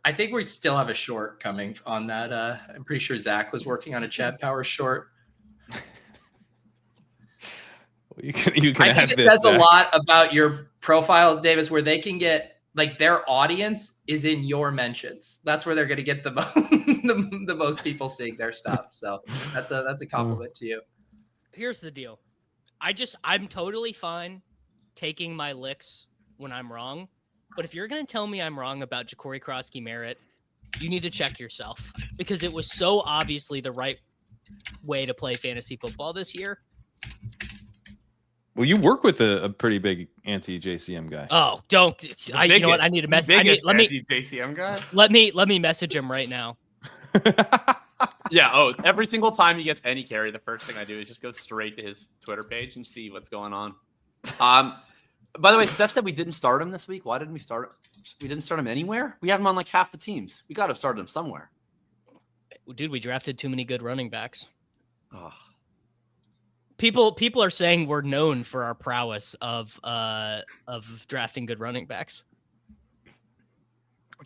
I think we still have a short coming on that. I'm pretty sure Zach was working on a Chad Powers short. You can I have think it this. says a lot about your profile, Davis, where they can get like their audience is in your mentions. That's where they're going to get the the most people seeing their stuff. So that's a compliment to you. Here's the deal. I'm totally fine taking my licks when I'm wrong. But if you're going to tell me I'm wrong about Jakobi Croskey-Merritt, you need to check yourself, because it was so obviously the right way to play fantasy football this year. Well, you work with a pretty big anti-JCM guy. Oh, don't. You know what? I need a message. Let me JCM guy. Let me message him right now. Yeah. Oh, every single time he gets any carry, the first thing I do is just go straight to his Twitter page and see what's going on. By the way, Steph said we didn't start him this week. Why didn't we start him? We didn't start him anywhere. We have him on like half the teams. We got to have started him somewhere. Dude, we drafted too many good running backs. Oh. People are saying we're known for our prowess of drafting good running backs.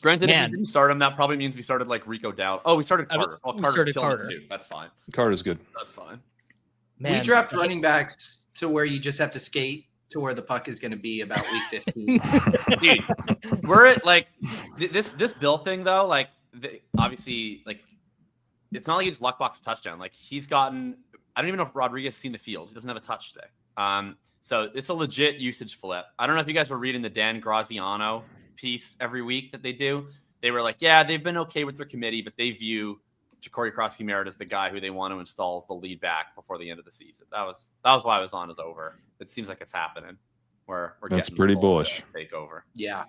Granted, if we didn't start him, that probably means we started like Rico Dowd. Oh, we started Carter. We started Carter too. That's fine. Carter's good. That's fine. We draft running backs to where you just have to skate to where the puck is going to be about week 15. Dude, we're at like this Bill thing though. Like obviously, like it's not like he just luck box a touchdown. Like he's gotten. I don't even know if Rodriguez has seen the field. He doesn't have a touch today. So it's a legit usage flip. I don't know if you guys were reading the Dan Graziano piece every week that they do. They were like, yeah, they've been okay with their committee, but they view Jakobi Croskey-Merritt as the guy who they want to install as the lead back before the end of the season. That was why I was on as over. It seems like it's happening. We're That's getting pretty bullish. Take over. Yeah.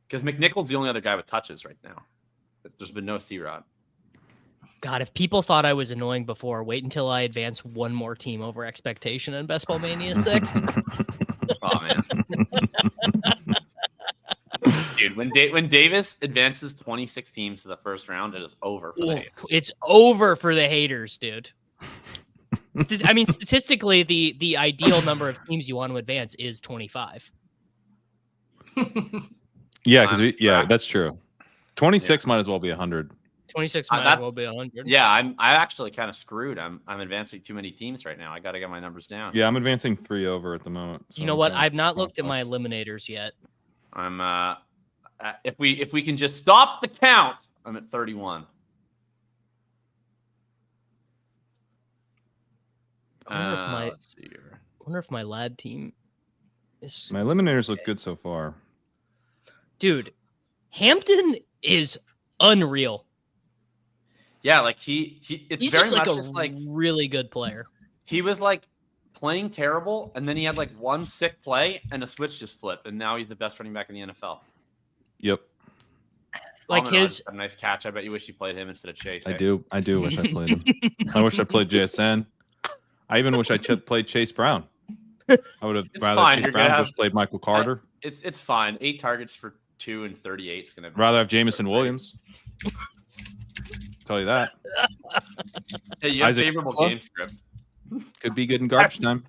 Because McNichol's the only other guy with touches right now. There's been no C-Rod. God, if people thought I was annoying before, wait until I advance one more team over expectation in Best Ball Mania 6. Oh, man. Dude, when Davis advances 26 teams to the first round, it is over for the haters. It's over for the haters, dude. I mean, statistically, the ideal number of teams you want to advance is 25. Yeah, because that's true. 26 might as well be 100. 26 might as well be 100. Yeah, I actually kind of screwed. I'm advancing too many teams right now. I got to get my numbers down. Yeah, I'm advancing 3 over at the moment. So you know what? I've not looked at my eliminators yet. I'm if we can just stop the count, I'm at 31. Let's see here. I wonder if my lad team is. My eliminators look good so far. Dude, Hampton is unreal. Yeah, like he's very just much like a really good player. He was like playing terrible, and then he had like one sick play, and a switch just flipped, and now he's the best running back in the NFL. Yep. Like a nice catch. I bet you wish you played him instead of Chase. I do wish I played him. I wish I played JSN. I even wish I played Chase Brown. I would have rather Chase Brown played Michael Carter. It's fine. 8 targets for 2 and 38 is gonna be rather have Jamison Williams. Tell you that. Hey, you have favorable game script. Could be good in garbage time.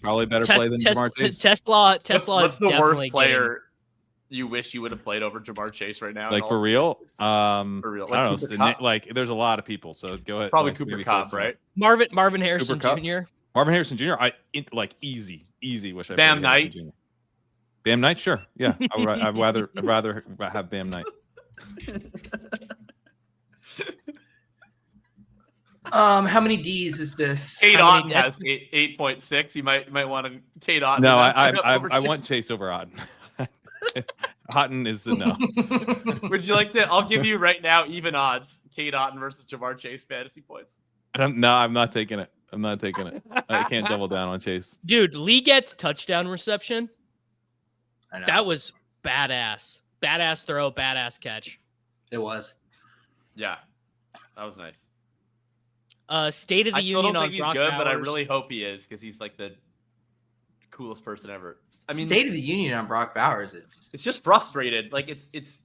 Probably better play than Jamar Chase. Tesla what's is the worst definitely player you wish you would have played over Jamar Chase right now? Like for real? For real. Like I don't know. Like there's a lot of people, so go ahead. Probably Cooper Kupp, right? Marvin Harrison Jr. Marvin Harrison Jr. Easy. Wish I Bam Knight. Bam Knight, sure. Yeah, I'd rather have Bam Knight. How many D's is this? Kate Otten has 8.6. You might want to Kate Otten. No, I want Chase over Otten. Otten is the no. Would you like to? I'll give you right now even odds. Kate Otten versus Jamar Chase fantasy points. No, I'm not taking it. I can't double down on Chase. Dude, Lee gets touchdown reception. I know. That was badass. Badass throw, badass catch. It was. Yeah, that was nice. State of the Union don't on think Brock he's good, Bowers. but I really hope he is because he's like the coolest person ever. I mean, State of the Union on Brock Bowers. It's just frustrated. Like it's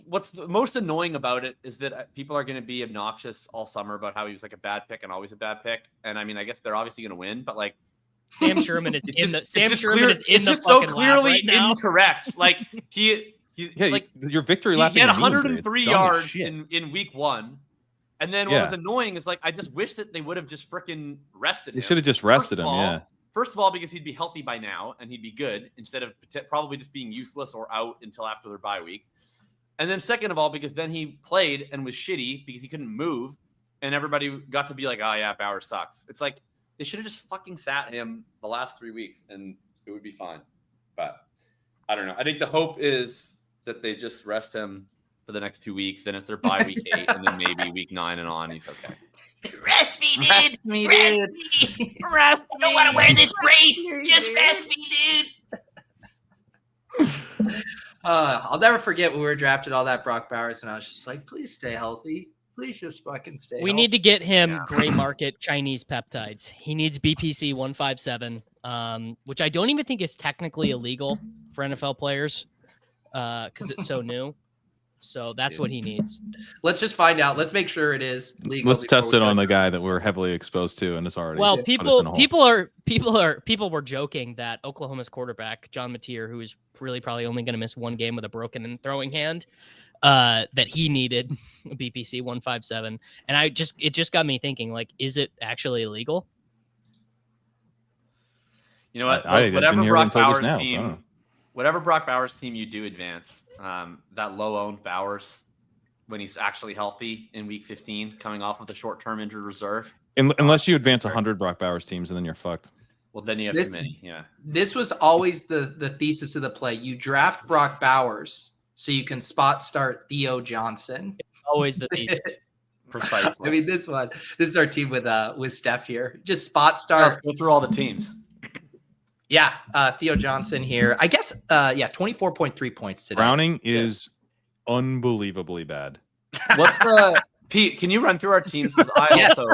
what's the most annoying about it is that people are going to be obnoxious all summer about how he was like a bad pick and always a bad pick. And I mean, I guess they're obviously going to win, but like Sam Sherman is in the it's just so clearly incorrect. Like he like your victory lap. He had 103 yards in week 1. And then what was annoying is like I just wish that they would have just freaking rested him. They should have just rested him. Yeah. First of all, because he'd be healthy by now and he'd be good instead of probably just being useless or out until after their bye week. And then second of all, because then he played and was shitty because he couldn't move and everybody got to be like, oh yeah, Bauer sucks. It's like they should have just fucking sat him the last 3 weeks and it would be fine. But I don't know. I think the hope is that they just rest him for the next 2 weeks. Then it's their bye week 8 and then maybe week 9 and on. He's okay. Rest me, dude. Rest me, Rest dude. me. Rest I don't want to wear this brace. Just rest me, dude. I'll never forget when we were drafted all that Brock Bowers, and I was just like, please stay healthy. Please just fucking stay We healthy. need to get him gray market Chinese peptides. He needs BPC 157, which I don't even think is technically illegal for NFL players because it's so new. So that's what he needs. Let's just find out. Let's make sure it is legal. Let's test it on the guy that we're heavily exposed to, and it's already. Well, put us in a hole. people were joking that Oklahoma's quarterback John Mateer, who is really probably only going to miss one game with a broken and throwing hand, that he needed BPC 157, and it just got me thinking, like, is it actually illegal? You know what? I didn't hear it until just now, so. Whatever Brock Bowers team you do advance, that low-owned Bowers, when he's actually healthy in week 15, coming off of the short-term injured reserve. Unless you advance 100 Brock Bowers teams, and then you're fucked. Well, then you have too many. Yeah. This was always the thesis of the play. You draft Brock Bowers so you can spot start Theo Johnson. Always the thesis. Precisely. I mean, this is our team with Steph here. Just spot start. Let's go through all the teams. Yeah, Theo Johnson here. I guess, 24.3 points today. Browning is unbelievably bad. What's the Pete? Can you run through our teams? Because I also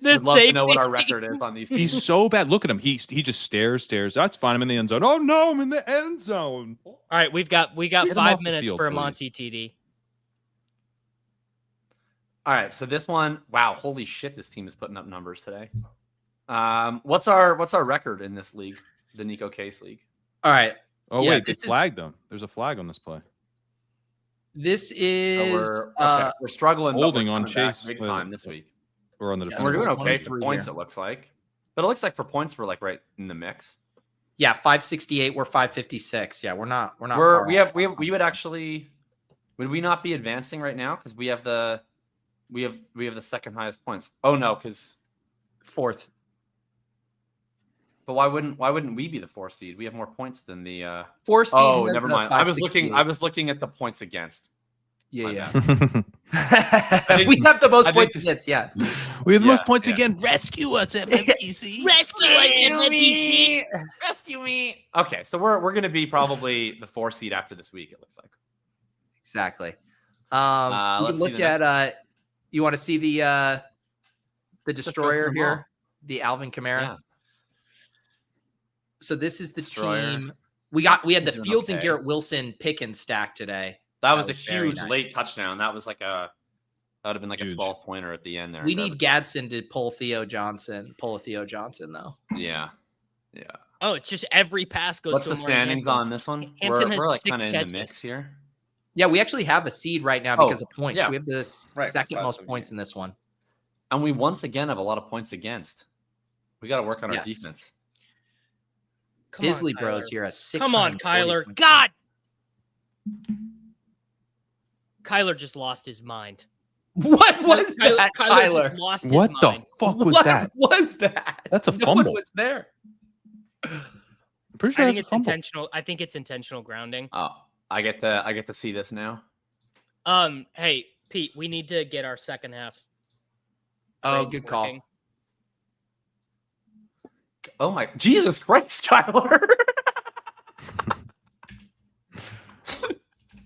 would love to know what our record is on these teams. He's so bad. Look at him. He just stares. That's fine. I'm in the end zone. Oh no, I'm in the end zone. All right, we got Get him 5 off the minutes field, for a please. Monty TD. All right, so this one, wow, holy shit, this team is putting up numbers today. What's our record in this league, the Nico Case League? All right. Oh Yeah, wait, they this is- flagged them. There's a flag on this play. This So is we're struggling, but holding we're on coming back Chase big with- time this week. We're on the Yeah, And we're doing One okay and for three points. here. It looks like, but it looks like for points we're like right in the mix. 568. We're 556. Yeah, we're not. far We off. would actually, would we not be advancing right now because we have the second highest points? Oh no, because fourth. but why wouldn't we be the 4th seed? We have more points than the. Four seed. Oh, has never the mind. I was looking 568. at the points against. Yeah. think- We have the most I think- points against. Yeah. We have the most Yeah, points yeah. again. Rescue us, FFPC. Rescue us, Rescue me. Okay, so we're gonna be probably the 4th seed after this week. It looks like. Exactly. You let's can see look the at. You want to see the go destroyer through them all. here, the Alvin Kamara. Yeah. So this is the Destroyer. team. We had the Doing Fields and okay. Garrett Wilson pick and stack today. That was a very huge nice. late touchdown. That was like that would have been like Huge. a 12-pointer at the end there. We need Gadsden to pull a Theo Johnson though. Yeah. Oh, it's just every pass goes. What's to the Amari standings Hampton. on this one? Hampton has we're like 6 kind of in the catches. mix here. Yeah, we actually have a seed right now Oh, because of points. yeah. We have the Right, second that's most okay. points in this one. And we once again have a lot of points against. We got to work on our Yes. defense. Come on, Bisley Bros Kyler. here has 6. Come on, Kyler. God. Kyler just lost his mind. What was that, Kyler Tyler? just lost his What the mind. fuck was What that? was that? That's a No one fumble. was there. I'm pretty I sure think that's a it's fumble. intentional. I think it's intentional grounding. Oh, I get to see this now. Hey, Pete, we need to get our second half. Oh, break good call. working. Oh my Jesus Christ, Tyler.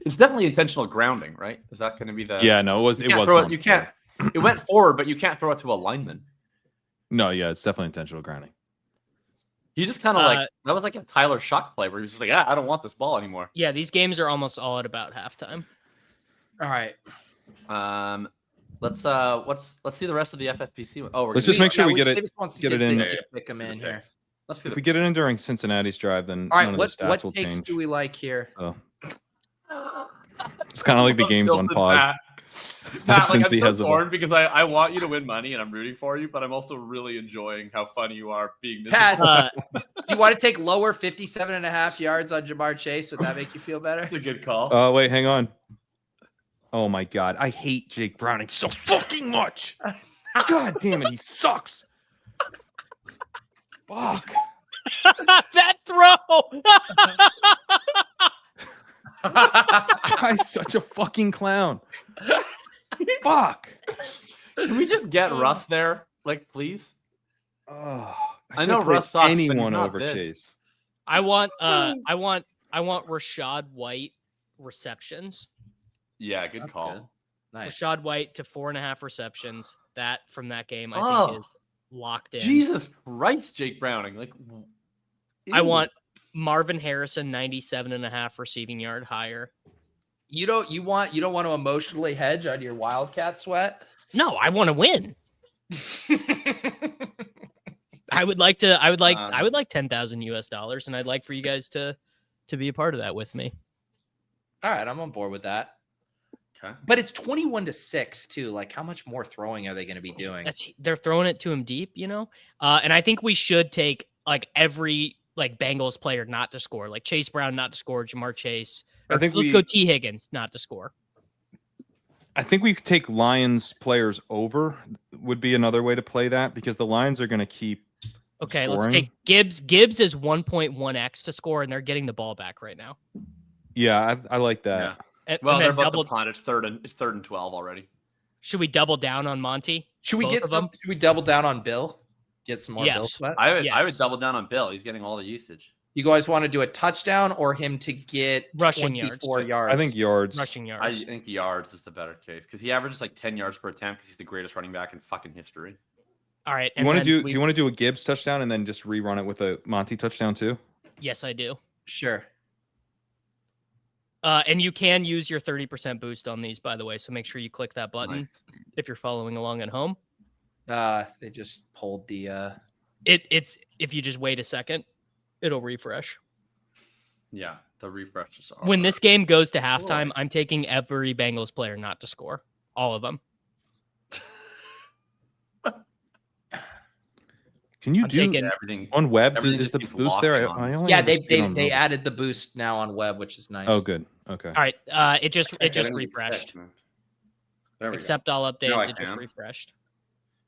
It's definitely intentional grounding, right? Is that going to be the Yeah, no, it was. You It can't was. throw one. you can't. It went forward, but you can't throw it to a lineman. No, yeah, it's definitely intentional grounding. He just kind of like that was like a Tyler Shock play where he was just like, I don't want this ball anymore. Yeah, these games are almost all at about halftime. All right. Let's see the rest of the FFPC. Oh, we're Let's gonna just make sure we get it- Davis wants to get it in. Pick him in here. Let's see If the we get it in during Cincinnati's drive, then All none right. of the stats What will takes change. do we like here? It's kind of like the game's on Tilted pause. bat. Matt, like, Since he I'm has so a torn because I want you to win money and I'm rooting for you, but I'm also really enjoying how funny you are being Pat, miserable. do you want to take lower 57.5 yards on Jamar Chase? Would that make you feel better? That's a good call. Oh, wait, hang on. Oh my God. I hate Jake Browning so fucking much. God damn it. He sucks. Fuck. That throw. This guy's such a fucking clown. Fuck. Can we just get Russ there? Like, please? Oh, I know Russ sucks, but he's anyone not over this. Chase. I want Rashad White receptions. Yeah, good That's call. good. Nice. Rashad White to 4.5 receptions. That from that game, I think is locked in. Jesus Christ, Jake Browning. Like, I want Marvin Harrison 97.5 receiving yard higher. You don't want to emotionally hedge on your Wildcat sweat? No, I want to win. I would like 10,000 US dollars, and I'd like for you guys to be a part of that with me. All right, I'm on board with that. okay. But it's 21-6 too. Like, how much more throwing are they going to be doing? They're throwing it to him deep, you know. And I think we should take like every Bengals player not to score, like Chase Brown not to score, Jamar Chase. I think let's go T Higgins not to score. I think we could take Lions players over would be another way to play that because the Lions are going to keep. Okay, scoring. let's take Gibbs. Gibbs is 1.1x to score, and they're getting the ball back right now. Yeah, I like that. Yeah. And, Well, and they're then about to punt. It's third and 12 already. should we double down on Monty? Should we Both get of them? Should we double down on Bill? Get some more Yes. Bill sweat? I would Yes. double down on Bill. He's getting all the usage. You guys want to do a touchdown or him to get Rushing 24 yards. yards? I think yards. Rushing I yards. think yards is the better case because he averages like 10 yards per attempt because he's the greatest running back in fucking history. All right. You want to do? Do you want to do a Gibbs touchdown and then just rerun it with a Monty touchdown too? Yes, I do. Sure. And you can use your 30% boost on these, by the way. So make sure you click that button Nice. if you're following along at home. They just pulled the. It's if you just wait a second, it'll refresh. Yeah, the refreshes are. When this game goes to halftime, I'm taking every Bengals player not to score. All of them. Can you I'm do taking everything on web? everything Is just the keeps boost there? locking on. I only Yeah, ever see it on they mobile. added the boost now on web, which is nice. Oh, good. Okay. All right. It just Getting these refreshed. fixed, man. There we Accept all Now I updates. It just can. refreshed.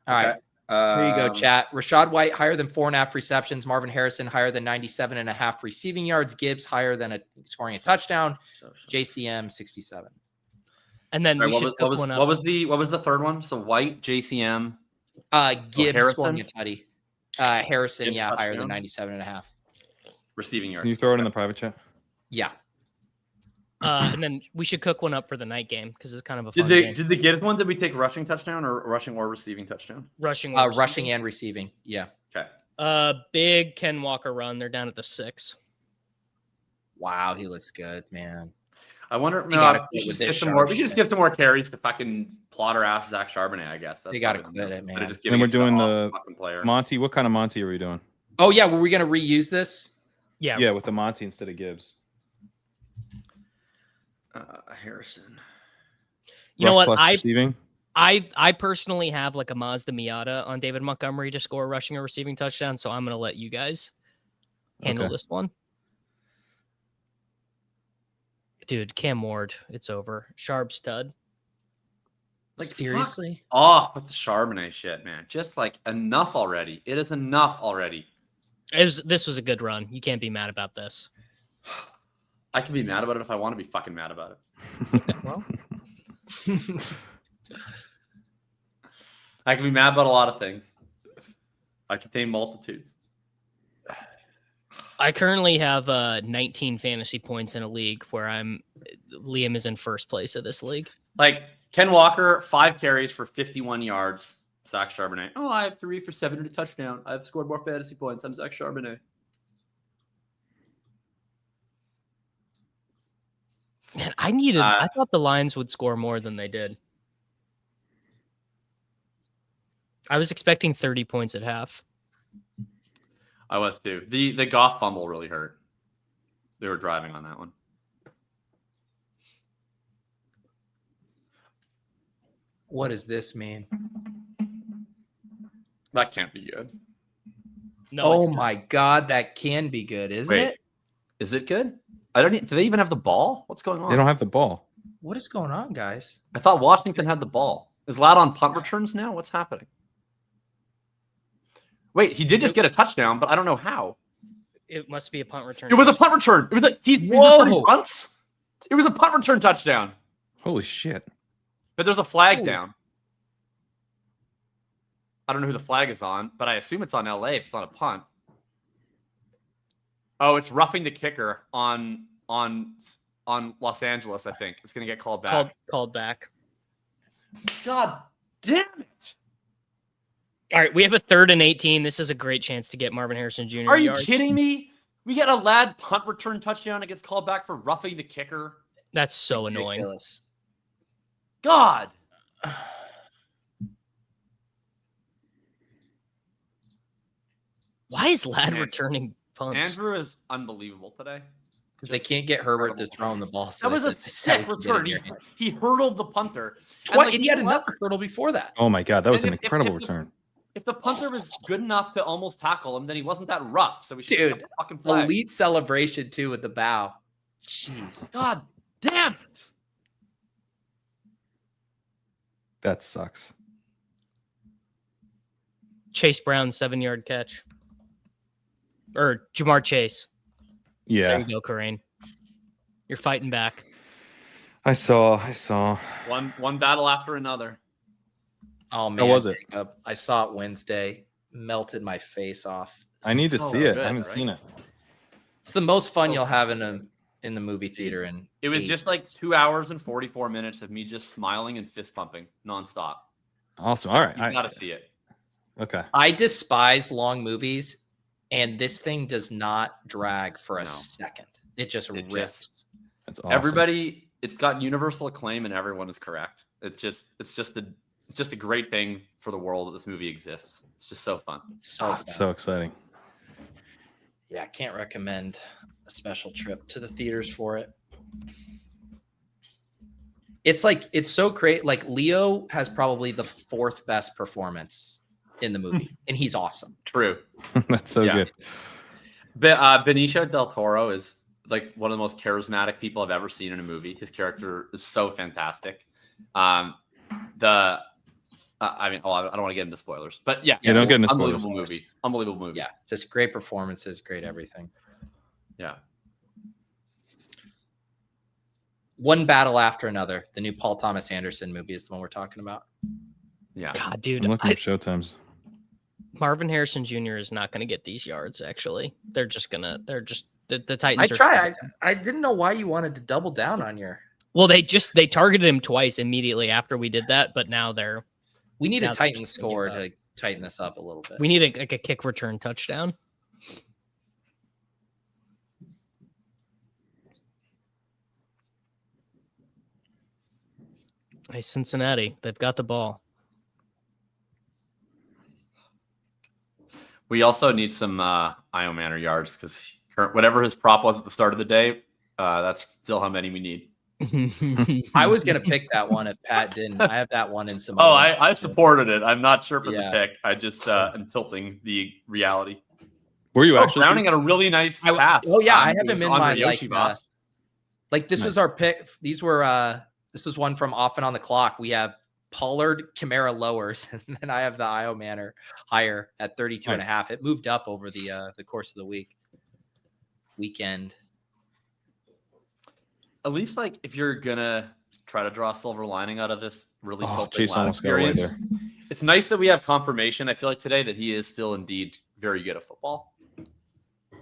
All right. go. Here you go, chat. Rashad White higher than 4.5 receptions. Marvin Harrison higher than 97.5 receiving yards. Gibbs higher than scoring a touchdown. JCM 67. And then Sorry, we should cook one up. what was the third one? So White, JCM, Gibbs Harrison? scoring a tutty. Harrison, Gibbs yeah, higher than touchdown? 97.5. receiving yards. Can you throw it in the private chat? Yeah. And then we should cook one up for the night game because it's kind of a Did fun they game. did they get one? Did we take rushing touchdown or rushing or receiving touchdown? Rushing, or Rushing receiving? and receiving. Yeah. Okay. Big Ken Walker run. They're down at the 6. Wow, he looks good, man. I wonder. They gotta No, quit we with should this give some more. sharp We should just shit. give some more carries to fucking plotter ass Zach Charbonnet. I guess that's They gotta probably quit it, instead of man. just And giving we're it to doing awesome the fucking player. Monty. What kind of Monty are we doing? Oh, yeah. Were we going to reuse this? Yeah. Yeah, with the Monty instead of Gibbs. Harrison. You know Rush what? plus receiving. I personally have like a Mazda Miata on David Montgomery to score a rushing or receiving touchdown. So I'm going to let you guys handle Okay. this one. Dude, Cam Ward, it's over. Sharp stud. Like, Seriously? Off with the Charbonnet shit, man. Just like enough already. It is enough already. This was a good run. You can't be mad about this. I can be mad about it if I want to be fucking mad about it. Okay, well, I can be mad about a lot of things. I contain multitudes. I currently have 19 fantasy points in a league where Liam is in first place of this league. Like Ken Walker, 5 carries for 51 yards. Zach Charbonnet. Oh, I have 3 for 7 and a touchdown. I've scored more fantasy points. I'm Zach Charbonnet. Man, I thought the Lions would score more than they did. I was expecting 30 points at half. I was too. The Goff fumble really hurt. They were driving on that one. What does this mean? That can't be good. No. Oh it's good. my God, that can be good, isn't Wait, it? is it good? I don't. Do they even have the ball? What's going on? They don't have the ball. What is going on, guys? I thought Washington had the ball. Is Ladd on punt returns now? What's happening? Wait, he did just get a touchdown, but I don't know how. It must be a punt return. It was a punt return. It was he's returning punts. It was a punt return touchdown. Holy shit. But there's a flag Ooh. down. I don't know who the flag is on, but I assume it's on LA if it's on a punt. Oh, it's roughing the kicker on Los Angeles, I think. It's going to get called back. Called back. God damn it. All right, we have a 3rd and 18. This is a great chance to get Marvin Harrison Jr. Are you yards. kidding me? We get a Ladd punt return touchdown. It gets called back for roughing the kicker. That's so annoying. Ridiculous. God. Why is Ladd Man. returning punts? Andrew is unbelievable today. Because they can't get Herbert to throw him the ball. So That was a sick return. He hurdled the punter. And He had another hurdle before that. Oh my God, that was And an if incredible the- return. If the punter was good enough to almost tackle him, then he wasn't that rough. So we should Dude, get a fucking flag. Elite celebration, too, with the bow. Jeez. God damn it. That sucks. Chase Brown 7-yard catch. Or Jamar Chase. There Yeah, you go, Corain. You're fighting back. I saw. One battle after another. Oh, man. was it? Jacob, I saw it Wednesday. Melted my face off. I need to So see it. good, I haven't right? seen it. It's the most fun you'll have in the movie theater. And It was just like 2 hours and 44 minutes of me just smiling and fist pumping nonstop. Awesome. All right. You got to see it. Okay. I despise long movies, and this thing does not drag for a No. second. It just It rips. just- That's awesome. Everybody, it's got universal acclaim and everyone is correct. It's just a great thing for the world that this movie exists. It's just so fun. So Oh, fun. it's so exciting. Yeah, I can't recommend a special trip to the theaters for it. It's so great. Like Leo has probably the 4th best performance in the movie, and he's awesome. True. That's so Yeah. good. But Benicio del Toro is like one of the most charismatic people I've ever seen in a movie. His character is so fantastic. I don't want to get into spoilers, but yeah, Yeah, don't just get into spoilers. Unbelievable movie. Yeah, just great performances, great everything. Yeah. One battle after another. The new Paul Thomas Anderson movie is the one we're talking about. Yeah. God, dude. I'm looking at showtimes. Marvin Harrison Jr. is not going to get these yards, actually. The Titans I didn't know why you wanted to double down on your. Well, they targeted him twice immediately after we did that, but now We need Now a they're Titan just score thinking to tighten this up a little bit. we need a kick return touchdown. Hey, Cincinnati, they've got the ball. We also need some Io Manor yards because whatever his prop was at the start of the day, that's still how many we need. I was gonna pick that one if Pat didn't. I have that one in some. Oh, I supported it. I'm not sure for Yeah. the pick. I just am tilting the reality. Were you actually? Browning got a really nice pass. Oh yeah, I It have was him in Andre my Yoshibas. this Nice. was our pick. These were this was one from Often on the Clock. We have Pollard, Kamara lowers, and then I have the Io Manor higher at 32 and a Nice. half. It moved up over the course of the weekend. At least, like, if you're gonna try to draw a silver lining out of this really tilting Chase Ladd almost got away experience, there. it's nice that we have confirmation. I feel like today that he is still indeed very good at football.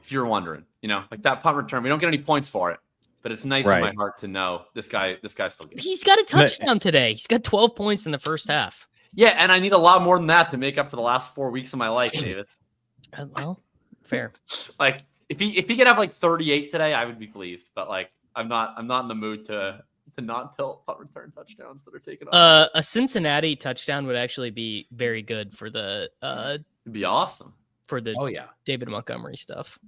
If you're wondering, like that punt return, we don't get any points for it, but it's nice in my Right. heart to know this guy's still good. He's got a touchdown today. He's got 12 points in the first half. Yeah, and I need a lot more than that to make up for the last 4 weeks of my life, Davis. Well, fair. Like if he could have like 38 today, I would be pleased. But like I'm not in the mood to not tilt punt return touchdowns that are taken off. A Cincinnati touchdown would actually be very good for the It'd be awesome. Oh yeah, David Montgomery stuff.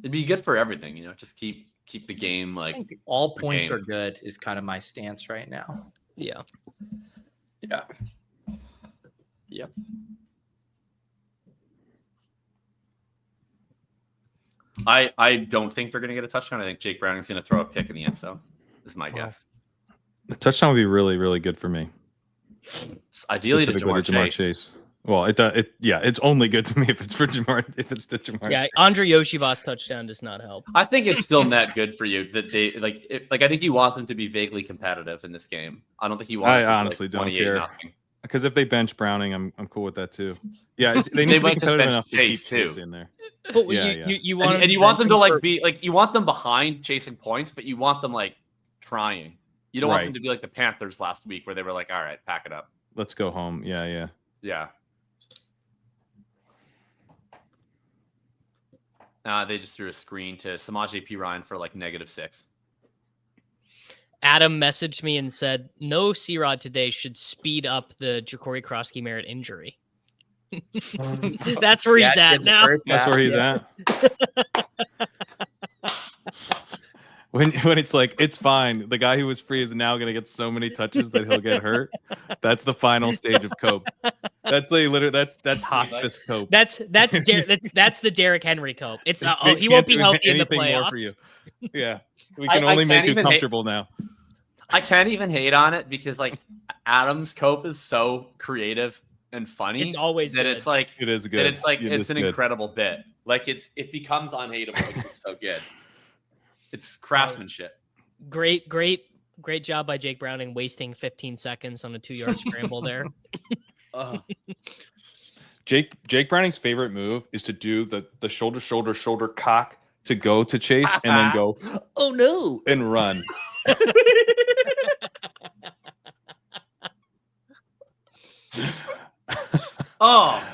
It'd be good for everything, Just keep the game I like think all points game. are good is kind of my stance right now. Yeah. Yeah. Yep. I don't think they're going to get a touchdown. I think Jake Browning's going to throw a pick in the end zone. This is my guess. The touchdown would be really, really good for me. Ideally to Jamar Chase. Well, it's only good to me if it's for Jamar. If it's to Jamar. Yeah, Andre Yoshiva's touchdown does not help. I think it's still net good for you that they I think you want them to be vaguely competitive in this game. I don't think you want. I honestly don't care because if they bench Browning, I'm cool with that too. Yeah, they need to be competitive enough to keep Chase in there. But you want them to like be like you want them behind chasing points, but you want them like trying. You don't want them to be like the Panthers last week where they were like, all right, pack it up. Let's go home. Yeah. They just threw a screen to Samaje Perine for like -6. Adam messaged me and said, no C-Rod today should speed up the Jakobi Croskey-Merritt injury. That's where he's at now. That's where he's at. When it's like, it's fine. The guy who was free is now going to get so many touches that he'll get hurt. That's the final stage of cope. That's that's hospice cope. That's the Derrick Henry cope. It's he won't be healthy in the playoffs. For you. Yeah, we can only make you comfortable now. I can't even hate on it because like Adam's cope is so creative and funny. It's always that good. it's like it is good. It's like it's an incredible bit. Like it becomes unhateable. It's so good. It's craftsmanship. Great job by Jake Browning wasting 15 seconds on a 2-yard scramble there. Jake Browning's favorite move is to do the shoulder cock to go to Chase and then go, oh no, and run.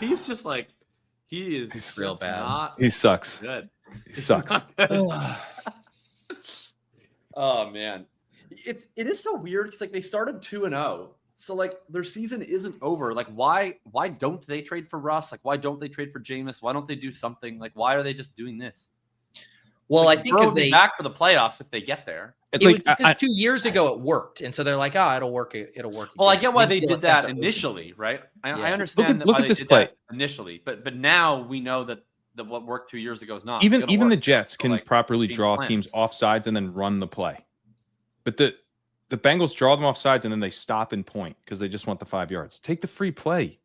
He's just like he's real bad. He sucks. Good. He sucks. Oh man, it is so weird because like they started 2-0, so like their season isn't over. Like why don't they trade for Russ? Like why don't they trade for Jameis? Why don't they do something? Like why are they just doing this? Well, like, I think because they back for the playoffs if they get there. It was because 2 years ago it worked, and so they're like, it'll work. It'll work. Well, I get why they did that initially, right? I understand look why at this they did play that initially, but now we know that what worked 2 years ago is not. Even the Jets can properly draw teams off sides and then run the play, but the Bengals draw them off sides and then they stop and point because they just want the 5 yards. Take the free play,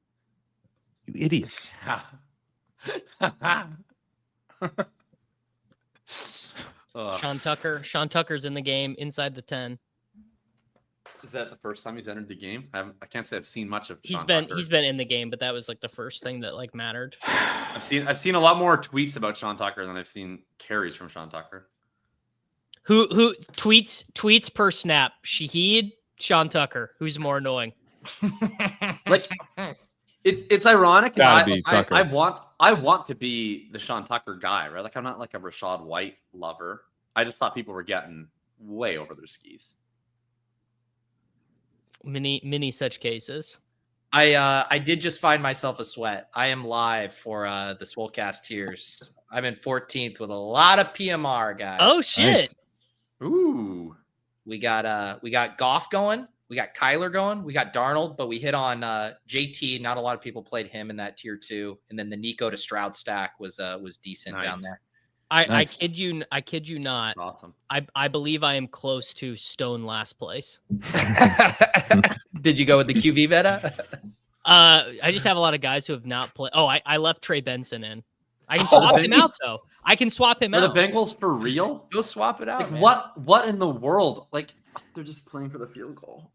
you idiots. Sean Tucker's in the game inside the 10. Is that the first time he's entered the game? I can't say I've seen much of. He's been in the game, but that was like the first thing that like mattered. I've seen a lot more tweets about Sean Tucker than I've seen carries from Sean Tucker. Who tweets per snap? Shahid, Sean Tucker. Who's more annoying? Like it's ironic. I want to be the Sean Tucker guy, right? Like I'm not like a Rashad White lover. I just thought people were getting way over their skis. Many such cases. I did just find myself a sweat. I am live for the Swolcast tiers. I'm in 14th with a lot of PMR guys. Oh shit! Nice. Ooh, we got Goff going. We got Kyler going. We got Darnold, but we hit on JT. Not a lot of people played him in that tier 2, and then the Nico to Stroud stack was decent down there. I kid you not. Awesome. I believe I am close to stone last place. Did you go with the QV meta? I just have a lot of guys who have not played. Oh, I left Trey Benson in. I can swap him out though. I can swap him out. Are the Bengals for real? Go swap it out. Like man. what in the world? Like they're just playing for the field goal.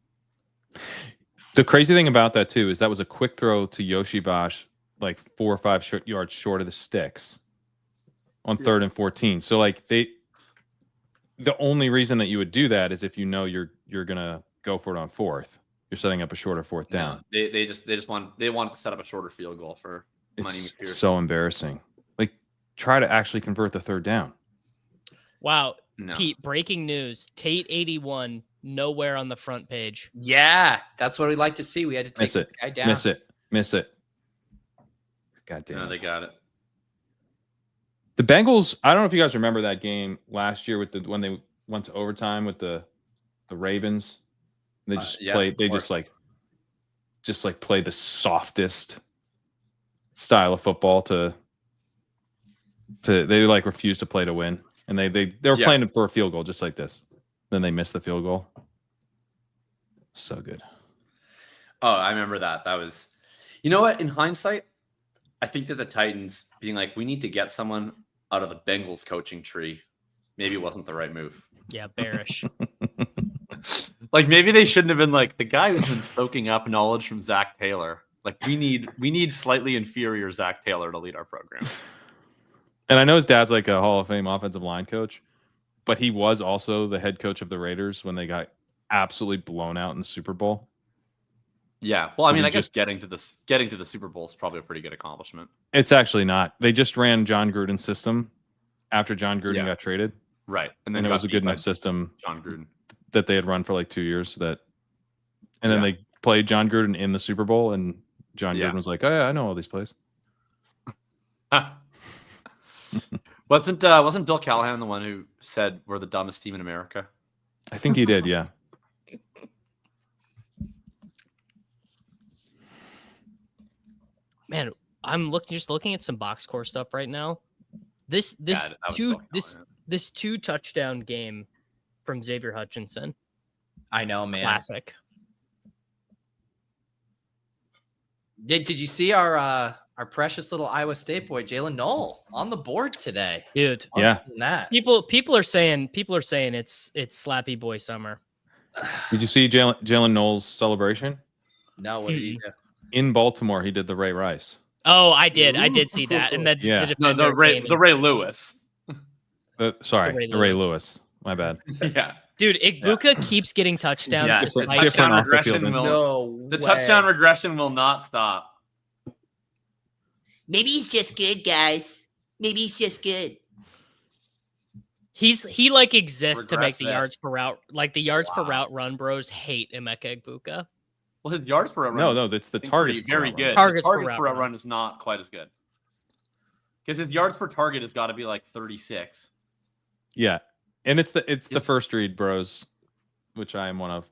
The crazy thing about that too is that was a quick throw to Yoshi Bosch, like 4 or 5 yards short of the sticks on 3rd and 14. So like the only reason that you would do that is if you know you're gonna go for it on 4th. You're setting up a shorter 4th down. No, they wanted to set up a shorter field goal for Money McPherson. It's so embarrassing. Like try to actually convert the 3rd down. Wow. No. Pete, breaking news. Tate 81 nowhere on the front page. Yeah, that's what we like to see. We had to take this guy down. Miss it. God damn. No, they got it. The Bengals, I don't know if you guys remember that game last year when they went to overtime with the Ravens. They just played. They just like just like play the softest style of football to they like refuse to play to win, and they were playing for a field goal just like this. Then they missed the field goal. So good. Oh, I remember that. That was, you know what? In hindsight, I think that the Titans being like, we need to get someone out of the Bengals coaching tree, maybe wasn't the right move. Yeah, bearish. Like maybe they shouldn't have been like the guy who's been soaking up knowledge from Zach Taylor. Like we need slightly inferior Zach Taylor to lead our program. And I know his dad's like a Hall of Fame offensive line coach, but he was also the head coach of the Raiders when they got absolutely blown out in the Super Bowl. Yeah, well, I mean, I guess getting to the Super Bowl is probably a pretty good accomplishment. It's actually not. They just ran John Gruden's system after John Gruden got traded, right? And it was a good enough system, John Gruden, that they had run for like 2 years. And then they played John Gruden in the Super Bowl, and John Gruden was like, "Oh yeah, I know all these plays." Wasn't Bill Callahan the one who said we're the dumbest team in America? I think he did. Yeah. Man, I'm looking at some box score stuff right now. This two touchdown game from Xavier Hutchinson. I know, man. Classic. Did you see our precious little Iowa State boy Jalen Knoll on the board today? Dude, that. People are saying it's slappy boy summer. Did you see Jalen Knoll's celebration? No, what did you do? In Baltimore, he did the Ray Rice. Oh, I did see that. And the Ray Lewis. The Ray Lewis. My bad. Yeah. Dude, Egbuka keeps getting touchdowns. Yeah, the touchdown regression will not stop. Maybe he's just good, guys. Maybe he's just good. He like exists to make the yards per route. Like the yards per route run bros hate Emeka Egbuka. Well, his yards per route run. No, that's the targets. Very good. Targets per route run is not quite as good because his yards per target has got to be like 36. Yeah, and it's the first read bros, which I am one of.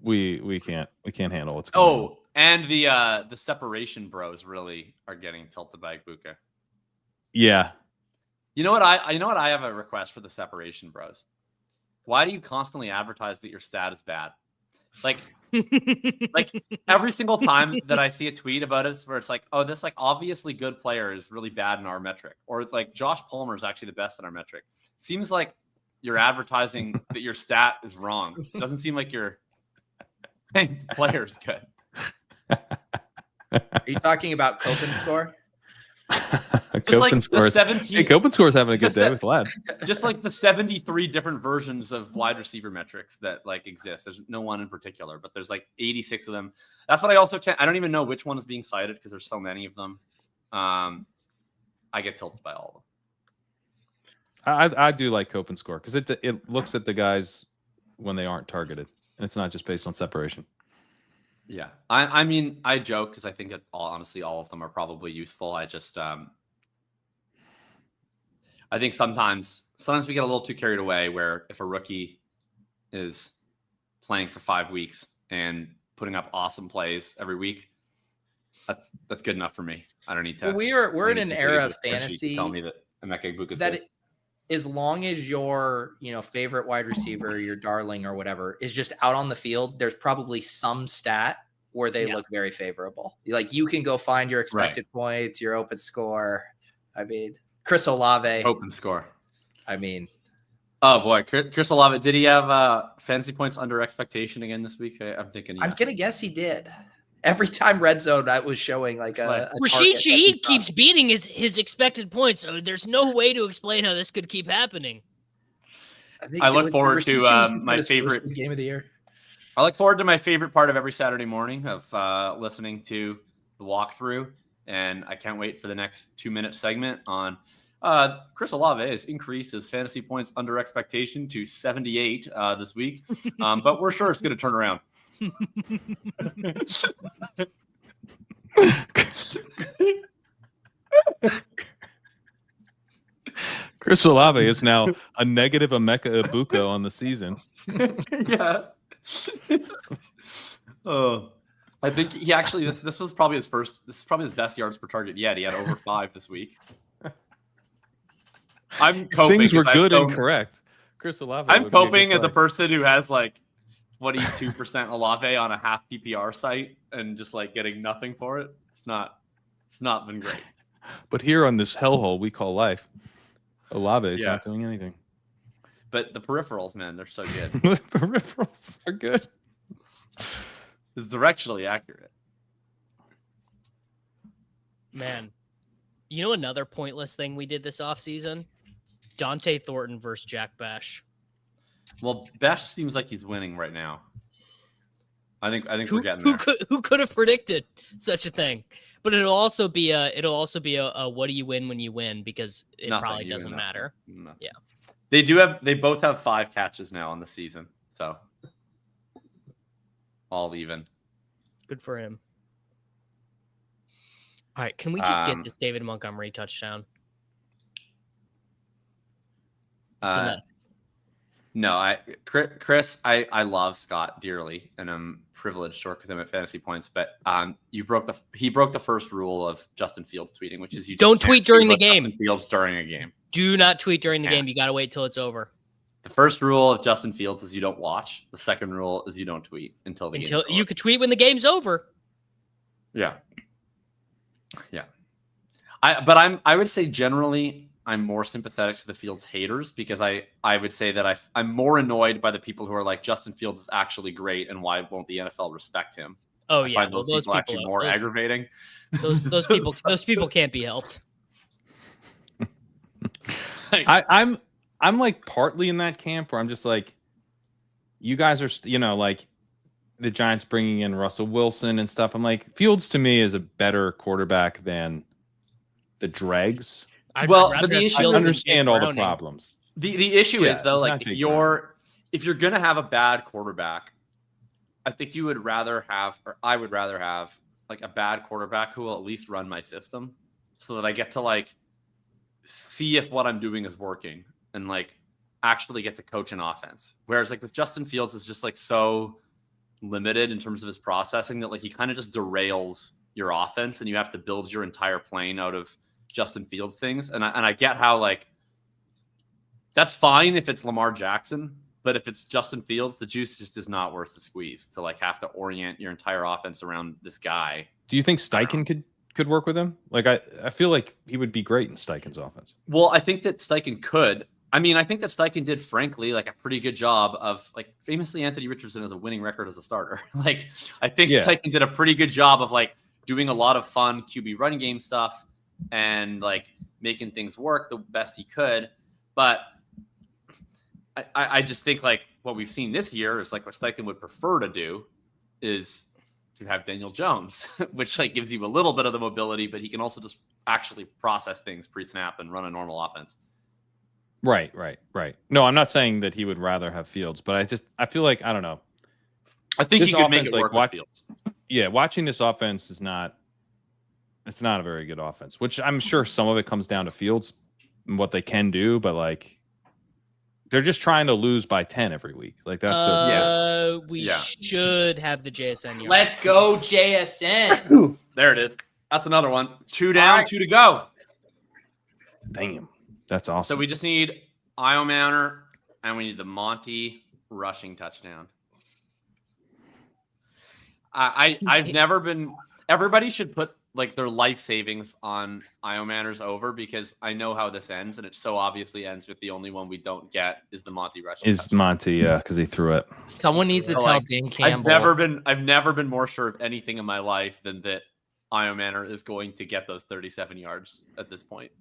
We can't handle what's going on. And the separation bros really are getting tilted by Egbuka. Yeah. You know what I have a request for the separation bros. Why do you constantly advertise that your stat is bad? Like every single time that I see a tweet about it where it's like, oh, this like obviously good player is really bad in our metric, or it's like Josh Palmer is actually the best in our metric. Seems like you're advertising that your stat is wrong. It doesn't seem like you're saying the player is good. Are you talking about Copen score? Copen scores. Hey, Copen scores having a good day with Ladd. Just like the 73 different versions of wide receiver metrics that like exist. There's no one in particular, but there's like 86 of them. That's what I also can't. I don't even know which one is being cited because there's so many of them. I get tilted by all of them. I do like Copen score because it looks at the guys when they aren't targeted, and it's not just based on separation. Yeah, I mean, I joke because I think that honestly, all of them are probably useful. I just, I think sometimes we get a little too carried away. Where if a rookie is playing for 5 weeks and putting up awesome plays every week, that's good enough for me. I don't need to. Well, we're in an era of fantasy. Tell me that Emeka Egbuka is that good. As long as your favorite wide receiver, your darling or whatever, is just out on the field, there's probably some stat where they look very favorable. Like you can go find your expected points, your open score. I mean, Chris Olave. Open score. I mean, oh boy, Chris Olave. Did he have fantasy points under expectation again this week? I'm thinking. Yes. I'm gonna guess he did. Every time Red Zone, I was showing like a Rashid Shaheed keeps beating his expected points, so there's no way to explain how this could keep happening. I look forward to my favorite game of the year. I look forward to my favorite part of every Saturday morning of listening to the walkthrough, and I can't wait for the next 2-minute segment on Chris Olave has increased his fantasy points under expectation to 78 this week, but we're sure it's going to turn around. Chris Olave is now a negative Emeka Egbuka on the season. Yeah. Oh, I think he actually this was probably his first. This is probably his best yards per target yet. He had over 5 this week. I'm coping. Things were good and so, correct. Chris Olave. I'm coping as a person who has like 22% Olave on a half PPR site and just like getting nothing for it. It's not been great. But here on this hellhole we call life, Olave is not doing anything. But the peripherals, man, they're so good. The peripherals are good. It's directionally accurate. Man, you know another pointless thing we did this offseason? Dante Thornton versus Jack Bash. Well, Bash seems like he's winning right now. I think we're getting there. Who could have predicted such a thing? But it'll also be a what do you win when you win, because it probably doesn't matter. Nothing. Yeah. They both have 5 catches now on the season. So all even. Good for him. All right, can we just get this David Montgomery touchdown? No, Chris, I love Scott dearly, and I'm privileged to work with him at Fantasy Points. But he broke the first rule of Justin Fields tweeting, which is you don't tweet during the game. Justin Fields during a game. Do not tweet during the game. You got to wait till it's over. The first rule of Justin Fields is you don't watch. The second rule is you don't tweet until the game's over. You could tweet when the game's over. Yeah. I would say generally I'm more sympathetic to the Fields haters, because I would say that I'm more annoyed by the people who are like, Justin Fields is actually great, and why won't the NFL respect him? Oh, I find those people actually more aggravating. Those people can't be helped. I'm like partly in that camp where I'm just like, you guys are, like the Giants bringing in Russell Wilson and stuff. I'm like, Fields to me is a better quarterback than the dregs. But the issue, I understand all the problems. The issue is though, like if you're gonna have a bad quarterback, I think you would rather have, or I would rather have, like a bad quarterback who will at least run my system, so that I get to like see if what I'm doing is working and like actually get to coach an offense. Whereas like with Justin Fields, it's just like so limited in terms of his processing that like he kind of just derails your offense, and you have to build your entire plane out of Justin Fields things. And I get how like that's fine if it's Lamar Jackson, but if it's Justin Fields, the juice just is not worth the squeeze to like have to orient your entire offense around this guy. Do you think Steichen could work with him? Like I feel like he would be great in Steichen's offense. Well, I think that Steichen could. I mean, I think that Steichen did, frankly, like a pretty good job of, like, famously Anthony Richardson has a winning record as a starter. Like, I think Steichen did a pretty good job of like doing a lot of fun QB run game stuff and like making things work the best he could. But I just think like what we've seen this year is like what Steichen would prefer to do is to have Daniel Jones, which like gives you a little bit of the mobility, but he can also just actually process things pre-snap and run a normal offense. Right. No, I'm not saying that he would rather have Fields, but I feel like, I don't know. I think he could make it work with Fields. Yeah, watching this offense it's not a very good offense, which I'm sure some of it comes down to Fields and what they can do, but like they're just trying to lose by 10 every week. Like that's we should have the JSN yard. Let's go JSN. There it is. That's another one. 2 down, 2 to go. Damn. That's awesome. So we just need Io Manor and we need the Monty rushing touchdown. I've never been. Everybody should put like their life savings on Io Manor's over, because I know how this ends, and it so obviously ends with the only one we don't get is the Monty rushing. Is Monty? Yeah, because he threw it. Someone needs to tell Dan Campbell. I've never been more sure of anything in my life than that Io Manor is going to get those 37 yards at this point.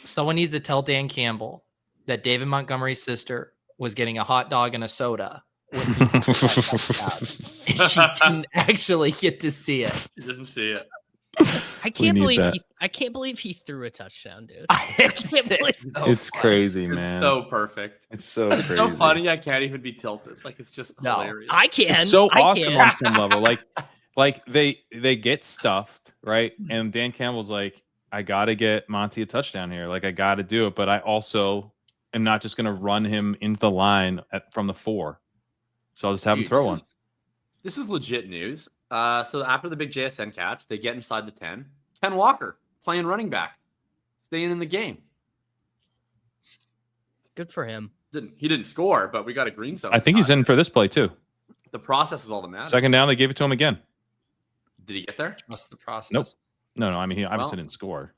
Someone needs to tell Dan Campbell that David Montgomery's sister was getting a hot dog and a soda when and she didn't actually get to see it. She didn't see it. I can't believe he threw a touchdown, dude. It's crazy, man. It's so perfect. It's so crazy. So funny. I can't even be tilted. Like it's just hilarious. I can. It's so awesome on some level. Like they get stuffed, right? And Dan Campbell's like, I gotta get Monty a touchdown here. Like I gotta do it, but I also am not just gonna run him into the line from the 4. So I'll just have him throw one. This is legit news. So after the big JSN catch, they get inside the 10. Ken Walker playing running back, staying in the game. Good for him. He didn't score, but we got a green zone. I think he's in for this play too. The process is all that matters. Second down, they gave it to him again. Did he get there? What's the process? Nope. No. I mean, he obviously didn't score.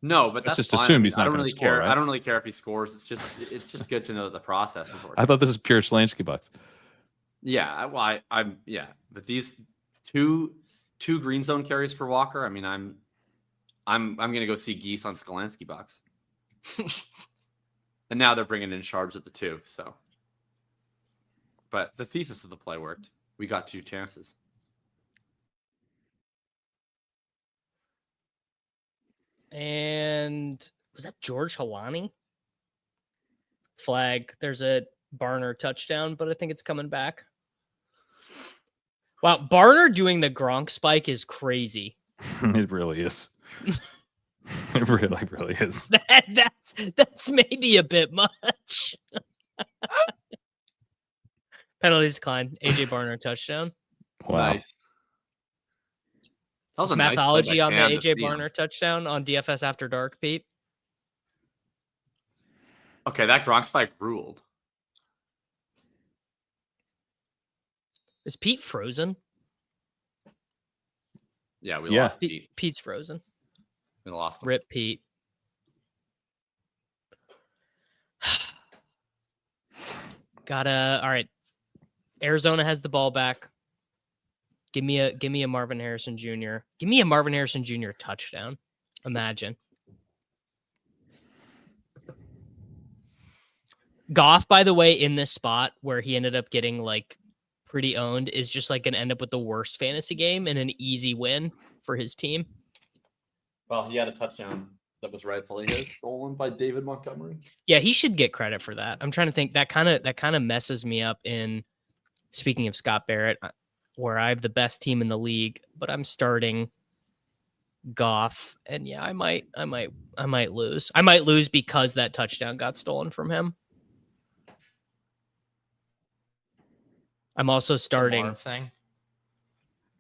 No, but that's just fine. assumed he's not I don't gonna really score, care. right? I don't really care if he scores. It's just good to know that the process is working. I thought this was pure Slansky bucks. Yeah, well, I'm but these two green zone carries for Walker. I mean, I'm gonna go see Geese on Skolansky bucks. And now they're bringing in Sharps at the 2. So, but the thesis of the play worked. We got 2 chances. And was that George Halani? Flag. There's a Barner touchdown, but I think it's coming back. Wow, Barner doing the Gronk spike is crazy. It really is. It really is. That's maybe a bit much. Penalties declined. AJ Barner touchdown. Wow. Nice. That was a Mathology nice on the play by Sam to AJ see him. Barner touchdown on DFS After Dark, Pete. Okay, that Gronk spike ruled. Is Pete frozen? Yeah, we Yeah. lost Pete. Pete's frozen. We lost him. Rip Pete. All right. Arizona has the ball back. Give me a Marvin Harrison Jr. Give me a Marvin Harrison Jr. touchdown. Imagine. Goff, by the way, in this spot where he ended up getting like pretty owned, is just like gonna end up with the worst fantasy game and an easy win for his team. Well, he had a touchdown that was rightfully his, stolen by David Montgomery. Yeah, he should get credit for that. I'm trying to think. That kind of messes me up in, speaking of Scott Barrett, where I have the best team in the league, but I'm starting Goff, and yeah, I might lose. I might lose because that touchdown got stolen from him. I'm also starting. Thing.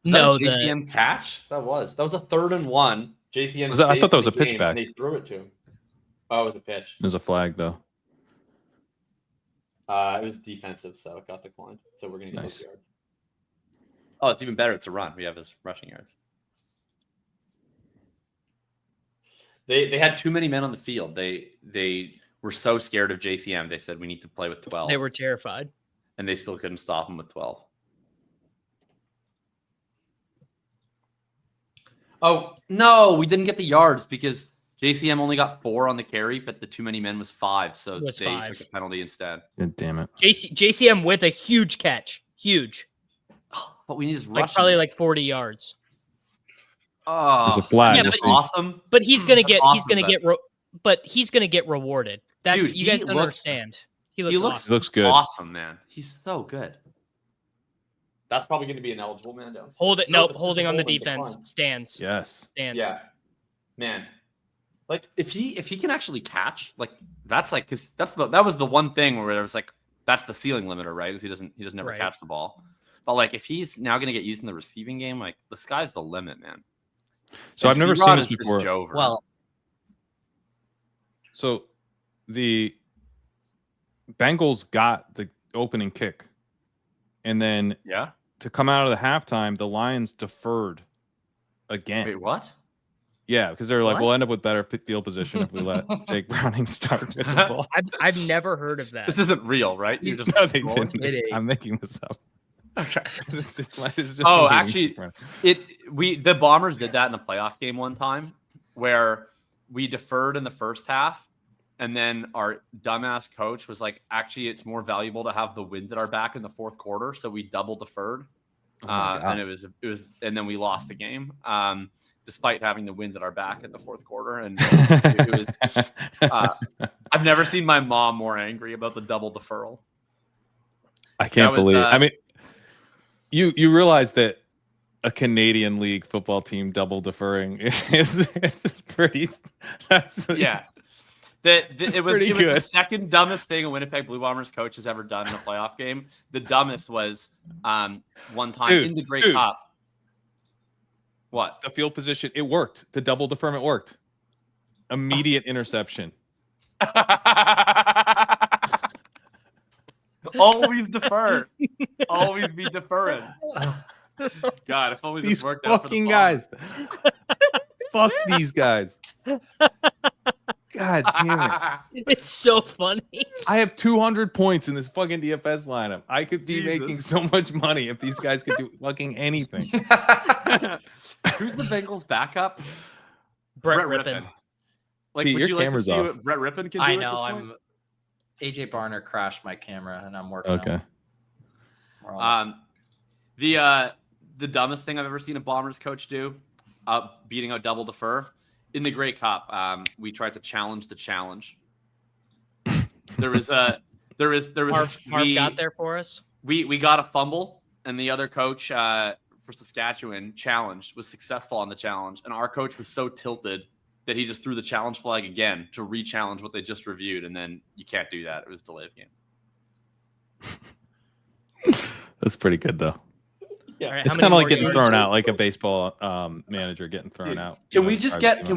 No, JCM catch. That was a 3rd and 1. JCM. I thought that was a pitch back. They threw it to him. Oh, it was a pitch. There's a flag though. It was defensive, so it got declined. So we're gonna get Nice. those yards. Oh, it's even better. It's a run. We have his rushing yards. They had too many men on the field. They were so scared of JCM. They said we need to play with 12. They were terrified. And they still couldn't stop him with 12. Oh, no, we didn't get the yards because JCM only got 4 on the carry, but the too many men was 5. So they took a penalty instead. God damn it. JCM with a huge catch. Huge. But we need his like probably like 40 yards. Oh, there's a flag. Yeah, that's awesome. But he's gonna get awesome, he's gonna get rewarded. That's dude, you guys don't understand. He looks awesome. He looks good. Awesome, man. He's so good. That's probably going to be an eligible man down. Hold it. Nope. Holding on the defense. Stands. Yes. Stands. Yeah. Man. Like if he can actually catch, like that's like because that was the one thing where there was like that's the ceiling limiter, right? Is he doesn't ever catch the ball. But like if he's now going to get used in the receiving game, like the sky's the limit, man. So I've never seen this before. Joever. Well, so the Bengals got the opening kick, and then to come out of the halftime, the Lions deferred again. Wait, what? Yeah, because they're like, we'll end up with better field position if we let Jake Browning start with the ball. I've never heard of that. This isn't real, right? You're just I'm making this up. Okay. It's just actually, the Bombers did that in a playoff game one time where we deferred in the first half, and then our dumbass coach was like, "Actually, it's more valuable to have the wind at our back in the fourth quarter," so we double deferred, and it was, and then we lost the game, despite having the wind at our back in the fourth quarter, and it was. I've never seen my mom more angry about the double deferral. I can't believe. I mean. You realize that a Canadian League football team double deferring is pretty. It was the second dumbest thing a Winnipeg Blue Bombers coach has ever done in a playoff game. The dumbest was one time in the Grey Cup. What? The field position, it worked. The double deferment worked. Immediate interception. Always defer. Always be deferring. God, if only These this worked out for the fucking guys. Fuck these guys. God damn it. It's so funny. I have 200 points in this fucking DFS lineup. I could be making so much money if these guys could do fucking anything. Who's the Bengals backup? Brett Rippon. Like, Pete, would your you like to camera's see off. what Brett Rippon can do? I at know. this point? I'm AJ Barner crashed my camera, and I'm working. Okay. On it. We're almost- The dumbest thing I've ever seen a Bombers coach do, beating out double defer in the Grey Cup. We tried to challenge the challenge. There was Marv got there for us. We got a fumble, and the other coach for Saskatchewan was successful on the challenge, and our coach was so tilted that he just threw the challenge flag again to re-challenge what they just reviewed, and then you can't do that. It was delay of game. That's pretty good, though. Yeah. All right, It's how kind of many like more getting yards? thrown out, like a baseball manager getting thrown out. Can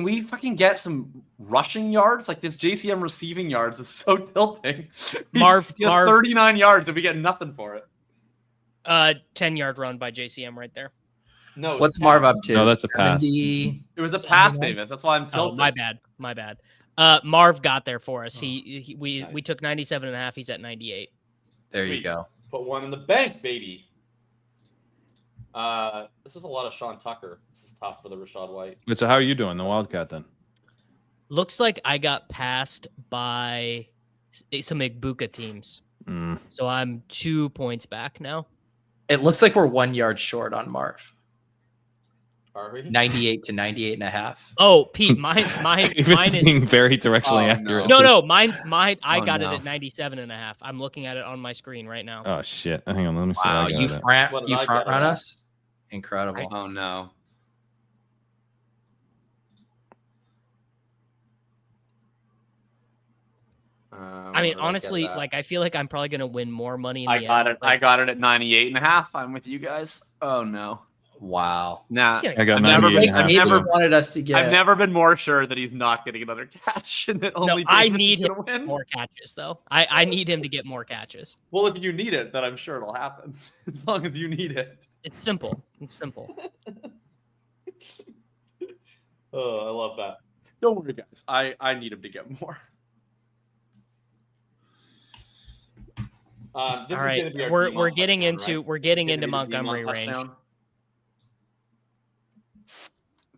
we fucking get some rushing yards? Like this JCM receiving yards is so tilting. Marv, He has 39 yards and we get nothing for it. 10-yard run by JCM right there. No. What's Marv up to? No, that's a pass. 70? It was a pass, Davis. That's why I'm Oh, tilted. my bad. Marv got there for us. We took 97.5. He's at 98. There you Sweet. go. Put one in the bank, baby. This is a lot of Sean Tucker. This is tough for the Rashad White. So how are you doing, the Wildcat, then? Looks like I got passed by some Egbuka teams. So I'm 2 points back now. It looks like we're 1 yard short on Marv. Are we? 98 to 98.5. Oh, Pete, mine Davis is being very directionally accurate. no, mine. I Oh, got no. it at 97.5. I'm looking at it on my screen right now. Oh shit! Hang on, let me see. Wow, I got you it. What did you I front get run at? us? Incredible. Oh no. I mean, honestly, like I feel like I'm probably gonna win more money in the I got end. it. I got it at 98.5. I'm with you guys. Oh no. Wow. Nah. Just I got I've never 98 been- and a half. I've Davis never- wanted us to get. I've never been more sure that he's not getting another catch and that only I Davis need is him gonna to get win. more catches though. I need him to get more catches. Well, if you need it, then I'm sure it'll happen. As long as you need it. It's simple. It's simple. Oh, I love that. Don't worry, guys. I need him to get more. All right, we're getting into Montgomery range. It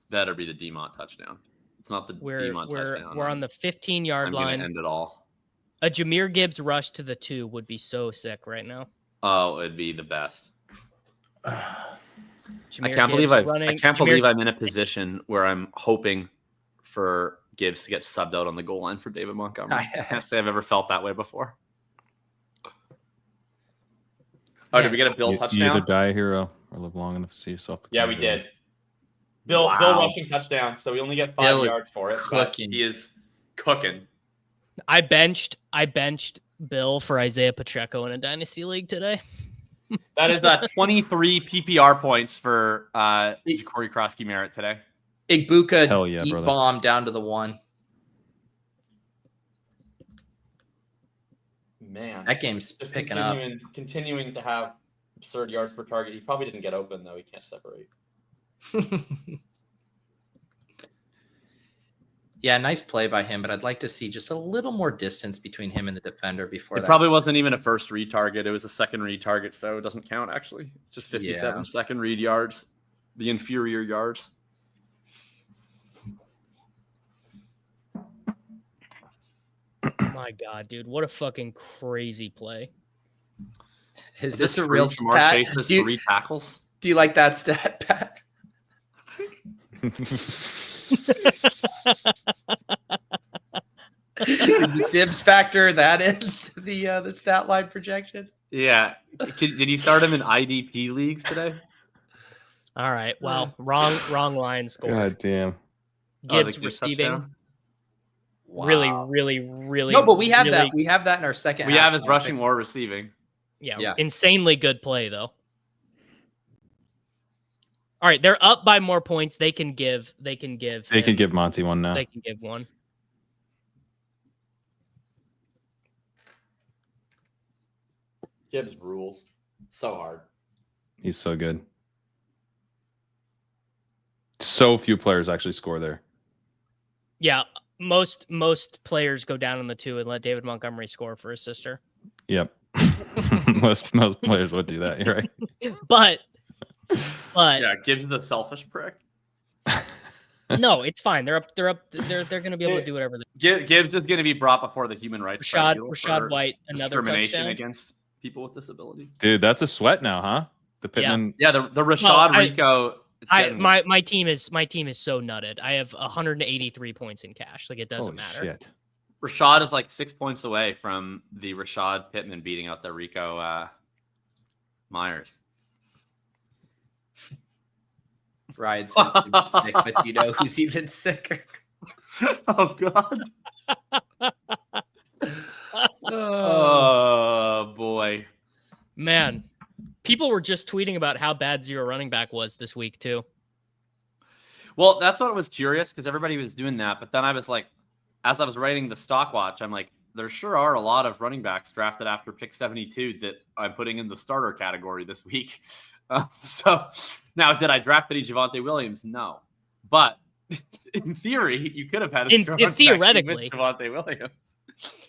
better be the DMont touchdown. It's not the DMont touchdown. We're on the 15-yard I'm line. gonna end it all. A Jameer Gibbs rush to the 2 would be so sick right now. Oh, it'd be the best. Jameer I can't Gibbs believe I'm in a position where I'm hoping for Gibbs to get subbed out on the goal line for David Montgomery. I can't say I've ever felt that way before. Oh, did we get a Bill You touchdown? either die a hero or live long enough to see yourself. Yeah, we did. Bill rushing touchdown, so we only get 5 Bill is yards for it. But cooking. he is cooking. I benched Bill for Isaiah Pacheco in a dynasty league today. That is 23 PPR points for Jakobi Croskey-Merritt today. Egbuka Hell yeah, deep brother. bomb down to the 1. Man, That game's just picking up. continuing to have absurd yards per target. He probably didn't get open though. He can't separate. Yeah, nice play by him, but I'd like to see just a little more distance between him and the defender before It that. probably wasn't even a first read target. It was a second read target, so it doesn't count actually. It's just 57 Yeah. second read yards, the inferior yards. My God, dude, what a fucking crazy play. Is this a real Jamar Pat? Chase has Do you, 3 tackles? do you like that stat, Pat? Did the Sims factor that into the stat line projection? Yeah. Did you start him in IDP leagues today? All right, well, wrong line score. God damn. Gibbs the Gibbs receiving. touchdown? Really. No, but we have really, that. We have that in our second. We half. have his rushing or receiving. Yeah, Yeah. insanely good play though. All right, they're up by more points. They can give. They can give Monty one now. They can give one. Gibbs rules so hard. He's so good. So few players actually score there. Yeah, most players go down on the 2 and let David Montgomery score for his sister. Yep. most players would do that. You're right. But yeah, Gibbs is the selfish prick. No, it's fine. They're up. They're going to be able to do whatever. Gibbs is going to be brought before the human rights tribunal Rashad for White, another discrimination touchdown against people with disabilities. Dude, that's a sweat now, huh? The Pittman. Yeah, the Rashad Rico. My team is so nutted. I have 183 points in cash. Like it doesn't matter. Shit. Rashad is like 6 points away from the Rashad Pittman beating out the Rico Meyers. Ryan's sick, but you know who's even sicker? Oh God. Oh boy. Man, people were just tweeting about how bad zero running back was this week too. Well, that's what was curious because everybody was doing that. But then I was like, as I was writing the stock watch, I'm like, there sure are a lot of running backs drafted after pick 72 that I'm putting in the starter category this week. So now, did I draft any Javonte Williams? No. But in theory, you could have had a theoretically Javonte Williams.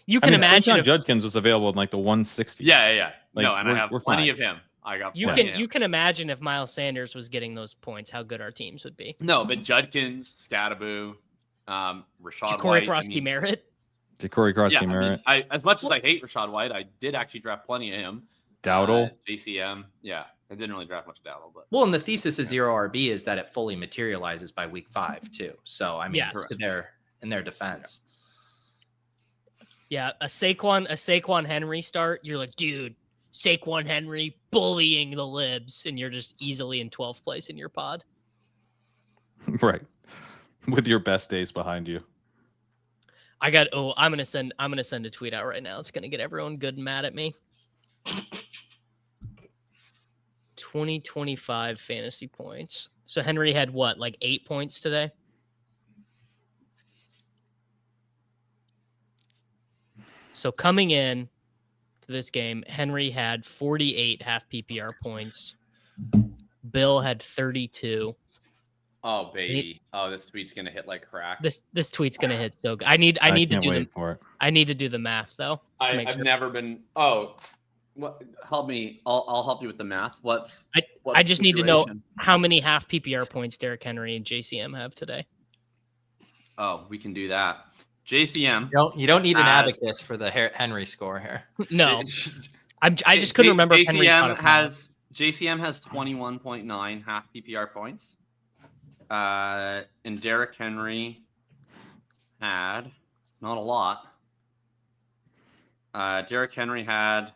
You can imagine if Judkins was available in like the 160s. Yeah. Like, no, and I have plenty of him. I got plenty. You can imagine if Miles Sanders was getting those points, how good our teams would be. No, but Judkins, Scattaboo, Rashad Jakobi White, Croskey-Merritt. Jakobi Croskey-Merritt. I as much as I hate Rashad White, I did actually draft plenty of him. Dowdle. JCM. Yeah. I didn't really draft much Dowdle, but and the thesis of zero RB is that it fully materializes by week 5 too. So I mean, in their defense. Yeah, a Saquon Henry start, you're like, dude, Saquon Henry bullying the libs, and you're just easily in 12th place in your pod. Right. With your best days behind you. I'm gonna send a tweet out right now. It's gonna get everyone good and mad at me. 2025 fantasy points. So Henry had what, like 8 points today? So coming in to this game, Henry had 48 half PPR points. Bill had 32. Oh baby! This tweet's gonna hit like crack. This tweet's gonna hit so good. I need to do the math though. I've never been. Oh, what? Help me. I'll help you with the math. I just need to know how many half PPR points Derrick Henry and JCM have today. Oh, we can do that. JCM. You don't need an abacus for the Henry score here. No, I just couldn't remember. JCM has 21.9 half PPR points. And Derrick Henry had not a lot. Derrick Henry had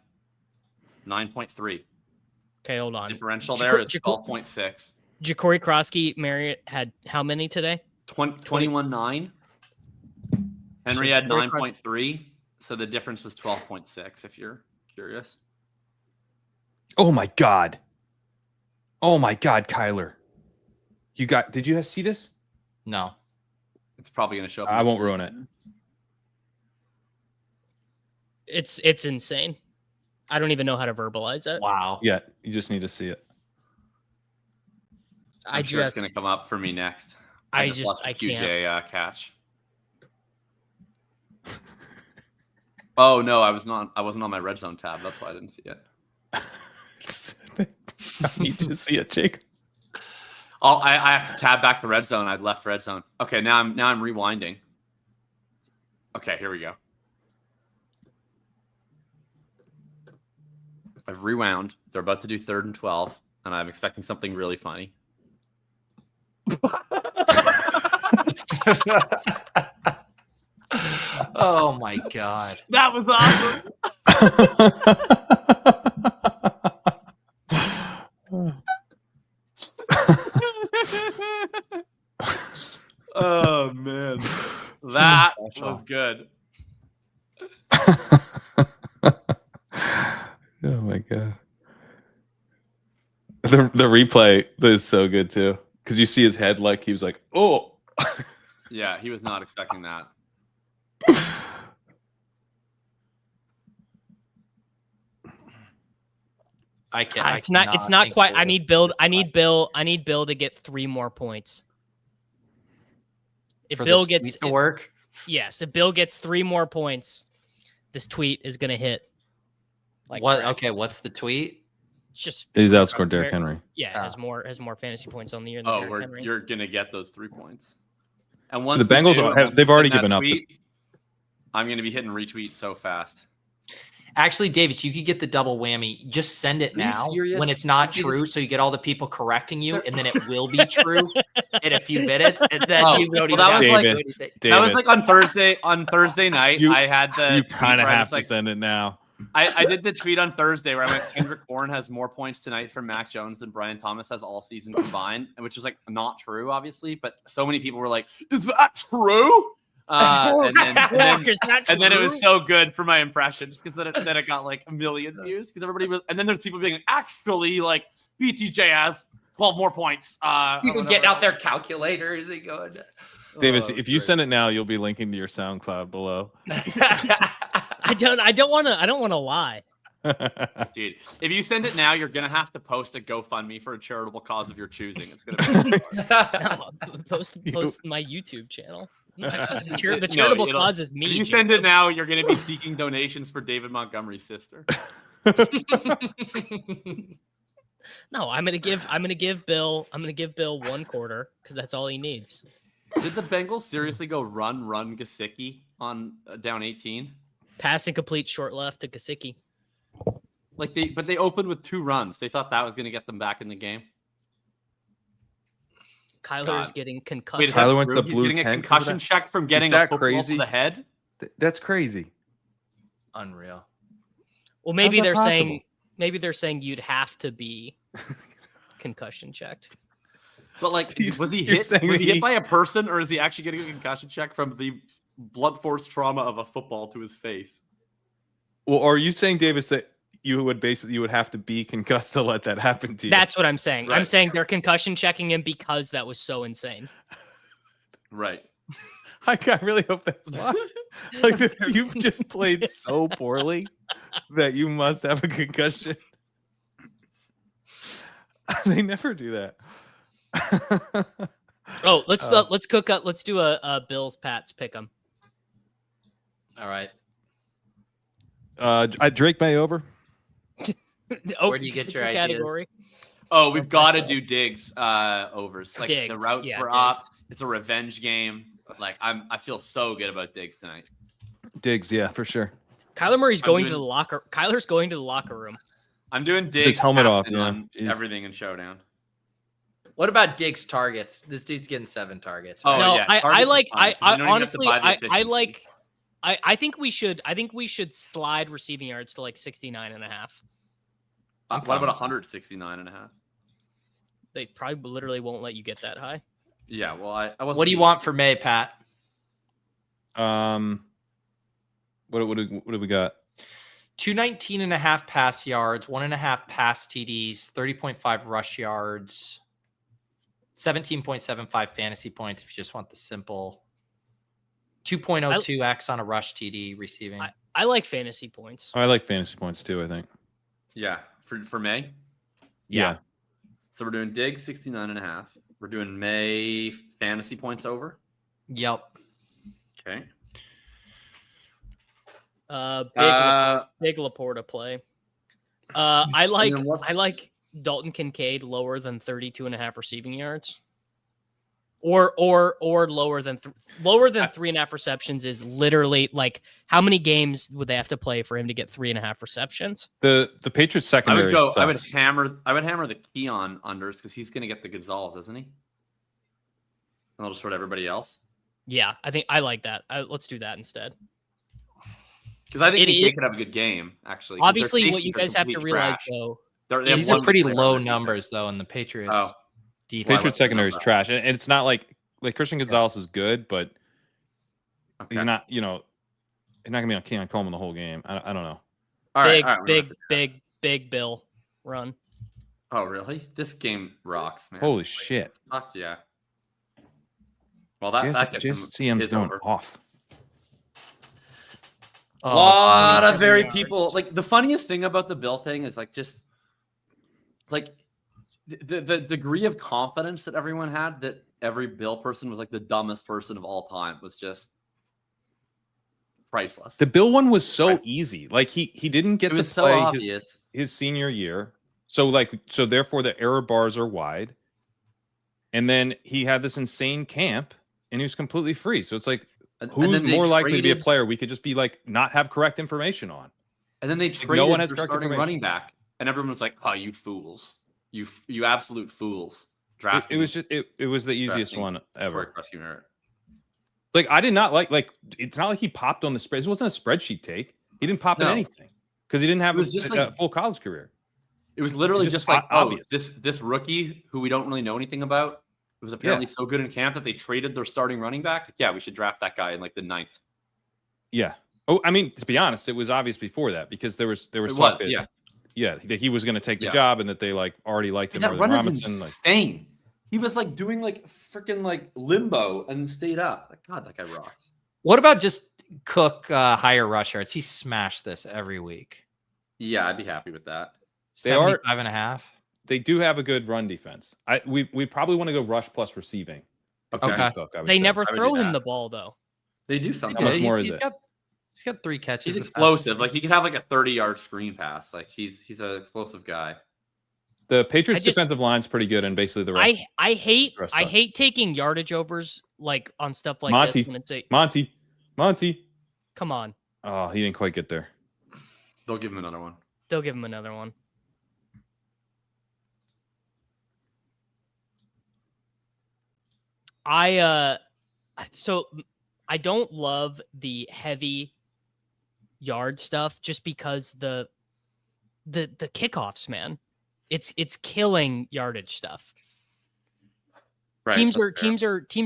9.3. Okay, hold on. Differential there is 12.6. Jakobi Croskey-Merritt had how many today? 21.9. Henry had 9.3. So the difference was 12.6, if you're curious. Oh my God, Kyler. Did you see this? No. It's probably going to show up. I won't ruin it. It's insane. I don't even know how to verbalize it. Wow. Yeah, you just need to see it. I'm sure it's going to come up for me next. I can't. QJ catch. Oh no, I wasn't on my red zone tab. That's why I didn't see it. I need to see it, Jake. I have to tab back to red zone. I left red zone. Okay, now I'm rewinding. Okay, here we go. I've rewound. They're about to do 3rd and 12, and I'm expecting something really funny. Oh my God. That was awesome. Oh man, that was good. Oh my God. The replay is so good too, because you see his head like he was like, oh. Yeah, he was not expecting that. It's not quite. I need Bill to get 3 more points. If Bill gets to work, yes, if Bill gets 3 more points, this tweet is gonna hit. Like what? correct. Okay, what's the tweet? It's just He's outscored Derrick Henry. Yeah, has more fantasy points on the year than Derrick Henry. You're gonna get those 3 points. And once the Bengals they've already given up. I'm gonna be hitting retweets so fast. Actually, David, you could get the double whammy. Just send it now when it's not true, so you get all the people correcting you, and then it will be true in a few minutes. And then you don't even have to do anything. That was like on Thursday. On Thursday night, I had the. You kind of have to send it now. I did the tweet on Thursday where I went, Kendrick Bourne has more points tonight from Mac Jones than Brian Thomas has all season combined, which was like not true, obviously. But so many people were like, "Is that true?" And then it was so good for my impression, just because then it got like 1 million views because everybody was. And then there's people being like, actually, like BTJ has 12 more points. People getting out their calculators and going. Davis, if you send it now, you'll be linking to your SoundCloud below. I don't want to lie. Dude, if you send it now, you're gonna have to post a GoFundMe for a charitable cause of your choosing. It's gonna be post my YouTube channel. The charitable cause is me. If you send it now, you're gonna be seeking donations for David Montgomery's sister. No, I'm gonna give Bill 1 quarter because that's all he needs. Did the Bengals seriously go run Gesicki on down 18? Pass and complete short left to Gesicki. But they opened with 2 runs. They thought that was going to get them back in the game. Kyler's getting concussed. Wait, Kyler went to the blue. He's getting a concussion check from getting a football to the head. That's crazy. Unreal. Well, maybe they're saying you'd have to be concussion checked. But like, was he hit? Was he hit by a person, or is he actually getting a concussion check from the blunt force trauma of a football to his face? Well, are you saying, Davis, that you would have to be concussed to let that happen to you? That's what I'm saying. Right. I'm saying they're concussion checking him because that was so insane. Right. I really hope that's why. Like, you've just played so poorly that you must have a concussion. They never do that. Oh, let's cook up. Let's do a Bills Pats pick 'em. All right. Drake May over. Where do you get your category? Oh, we've got to do Diggs overs. Like Diggs, the routes were up. It's a revenge game. Like I feel so good about Diggs tonight. Diggs, yeah, for sure. Kyler Murray's going to the locker. Kyler's going to the locker room. I'm doing Diggs. His helmet off, on everything in Showdown. What about Diggs targets? This dude's getting 7 targets. Right? Oh no, yeah. I honestly I think we should slide receiving yards to like 69.5. What about 169.5? They probably literally won't let you get that high. Yeah, well, I wasn't. What do you want for May, Pat? What do we got? 219.5 pass yards, 1.5 pass TDs, 30.5 rush yards, 17.75 fantasy points. If you just want the simple 2.02x on a rush TD receiving. I like fantasy points. I like fantasy points too, I think. Yeah, for May. Yeah. So we're doing Diggs 69.5. We're doing May fantasy points over. Yep. Okay. Big Laporta play. I like Dalton Kincaid lower than 32.5 receiving yards. Or lower than 3.5 receptions is literally like how many games would they have to play for him to get 3.5 receptions? The Patriots secondary. I would hammer the Keon unders because he's gonna get the Gonzalez, isn't he? And I'll just sort everybody else. Yeah, I think I like that. Let's do that instead. Because I think he could have a good game, actually. Obviously, what you guys have to realize, though, these are pretty low numbers, though, in the Patriots. Defense. Patriots secondary is trash, and it's not like Christian Gonzalez is good, but he's not. He's not gonna be on Keon Coleman the whole game. I don't know. Big Bill run. Oh, really? This game rocks, man. Holy shit. Fuck yeah. Well, that gets him JSCM's his going over. off. A lot of 27 very yards. people. Like, the funniest thing about the Bill thing is, like, just, like, the degree of confidence that everyone had that every Bill person was, like, the dumbest person of all time was just priceless. The Bill one was so easy. Like, he didn't get It to was so play obvious. his senior year. So therefore the error bars are wide. And then he had this insane camp and he was completely free. So it's like, who's more likely to be a player we could just be like, not have correct information on? And then they Like, traded no one has their correct starting information. running back. And everyone was like, oh, you fools. You absolute fools. Drafting. It was just, it was the easiest drafting one ever. Croskey-Merritt. Like, I did not like, it's not like he popped on the spread. It wasn't a spreadsheet take. He didn't pop in No. anything because he didn't have It was just a like- full college career. It was literally It's just just like, obvious. this rookie who we don't really know anything about, it was apparently so good in camp that they traded their starting running back. Yeah, we should draft that guy in like the 9th. Yeah. Oh, I mean, to be honest, it was obvious before that because there was It talk was, that, yeah. that he was going to take the Yeah. job and that they like already liked him That more run than is Robinson. Like, insane. He was like doing like freaking like limbo and stayed up. Like, God, that guy rocks. What about just Cook higher rush yards? He smashed this every week. Yeah, I'd be happy with that. They are- 75.5. they do have a good run defense. We probably want to go rush plus receiving. Okay. Cook, I would They say. never I would throw do him that. the ball though. They do He something. How much did. more He's is it? He's got 3 catches. He's this past explosive. week. Like, he could have like a 30-yard screen pass. Like, he's an explosive guy. The Patriots I just- defensive line's pretty good, and basically the rest. I hate rest sucks. taking yardage overs like on stuff like Monty. this when it's a Monty. come on. Oh, he didn't quite get there. They'll give him another one. They'll give him another one. So I don't love the heavy yard stuff just because the kickoffs, man. It's killing yardage stuff. Right. Teams that's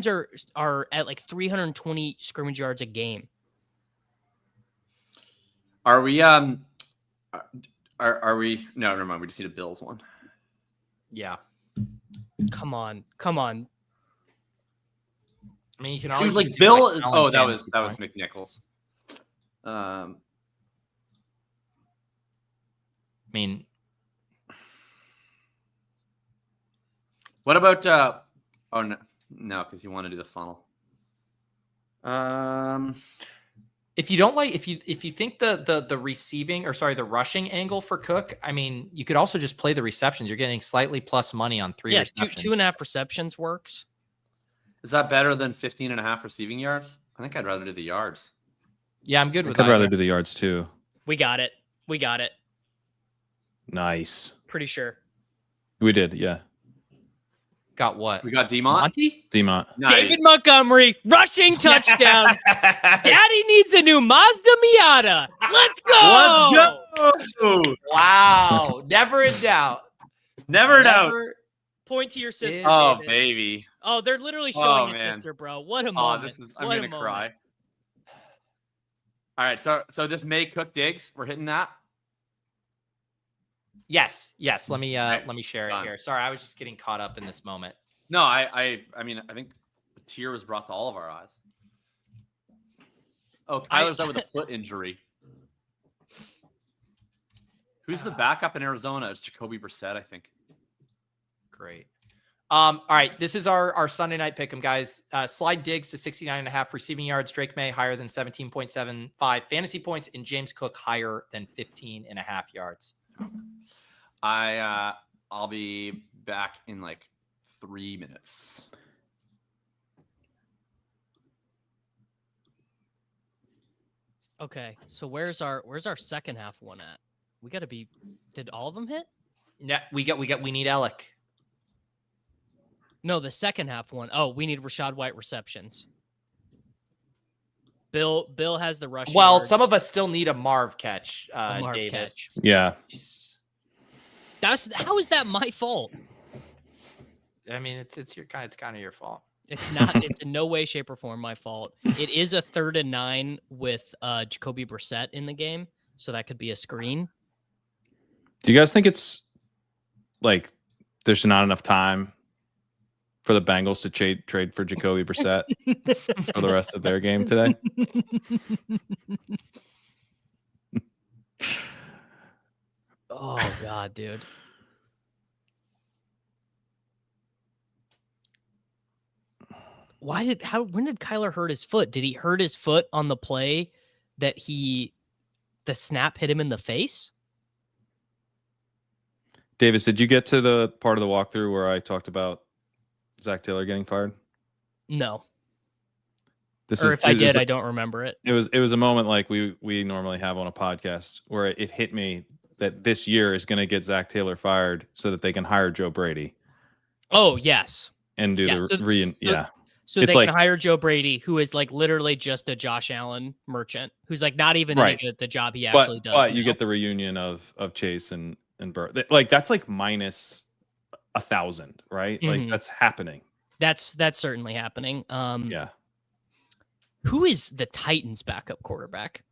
fair. are at like 320 scrimmage yards a game. Are we are we no, never mind. We just need a Bills one. Yeah. Come on. I mean, you can Dude, always like do, Bill like, is Allen that fantasy was points. McNichols. I mean, What about oh no, because you want to do the funnel. if you don't like, if you think the receiving the rushing angle for Cook, I mean, you could also just play the receptions. You're getting slightly plus money on 3 Yeah, receptions. 2.5 receptions works. Is that better than 15.5 receiving yards? I think I'd rather do the yards. Yeah, I'm good I'd with that. rather do the yards too. We got it. Nice. Pretty sure. We did, yeah. Got what? We got DMont. Monty? DMont. Nice. David Montgomery, rushing touchdown. Daddy needs a new Mazda Miata. Let's go. Let's go. Wow. Never in doubt. Never doubt. Never- Point to your sister. Oh, David. baby. Oh, they're literally Oh, showing his man. sister, bro. What a Oh, moment. I'm What a gonna moment. cry. All right, so this May Cook Diggs, we're hitting that. Yes. Let me Okay, let me share it done. here. Sorry, I was just getting caught up in this moment. No, I mean, I think a tear was brought to all of our eyes. Oh, Kyler's out with a foot injury. Who's the backup in Arizona? It's Jakobi Brissett, I think. Great. All right. This is our Sunday night pick'em, guys. Slide Diggs to 69.5 receiving yards. Drake May higher than 17.75 fantasy points, and James Cook higher than 15.5 yards. I'll be back in like 3 minutes. Okay, so where's our second half one at? We got to be. Did all of them hit? Yeah, we need Alec. No, the second half one. Oh, we need Rashad White receptions. Bill has the rush. Well, yards. some of us still need a Marv catch, Marv Davis. catch. Yeah. How is that my fault? I mean, it's kind of your fault. It's not. It's in no way, shape, or form my fault. It is a 3rd and 9 with Jakobi Brissett in the game, so that could be a screen. Do you guys think it's like there's not enough time for the Bengals to trade for Jakobi Brissett for the rest of their game today? Oh God, dude. When did Kyler hurt his foot? Did he hurt his foot on the play that the snap hit him in the face? Davis, did you get to the part of the walkthrough where I talked about Zach Taylor getting fired? No. If I did, I don't remember it. It was a moment like we normally have on a podcast where it hit me that this year is going to get Zach Taylor fired so that they can hire Joe Brady. Oh, yes. And do So they can hire Joe Brady, who is like literally just a Josh Allen merchant, who's like not even any good at the job he actually does. But you get the reunion of Chase and Burr. Like that's like minus 1,000, right? Mm-hmm. Like that's happening. That's certainly happening. Yeah. Who is the Titans' backup quarterback?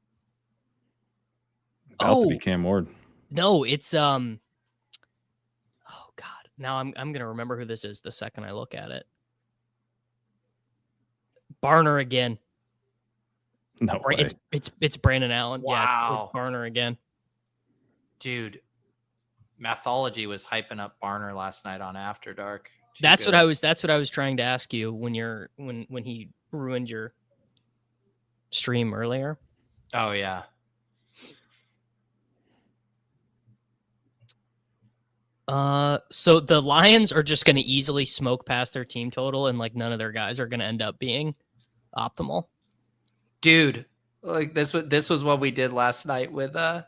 About to be Cam Ward. No, it's oh God. Now I'm gonna remember who this is the second I look at it. Barner again. No way. It's Brandon Allen. Wow. Yeah, it's Barner again. Dude, Mathology was hyping up Barner last night on After Dark. That's what I was trying to ask you when he ruined your stream earlier. Oh yeah. So the Lions are just going to easily smoke past their team total, and like none of their guys are going to end up being optimal. Dude, like this was what we did last night with Egbuka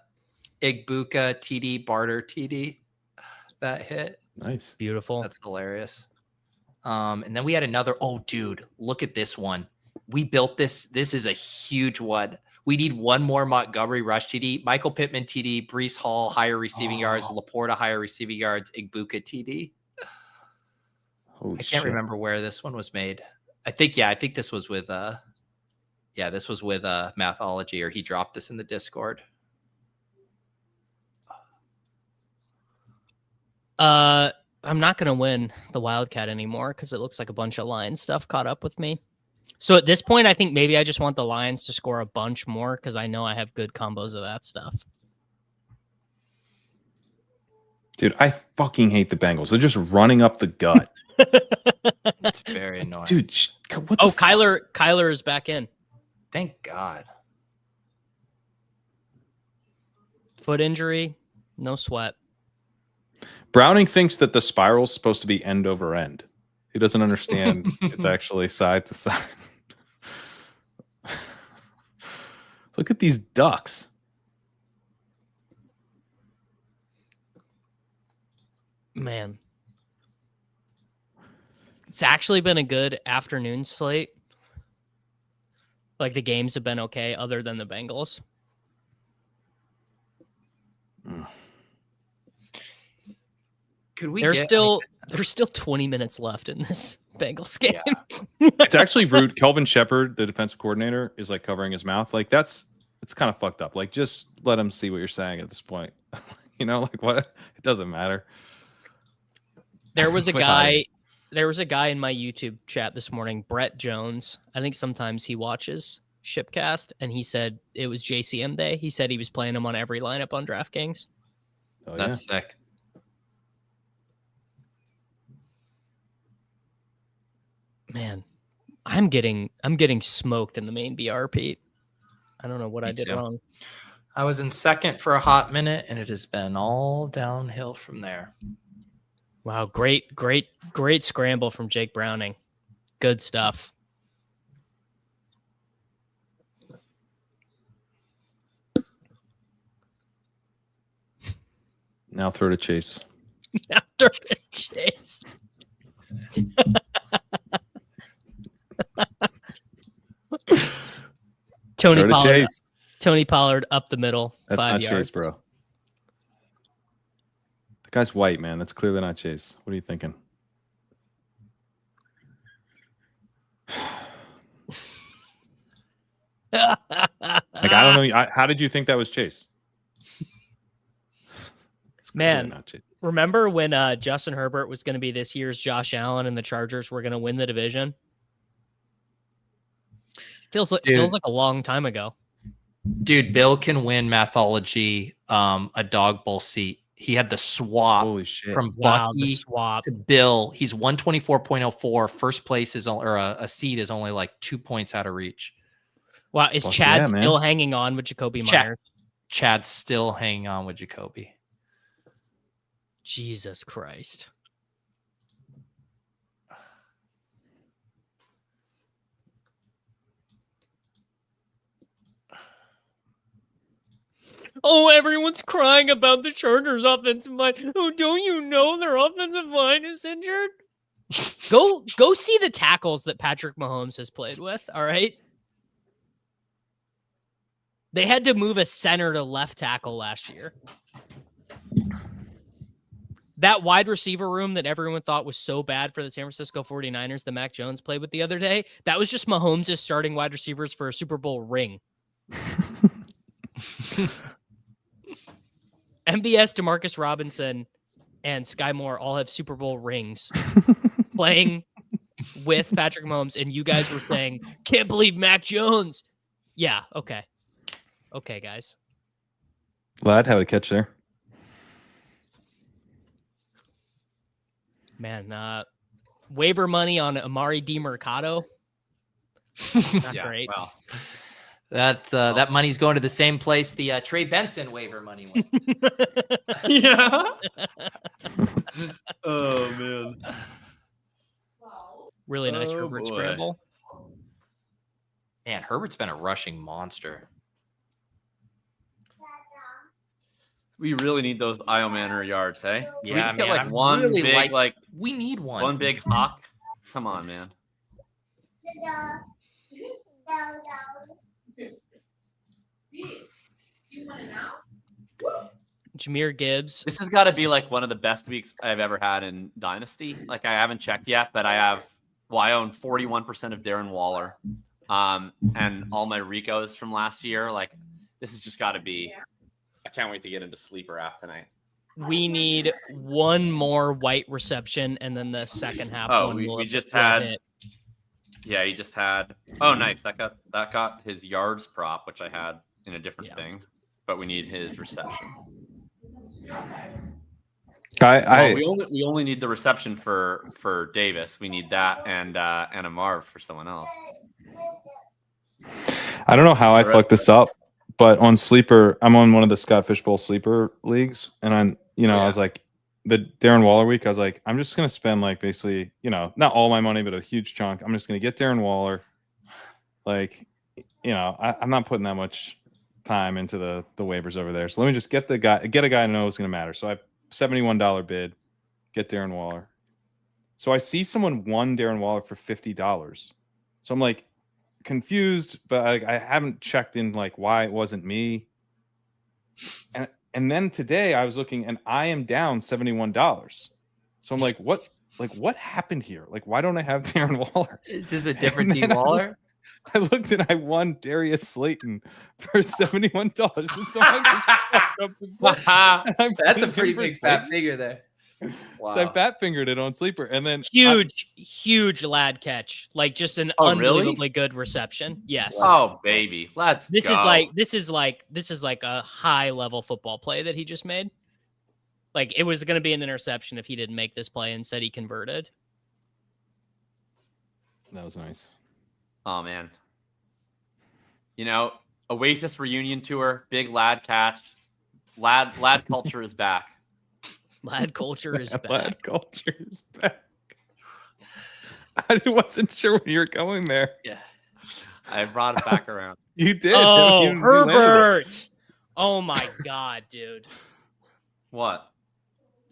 TD barter TD. That hit. Nice. Beautiful. That's hilarious. And then we had another. Oh, dude, look at this one. We built this. This is a huge one. We need one more Montgomery rush TD. Michael Pittman TD. Breece Hall higher receiving yards. Laporta higher receiving yards. Egbuka TD. I can't remember where this one was made. I think this was with Mathology, or he dropped this in the Discord. I'm not going to win the Wildcat anymore because it looks like a bunch of Lions stuff caught up with me. So at this point, I think maybe I just want the Lions to score a bunch more because I know I have good combos of that stuff. Dude, I fucking hate the Bengals. They're just running up the gut. It's very annoying. Dude, what the Kyler is back in. Thank God. Foot injury, no sweat. Browning thinks that the spiral is supposed to be end over end. He doesn't understand it's actually side to side. Look at these ducks. Man. It's actually been a good afternoon slate. Like the games have been okay other than the Bengals. There's still 20 minutes left in this Bengals game. Yeah. It's actually rude. Kelvin Shepard, the defensive coordinator, is like covering his mouth. Like it's kind of fucked up. Like just let him see what you're saying at this point. You know, like what? It doesn't matter. There was a guy in my YouTube chat this morning, Brett Jones. I think sometimes he watches ShipCast, and he said it was JCM day. He said he was playing him on every lineup on DraftKings. Oh, that's sick. Man, I'm getting smoked in the main BR, Pete. I don't know what I did wrong. I was in second for a hot minute, and it has been all downhill from there. Wow, great scramble from Jake Browning. Good stuff. Now throw to Chase. Now throw to Chase. Tony Pollard up the middle. That's 5 not yards. Chase, bro. The guy's white, man. That's clearly not Chase. What are you thinking? Like, I don't know. How did you think that was Chase? Man, not Chase. Remember when Justin Herbert was going to be this year's Josh Allen and the Chargers were going to win the division? Feels like a long time ago. Dude, Bill can win Mathology a dog bowl seat. He had the swap Holy shit. from Wow, the Bucky swap. to Bill. He's 124.04. First place is a seat is only like 2 points out of reach. Wow, is Fuck Chad yeah, still man. hanging on with Jakobi Chad- Meyers? Chad's still hanging on with Jakobi. Jesus Christ. Oh, everyone's crying about the Chargers' offensive line. Oh, don't you know their offensive line is injured? Go see the tackles that Patrick Mahomes has played with, all right? They had to move a center to left tackle last year. That wide receiver room that everyone thought was so bad for the San Francisco 49ers that Mac Jones played with the other day, that was just Mahomes' starting wide receivers for a Super Bowl ring. MVS, Demarcus Robinson, and Sky Moore all have Super Bowl rings playing with Patrick Mahomes, and you guys were saying, can't believe Mac Jones. Yeah, okay. Okay, guys. Ladd, have a catch there. Man, waiver money on Emari Demercado. Not great. Well, That money's going to the same place the Trey Benson waiver money went. yeah. Oh man. Really nice Oh, Herbert boy. scramble. Man, Herbert's been a rushing monster. We really need those Io Manor yards, hey? Can we Yeah, just get man, like I one really big like We need one. one big hawk. Come on, man. Jameer Gibbs. This has got to be like one of the best weeks I've ever had in Dynasty. Like I haven't checked yet, but I own 41% of Darren Waller. And all my Ricos from last year. Like this has just got to be. I can't wait to get into Sleeper app tonight. We need one more white reception, and then the second half. Oh, one we will just will had. hit. Yeah, he just had. Oh, nice. That got his yards prop, which I had in a different thing, but we need his reception. We only need the reception for Davis. We need that and a Marv for someone else. I don't know how I fucked this up, but on Sleeper, I'm on one of the Scott Fishbowl Sleeper leagues, and I was like, the Darren Waller week, I was like, I'm just gonna spend like basically, not all my money, but a huge chunk. I'm just gonna get Darren Waller. Like, I'm not putting that much time into the waivers over there. So let me just get a guy I know is gonna matter. So I have $71 bid, get Darren Waller. So I see someone won Darren Waller for $50. So I'm like confused, but I haven't checked in like why it wasn't me. And then today I was looking and I am down $71. So I'm like, what happened here? Like, why don't I have Darren Waller? Is this a different team Waller? I looked and I won Darius Slayton for $71. So That's a pretty big fat figure there. Wow. So I fat fingered it on Sleeper, and then Huge Ladd catch, like just an unbelievably good reception. Yes. Oh baby, This is like a high level football play that he just made. Like it was going to be an interception if he didn't make this play. Instead, he converted. That was nice. Oh man. Oasis reunion tour, big Ladd catch. Ladd culture is back. Ladd culture is back. Ladd culture is back. I wasn't sure when you were going there. Yeah. I brought it back around. You did. Oh, You landed it. Herbert. Oh my God, dude. What?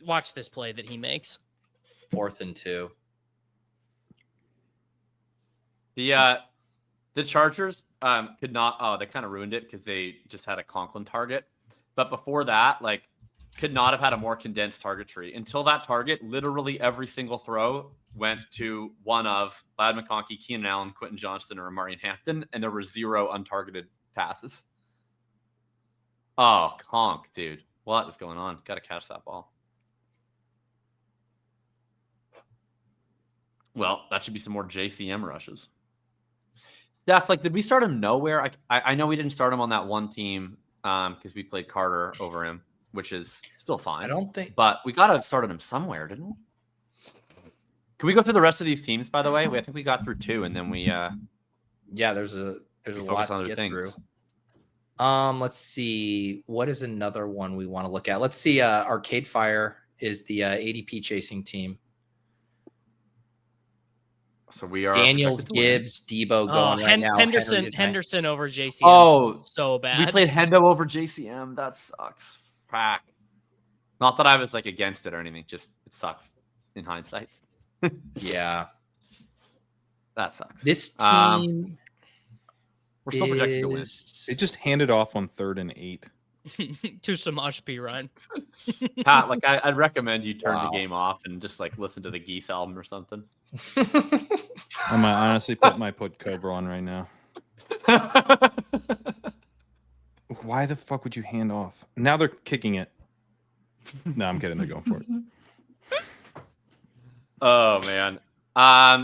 Watch this play that he makes. 4th and 2. The Chargers could not. Oh, they kind of ruined it because they just had a Conklin target. But before that, could not have had a more condensed target tree. Until that target, literally every single throw went to one of Ladd McConkey, Keenan Allen, Quentin Johnston, or Amari Hampton, and there were 0 untargeted passes. Oh, conk, dude. What is going on? Got to catch that ball. Well, that should be some more JCM rushes. Steph, like, did we start him nowhere? I know we didn't start him on that one team because we played Carter over him, which is still fine. I don't think, but we got to have started him somewhere, didn't we? Can we go through the rest of these teams? By the way, I think we got through 2, and then we yeah, there's a lot to get through. Let's see. What is another one we want to look at? Let's see. Arcade Fire is the ADP chasing team. So we are Daniels, Gibbs, Debo going right now. Henderson over JCM. Oh, so bad. We played Hendo over JCM. That sucks. Frack. Not that I was like against it or anything. Just it sucks in hindsight. Yeah, that sucks. This team, we're still projected to win. They just handed off on 3rd and 8 to some Ushby run. Pat, like I'd recommend you turn the game off and just like listen to the Geese album or something. I might honestly put Cobra on right now. Why the fuck would you hand off? Now they're kicking it. No, I'm kidding. They're going for it. Oh man.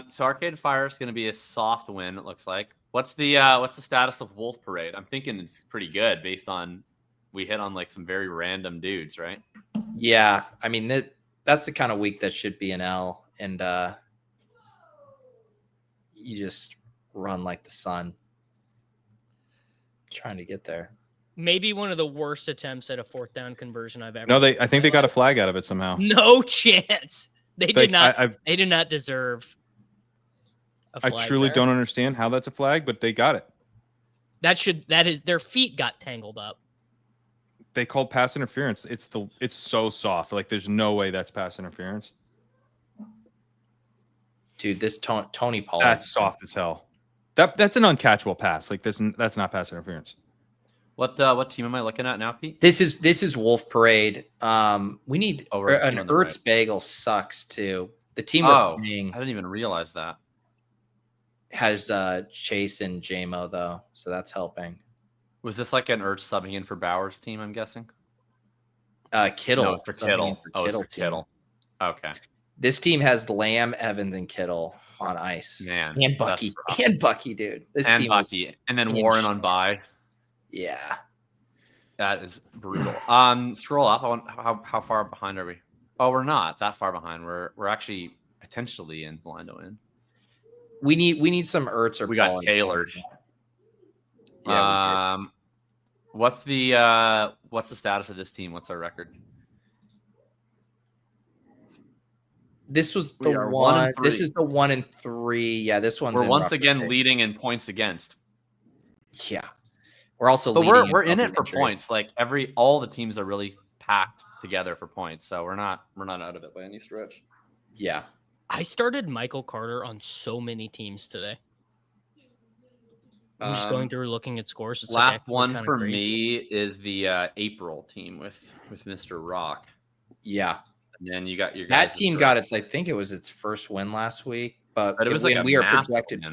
So Arcade Fire is going to be a soft win. It looks like. What's the status of Wolf Parade? I'm thinking it's pretty good based on we hit on like some very random dudes, right? Yeah, I mean that's the kind of week that should be an L, and you just run like the sun, trying to get there. Maybe one of the worst attempts at a 4th down conversion I've ever. No, seen. I think they got a flag out of it somehow. No chance. They did not. They did not deserve. I truly don't understand how that's a flag, but they got it. That is their feet got tangled up. They called pass interference. It's so soft. Like there's no way that's pass interference. Dude, this Tony Pollard. That's soft as hell. That's an uncatchable pass. Like that's not pass interference. What team am I looking at now, Pete? This is Wolf Parade. We need an Ertz right. bagel sucks too. The team we're playing I didn't even realize that has Chase and JMO though, so that's helping. Was this like an Ertz subbing in for Bowers team? I'm guessing. Kittle. No, it's for Kittle. It's for Kittle. Okay. This team has Lamb, Evans, and Kittle on ice. Man, and Bucky, dude. This and team Bucky, and then Warren on bye. Yeah, that is brutal. Scroll up. I want how far behind are we? Oh, we're not that far behind. We're actually potentially in blindo in. We need some Ertz or we got tailored. Yeah. What's the status of this team? What's our record? This was the one. This is the 1-3. Yeah, this one's. We're once again leading in points against. Yeah. We're also, but we're in it for points. Like all the teams are really packed together for points, so we're not out of it by any stretch. Yeah, I started Michael Carter on so many teams today. I'm just going through looking at scores. It's last one for me is the April team with Mr. Rock. Yeah, and then you got your that team got its. I think it was its first win last week, but it was like we are projected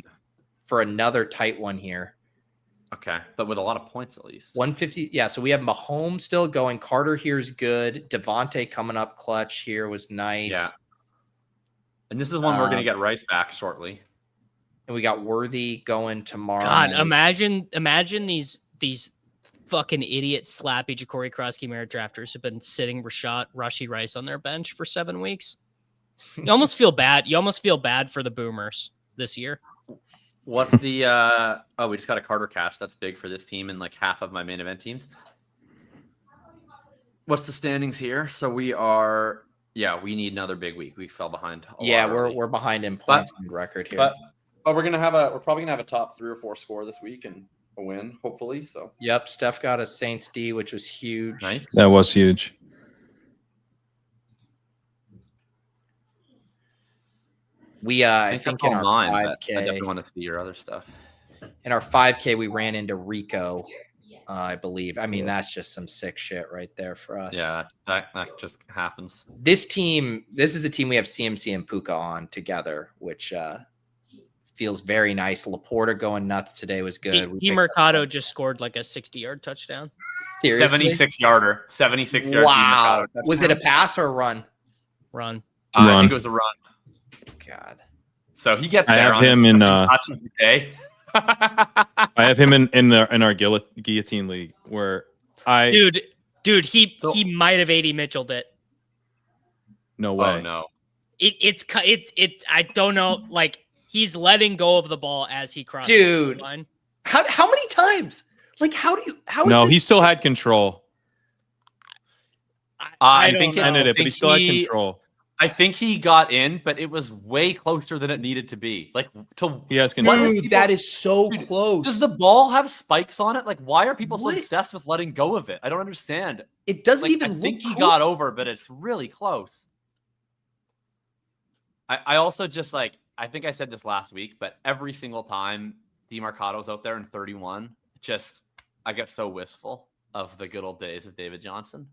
for another tight one here. Okay, but with a lot of points at least. 150. Yeah, so we have Mahomes still going. Carter here's good. Devontae coming up clutch here was nice. Yeah. And this is one we're going to get Rice back shortly. And we got Worthy going tomorrow. God, imagine these fucking idiot slappy Jakobi Croskey-Merritt drafters have been sitting Rashee Rice on their bench for 7 weeks. You almost feel bad. You almost feel bad for the boomers this year. What's the we just got a Carter cash. That's big for this team and like half of my main event teams. What's the standings here? So we need another big week. We fell behind. We're behind in points and record here. But we're probably gonna have a top 3 or 4 score this week and a win, hopefully. So yep, Steph got a Saints D, which was huge. Nice. That was huge. We I think in our 5K, I definitely want to see your other stuff. In our 5K, we ran into Rico, I believe. I mean, that's just some sick shit right there for us. Yeah, that just happens. This is the team we have CMC and Puka on together, which feels very nice. Laporta going nuts today was good. Demercado just scored like a 60-yard touchdown. Seriously? 76-yarder. 76-yard. Wow. Was it a pass or a run? Run. I think it was a run. God. So he gets I there have on him his in, touch of the day. I have him in our guillotine league where Dude, he So- might have 80 Mitchelled it. no way. Oh no. It's I don't know, like he's letting go of the ball as he crosses Dude. the line. How many times? Like, how is No, this? he still had control. I I think don't it's- know. Ended it, but he still had control. I think he got in, but it was way closer than it needed to be. Like He has control. What is Dude, people- that is so Dude, close. Does the ball have spikes on it? Like, why are people What? so obsessed with letting go of it? I don't understand. It doesn't Like, even I think look he got over, but it's really close. I also just like, I think I said this last week, but every single time Demercado's out there in 31, just I get so wistful of the good old days of David Johnson.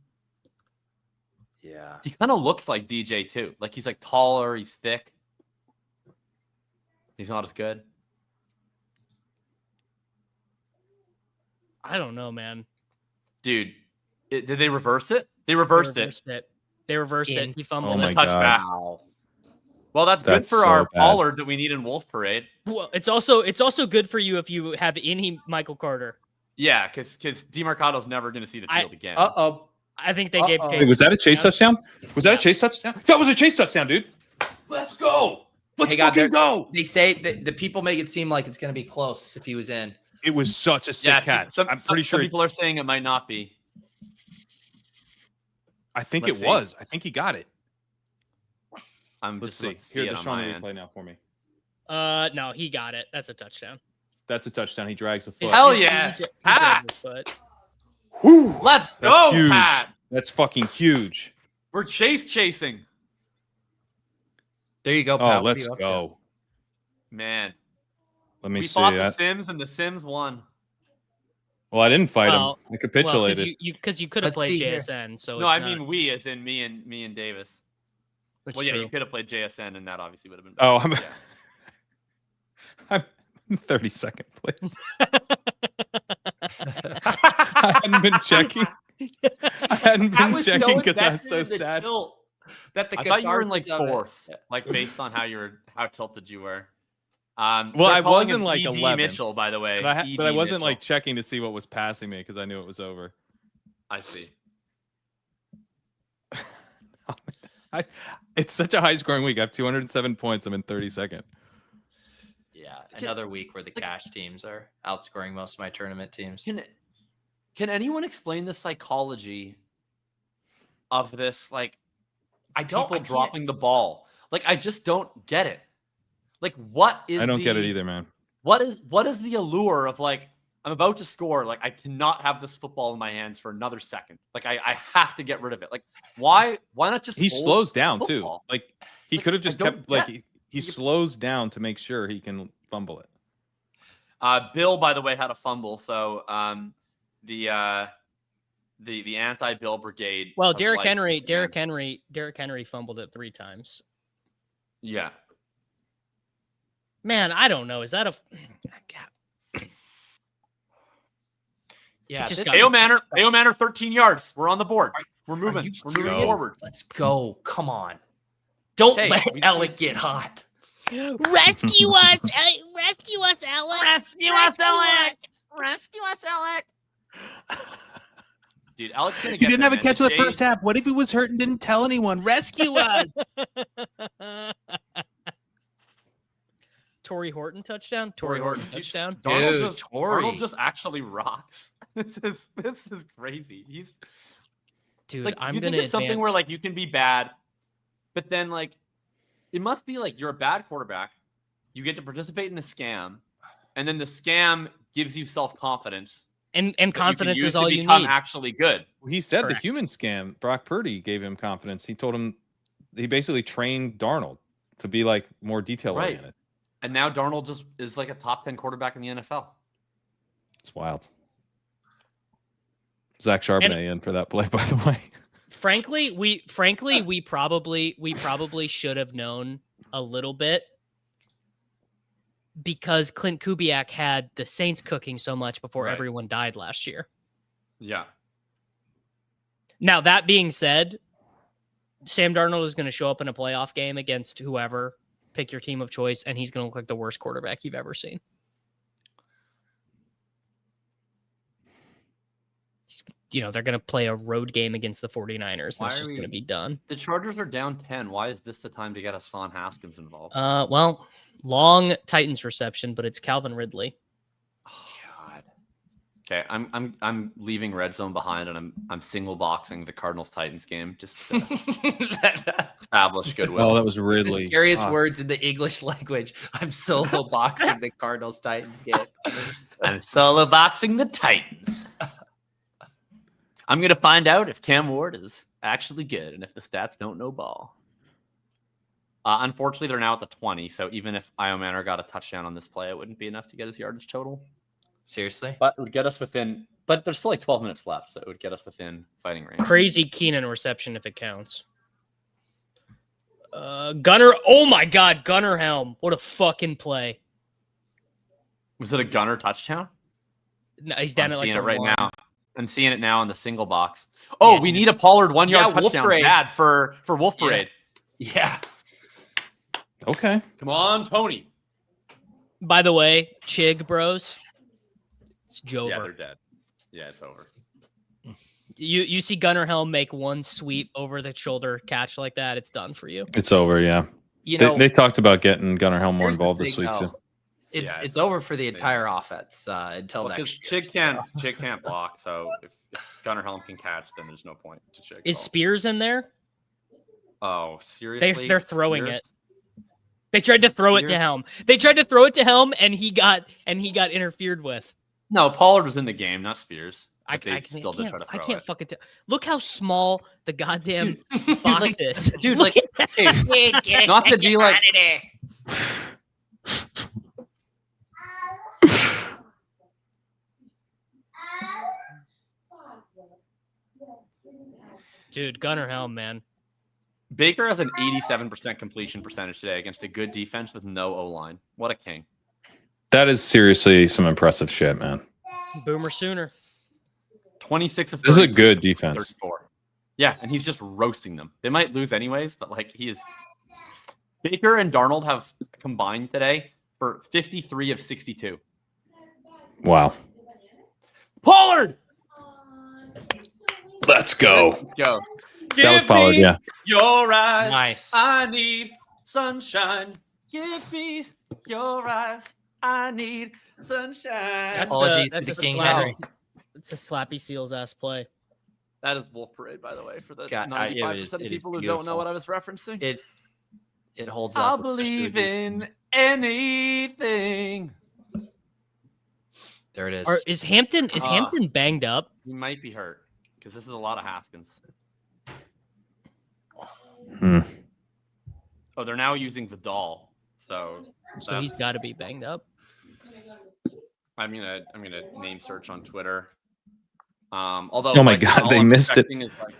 Yeah. He kind of looks like DJ too. Like he's like taller, he's thick. He's not as good. I don't know, man. Dude, did they reverse it? They reversed it. They reversed In- it. He fumbled Oh my it. Touchback. Wow. Well, that's good That's for so our bad. Pollard that we need in Wolf Parade. Well, it's also good for you if you have any Michael Carter. Yeah, because Demercado's never going to see the field again. Uh-oh. I think they gave Uh-oh. Case. Wait, was that a chase touchdown? Was that a Yeah. chase touchdown? That was a chase touchdown, dude. Let's go. Let's Hey, God, fucking go. They say that the people make it seem like it's going to be close if he was in. It was such a sick catch. I'm pretty sure. Some people are saying it might not be. I think Let's it see. was. I think he got it. I'm Let's just see. about to see Here, it just on show my me end. replay now for me. No, he got it. That's a touchdown. That's a touchdown. He drags the foot. Hell He- yes. he Pat. dragged his foot. Woo! Let's That's go, huge. Pat. That's fucking huge. We're chasing. There you go, Oh, Pat. What are let's you up to? go. Man, Let me we see. fought the Sims and the Sims won. Well, I didn't fight Well, him. I capitulated. Because you could have Let's played see here. JSN. So No, it's I not- mean we, as in me and Davis. it's Well, yeah, true. you could have played JSN, and that obviously would have been. Oh, better. I'm- Yeah. I'm in 32nd place. I hadn't been checking. I hadn't Pat been was checking because I was invested so in the sad. tilt that the I thought you were in like catharsis of it- fourth, like based on how tilted you were. Well, they're I calling wasn't him like ED 11th. Mitchell, by the way. But I ED wasn't like Mitchell. checking to see what was passing me because I knew it was over. I see. It's such a high scoring week. I have 207 points. I'm in 32nd. Yeah, another week where the cash teams are outscoring most of my tournament teams. Can anyone explain the psychology of this? Like, people dropping the ball. Like, I just don't get it. Like, what is? I don't get it either, man. What is the allure of like, I'm about to score, like I cannot have this football in my hands for another second. Like I have to get rid of it. Like why not just He hold slows the down football? too. Like he Like, could have I just don't kept like get- he slows down to make sure he can fumble it. Bill, by the way, had a fumble, so the anti-Bill brigade. Well, of Derrick life Henry, is Derrick again- Henry fumbled it 3 times. Yeah. Man, I don't know. Is that a? Yeah, just this got- is- Ao Manor, 13 yards. We're on the board. We're Are moving. you We're moving serious? forward. Let's go. Come on. Don't Hey, let we- Alec get hot. Rescue us! Rescue us, Alec! Rescue us, Alex! Rescue us, Alec! Dude, Alex gonna He get didn't there, have a man. catch in the Jays- first half. What if he was hurt and didn't tell anyone? Rescue us. Torrey Horton touchdown. Torrey Horton touchdown. Dude, Torrey. Darnold just actually rocks. This is crazy. He's Dude, like, I'm you gonna think it's something where advance- like you can be bad, but then like it must be like you're a bad quarterback. You get to participate in a scam, and then the scam gives you self-confidence. and that you can confidence use is to all you become need. actually good. He said Correct. the human scam. Brock Purdy gave him confidence. He told him he basically trained Darnold to be like more detail Right. oriented. And now Darnold just is like a top 10 quarterback in the NFL. It's wild. Zach Charbonnet in for that play, by the way. Frankly, we probably should have known a little bit because Clint Kubiak had the Saints cooking so much before Right. everyone died last year. Yeah. Now, that being said, Sam Darnold is going to show up in a playoff game against whoever, pick your team of choice, and he's going to look like the worst quarterback you've ever seen. They're going to play a road game against the 49ers, and it's just going to be done. The Chargers are down 10. Why is this the time to get Hassan Haskins involved? Well, long Titans reception, but it's Calvin Ridley. Oh God. Okay, I'm leaving red zone behind, and I'm single boxing the Cardinals Titans game just to establish goodwill. Oh, that was Ridley. The scariest words in the English language. I'm solo boxing the Cardinals Titans game. I'm solo boxing the Titans. I'm going to find out if Cam Ward is actually good and if the stats don't know ball. Unfortunately, they're now at the 20, so even if Io Manor got a touchdown on this play, it wouldn't be enough to get his yardage total. Seriously? But it would get us within... But there's still like 12 minutes left, so it would get us within fighting range. Crazy Keenan reception if it counts. Gunner... Oh my God, Gunner Helm. What a fucking play. Was it a Gunner touchdown? No, he's down at like seeing it right one. now. I'm seeing it now in the single box. Oh, Yeah, we need a Pollard 1 yard Wolf touchdown. Parade. Bad for Wolf Parade. Yeah. Okay. Come on, Tony. By the way, Chig bros, it's Joever. Yeah, they're dead. Yeah, it's over. You see Gunner Helm make one sweep over the shoulder catch like that, it's done for you. It's over, yeah. They talked about getting Gunnar Helm more here's the involved this thing, week, though. too. It's over for the entire offense until Because next year. Chig can't block, so if Gunnar Helm can catch, then there's no point to Chig. Is Spears in there? Oh, seriously? They're throwing Spears? it. They tried to throw it to Spears? Helm. They tried to throw it to Helm, and he got interfered with. No, Pollard was in the game, not Spears. I But they can't fucking tell. Look how small the goddamn box is. Dude, Look like, at that. hey, not to be like, Dude, Gunner Helm, man. Baker has an 87% completion percentage today against a good defense with no O-line. What a king. That is seriously some impressive shit, man. Boomer Sooner. 26 of 30. This is a good defense. 34. Yeah, and he's just roasting them. They might lose anyways, but like he is. Baker and Darnold have combined today for 53 of 62. Wow. Pollard! Let's go. Let's go. That was Pollard, yeah. Your eyes. Nice. I need sunshine. Give me your eyes. I need sunshine. Apologies That's to a King slap. Henry. It's a Slappy Seals ass play. That is Wolf Parade, by the way, for the God, 95% of it is people who don't beautiful. know what I was referencing. It holds up. I'll with believe Studios. in anything. There it is. Is Hampton banged up? He might be hurt because this is a lot of Haskins. Hmm. Oh, they're now using Vidal, so He's got to be banged up. I'm gonna name search on Twitter. Although, Oh my like, God, all they I'm missed it. expecting is, like,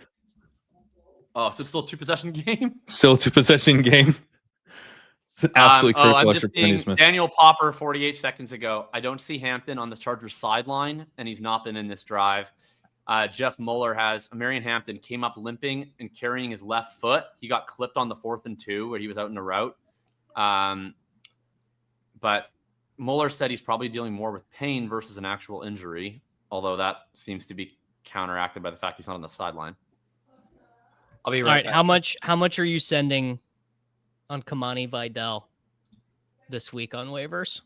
oh, so it's still a 2-possession game. Still a 2-possession game. It's an absolutely critical I'm extra just point seeing he's missed. Daniel Popper 48 seconds ago. I don't see Hampton on the Chargers sideline, and he's not been in this drive. Jeff Mueller has Marion Hampton came up limping and carrying his left foot. He got clipped on the 4th and 2 where he was out in a route. But Mueller said he's probably dealing more with pain versus an actual injury, although that seems to be counteracted by the fact he's not on the sideline. I'll be All right right, back. how much are you sending on Kamani Vidal this week on waivers?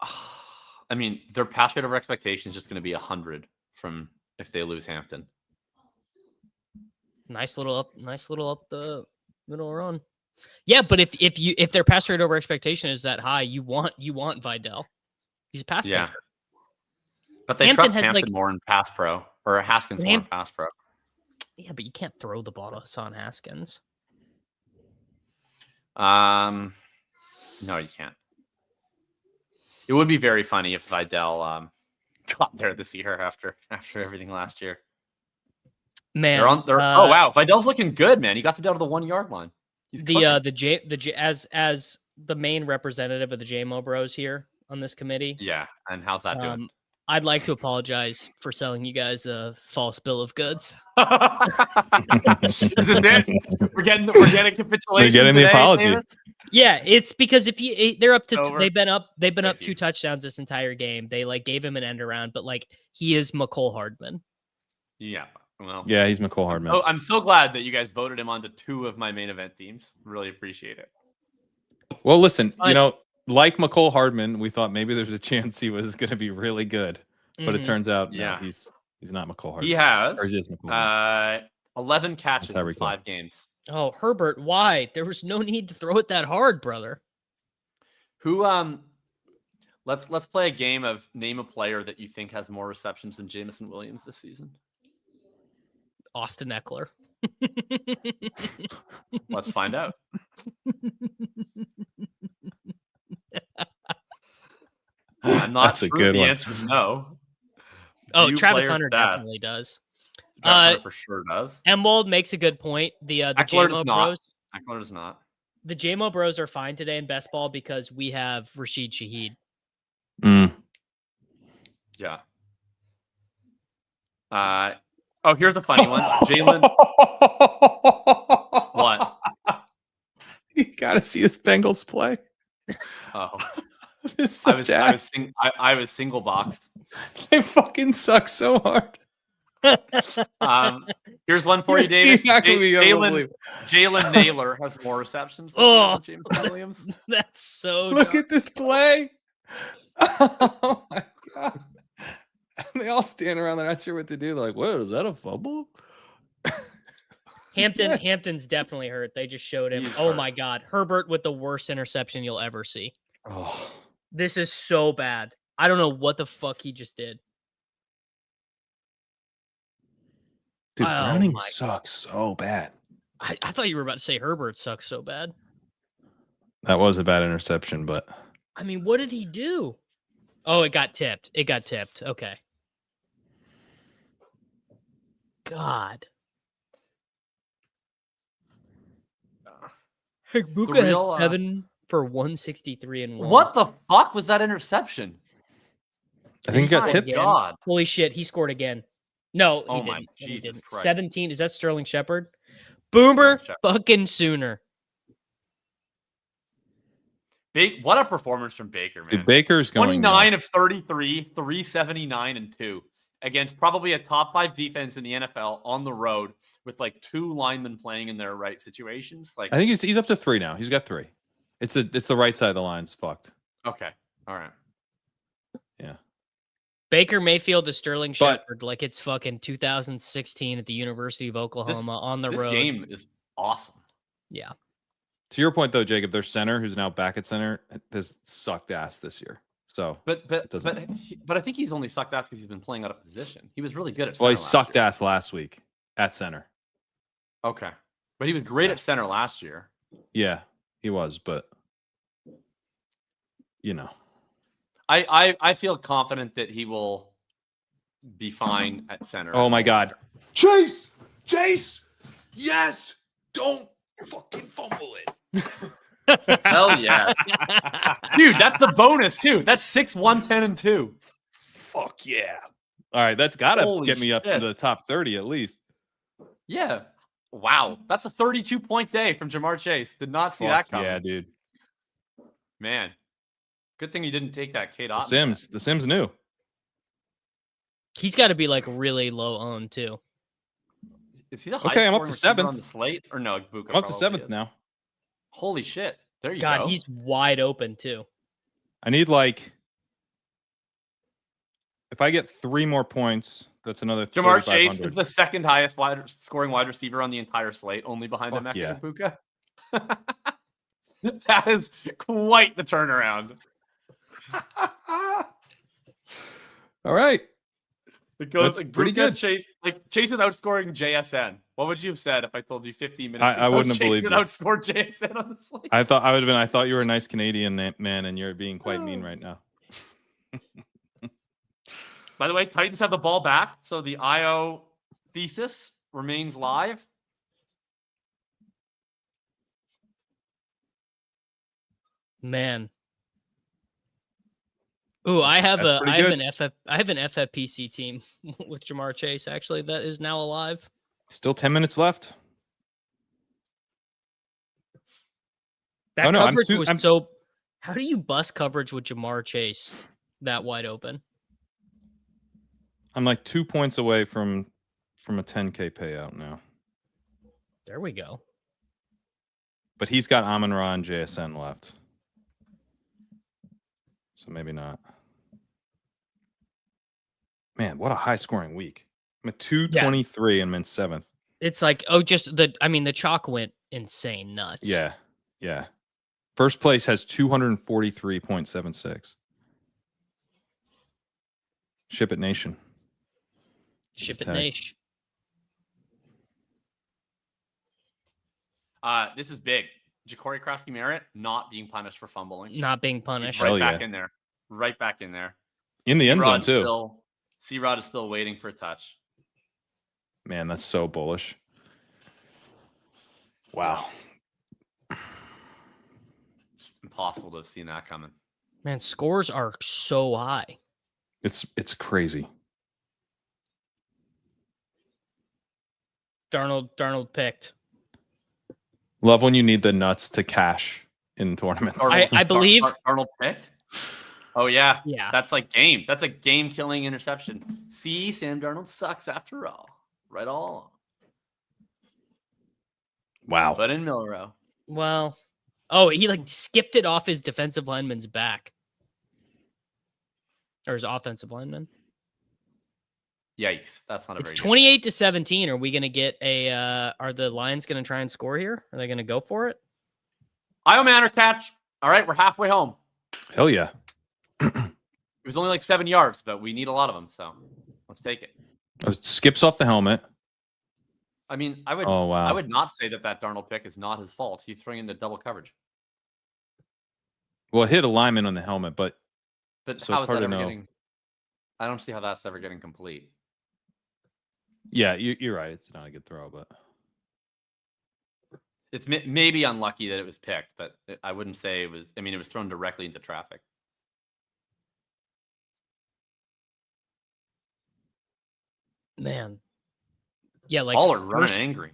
I mean, their pass rate over expectation is just going to be 100 from if they lose Hampton. Nice little up the middle run. Yeah, but if their pass rate over expectation is that high, you want Vidal. He's a pass catcher. But they Hampton trust has, Hampton like- more in pass pro, or Haskins more in pass pro. Yeah, but you can't throw the ball to Hassan Haskins. No, you can't. It would be very funny if Vidal got there this year after everything last year. Man, oh wow, Vidal's looking good, man. He got them down to the 1 yard line. He's as the main representative of the JMO Bros here on this committee. yeah. And how's that doing? I'd like to apologize for selling you guys a false bill of goods. This is it. We're getting a capitulation. They're getting the today, apology. Davis? Yeah, it's because they're up to Over. they've been up 2 Tricky. touchdowns this entire game. They like gave him an end around, but like he is McCole Hardman. Yeah. Well, Yeah, he's McCole Hardman. I'm so glad that you guys voted him onto 2 of my main event teams. Really appreciate it. Well, listen, like McCole Hardman, we thought maybe there's a chance he was going to be really good, but it turns out no, he's not McCole Hardman. He has or he is McCole Hardman. 11 catches in 5 games. Oh, Herbert, why? There was no need to throw it that hard, brother. Who let's play a game of name a player that you think has more receptions than Jameson Williams this season. Austin Eckler. Let's find out. I'm not That's sure a good the one. answer is no. Oh, Few Travis players Hunter that. definitely does. Travis Hunter for sure does. Emwold makes a good point. The Eckler does JMO not. Bros. Eckler does not. The JMO Bros are fine today in best ball because we have Rashid Shaheed. Yeah. Oh, here's a funny one. Jalen. What? You got to see his Bengals play. Oh, So I was single boxed. They fucking suck so hard. Here's one for you, Davis. Jalen Naylor has more receptions than James Williams. That's so Look at this play. Oh my god. They all stand around, they're not sure what to do. They're like, what is that, a fumble? Hampton's definitely hurt. They just showed him. Oh my god. Herbert with the worst interception you'll ever see. Oh, This is so bad. I don't know what the fuck he just did. dude, Browning sucks so bad. I thought you were about to say Herbert sucks so bad. That was a bad interception, but I mean, what did he do? Oh, it got tipped. Okay. God. Egbuka has 7 for 163 and 1. What the fuck was that interception? I think he got tipped. God. Holy shit, he scored again. No, Oh he my didn't. Jesus He didn't. Christ. 17. Is that Sterling Shepard? Boomer Sterling Shepard. fucking Sooner. What a performance from Baker, man. Dude, Baker's going 29 of 33, 379 and 2 against probably a top 5 defense in the NFL on the road with like 2 linemen playing in their right situations. Like I think he's up to 3 now. He's got 3. It's the right side of the line's fucked. Okay. All right. Yeah. Baker Mayfield to Sterling Shepard like it's fucking 2016 at the University of Oklahoma on the road. This game is awesome. Yeah. To your point though, Jacob, their center, who's now back at center, has sucked ass this year. So, but I think he's only sucked ass because he's been playing out of position. He was really good at center. Well, he sucked ass last week at center. Okay, but he was great at center last year. Yeah, he was, but you know, I feel confident that he will be fine at center. Oh my God, Chase, yes, don't fucking fumble it. Hell yes. Dude, that's the bonus too. That's 6, 1, 10, and 2. Fuck yeah. All right, that's gotta Holy get me up shit. to the top 30 at least. Yeah. Wow. That's a 32-point day from Jamar Chase. Did not see that coming. Yeah, dude. Man. Good thing you didn't take that Kate Otten. The Sims knew. He's got to be like really low owned too. Is he the highest Okay, I'm up to receiver 7th. on the slate? Or no, Egbuka I'm up to probably 7th is. now. Holy shit. There you God, go. he's wide open too. I need like, if I get 3 more points, that's another Jamar Chase is 3,500. the second highest scoring wide receiver on the entire slate, only behind Fuck Emeka yeah. Egbuka. That is quite the turnaround. All right. It goes That's like pretty Egbuka, good. Chase is outscoring JSN. What would you have said if I told you 15 minutes ago I wouldn't have Chase believed would you. outscore JSN on the slate? I thought you were a nice Canadian man, and you're being quite mean right now. By the way, Titans have the ball back, so the IO thesis remains live. Man. Ooh, I have That's pretty good. an FFPC team with Jamar Chase actually that is now alive. Still 10 minutes left. That Oh, no, coverage was so. How do you bust coverage with Jamar Chase that wide open? I'm like 2 points away from a 10K payout now. There we go. But he's got Amon-Ra and JSN left. So maybe not. Man, what a high scoring week. I'm at 223 and I'm in 7th. It's like, the chalk went insane nuts. Yeah. Yeah. First place has 243.76. Ship It Nation. Ship It Nation. This is big. Jakobi Croskey-Merritt not being punished for fumbling. Not being punished. He's right back in there. Right back in there. In the end zone, too. C-Rod is still waiting for a touch. Man, that's so bullish. Wow. It's impossible to have seen that coming. Man, scores are so high. It's crazy. Darnold picked. Love when you need the nuts to cash in tournaments. I believe Darnold picked. Oh yeah, yeah. That's like game. That's a game-killing interception. See, Sam Darnold sucks after all. Right all. Wow. But in Milrow. Well, oh, he like skipped it off his defensive lineman's back, or his offensive lineman. Yikes! That's not a. It's very 28-17. Are we gonna get a? Are the Lions gonna try and score here? Are they gonna go for it? Io Manor catch. All right, we're halfway home. Hell yeah. It was only like 7 yards, but we need a lot of them, so let's take it. Skips off the helmet. I mean, I would. Oh wow. I would not say that Darnold pick is not his fault. He's throwing into double coverage. Well, it hit a lineman on the helmet, but so how it's is hard that to ever know. getting? I don't see how that's ever getting complete. Yeah, you're right. It's not a good throw, but It's maybe unlucky that it was picked, but I wouldn't say it was. I mean, it was thrown directly into traffic. Man, yeah, like all are running angry.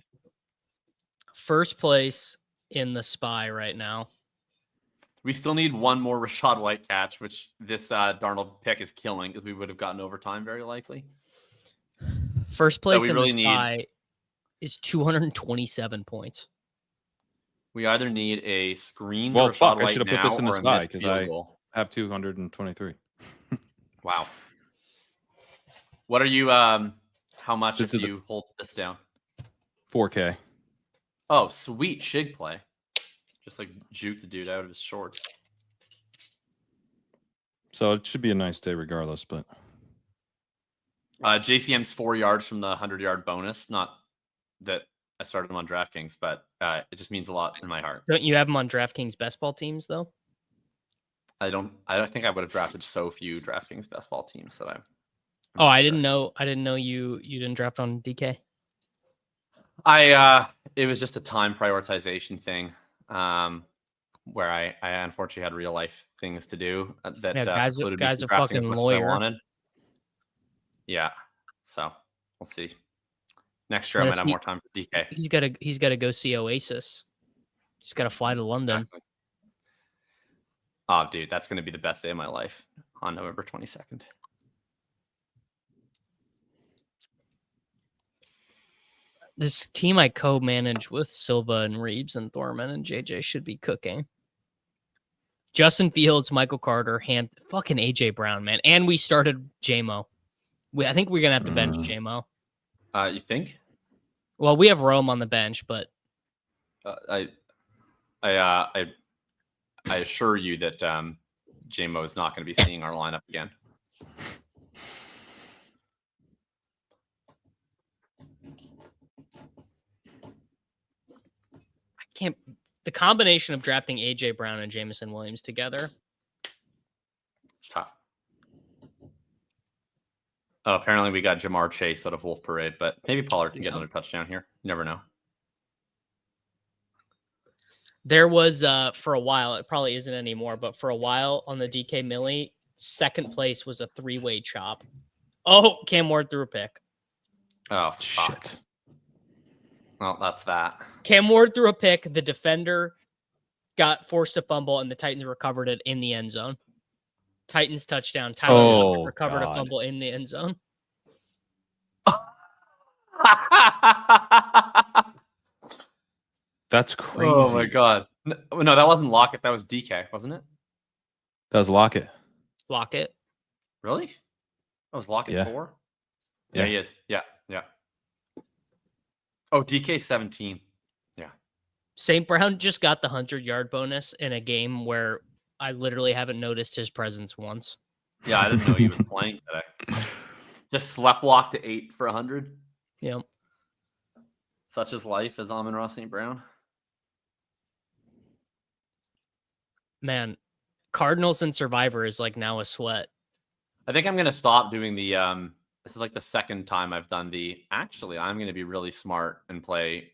First place in the SPY right now. We still need one more Rachaad White catch, which this Darnold pick is killing because we would have gotten overtime very likely. First place in the SPY is 227 points. We either need a screen. Well, Rachaad White I should have put this in the SPY because I have 223. Wow. What are you? How much if you hold this down? 4K. Oh, sweet shig play. Just like juke the dude out of his shorts. So it should be a nice day regardless, but JCM's 4 yards from the 100-yard bonus. Not that I started him on DraftKings, but it just means a lot in my heart. Don't you have him on DraftKings best ball teams though? I don't think I would have drafted so few DraftKings best ball teams that I'm. Oh, I didn't know. I didn't know you didn't draft on DK. It was just a time prioritization thing, where I unfortunately had real life things to do that guys a fucking lawyer. Yeah, so we'll see. Next year I might have more time for DK. He's got to go see Oasis. He's got to fly to London. Exactly. Oh, dude, that's going to be the best day of my life on November 22nd. This team I co-manage with Silva and Reeves and Thorman and JJ should be cooking. Justin Fields, Michael Carter, fucking AJ Brown, man. And we started JMO. I think we're gonna have to bench JMO. You think? Well, we have Rome on the bench, but I assure you that JMO is not going to be seeing our lineup again. The combination of drafting AJ Brown and Jameson Williams together. Tough. Oh, apparently we got Jamar Chase out of Wolf Parade, but maybe Pollard can get another touchdown here. You never know. There was for a while, it probably isn't anymore, but for a while on the DK Millie, second place was a 3-way chop. Oh, Cam Ward threw a pick. Oh, shit. Well, that's that. Cam Ward threw a pick. The defender got forced to fumble, and the Titans recovered it in the end zone. Titans touchdown. Tyler recovered a fumble in the end zone. That's crazy. Oh my god! No, that wasn't Lockett. That was DK, wasn't it? That was Lockett. Lockett. Really? That was Lockett 4. Yeah, he is. Yeah. Oh, DK 17. Yeah. St. Brown just got the 100-yard bonus in a game where I literally haven't noticed his presence once. Yeah, I didn't know he was playing today. Just sleptwalk to 8 for 100. Yep. Such is life as Amon-Ra St. Brown. Man, Cardinals and Survivor is like now a sweat. I think I'm going to stop doing the this is like the second time I've done actually I'm going to be really smart and play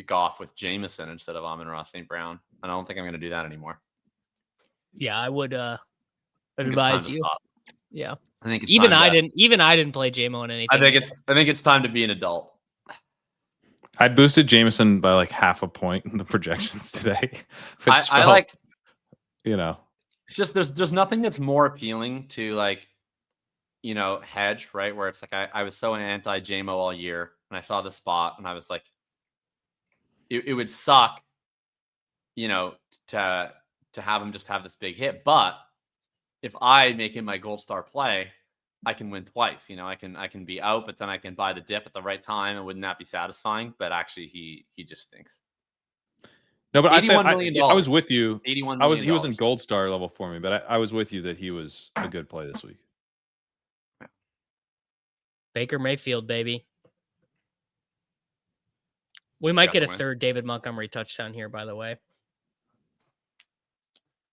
Goff with Jameson instead of Amon-Ra St. Brown. And I don't think I'm going to do that anymore. Yeah, I would advise you. Yeah. I think it's even I didn't play JMO in anything. I think it's time to be an adult. I boosted Jameson by like half a point in the projections today. I like, it's just there's nothing that's more appealing to like, hedge, right? Where it's like I was so anti JMO all year, and I saw the spot, and I was like, it would suck, to have him just have this big hit. But if I make him my gold star play, I can win twice. I can be out, but then I can buy the dip at the right time, and wouldn't that be satisfying? But actually, he just stinks. No, but I was with you. He was in gold star level for me, but I was with you that he was a good play this week. Baker Mayfield, baby. We might get a third David Montgomery touchdown here, by the way.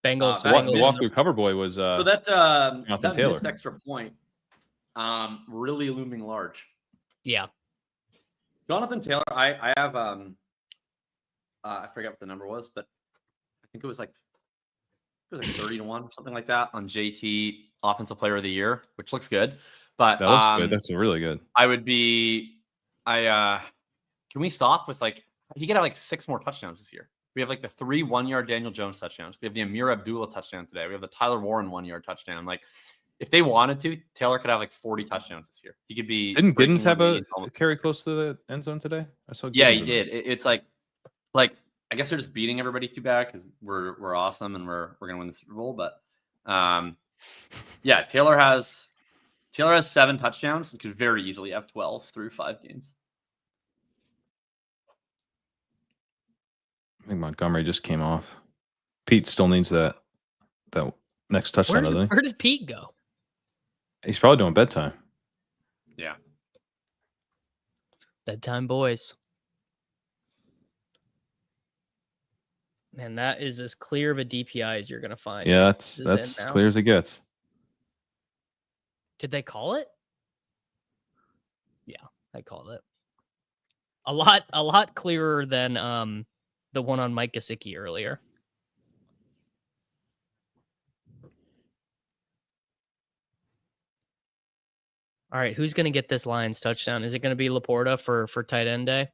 Bengals. The walk-through cover boy was so that Taylor. missed extra point, really looming large. Yeah. Jonathan Taylor, I have I forget what the number was, but I think it was like 30-1 or something like that on JT Offensive Player of the Year, which looks good. But that looks good. That's really good. Can we stop with he could have 6 more touchdowns this year. We have the 3 1-yard Daniel Jones touchdowns. We have the Amir Abdullah touchdown today. We have the Tyler Warren 1-yard touchdown. If they wanted to, Taylor could have 40 touchdowns this year. He could be. Didn't Gibbs have a carry close to the end zone today? I saw. Yeah, he did. It's like I guess they're just beating everybody too bad because we're awesome and we're gonna win the Super Bowl. But yeah, Taylor has 7 touchdowns and could very easily have 12 through 5 games. I think Montgomery just came off. Pete still needs that next touchdown, doesn't he? Where did Pete go? He's probably doing bedtime. Yeah. Bedtime boys. Man, that is as clear of a DPI as you're going to find. Yeah, that's clear as it gets. Did they call it? Yeah, I called it. A lot clearer than the one on Mike Gesicki earlier. All right, who's going to get this Lions touchdown? Is it going to be Laporta for tight end day?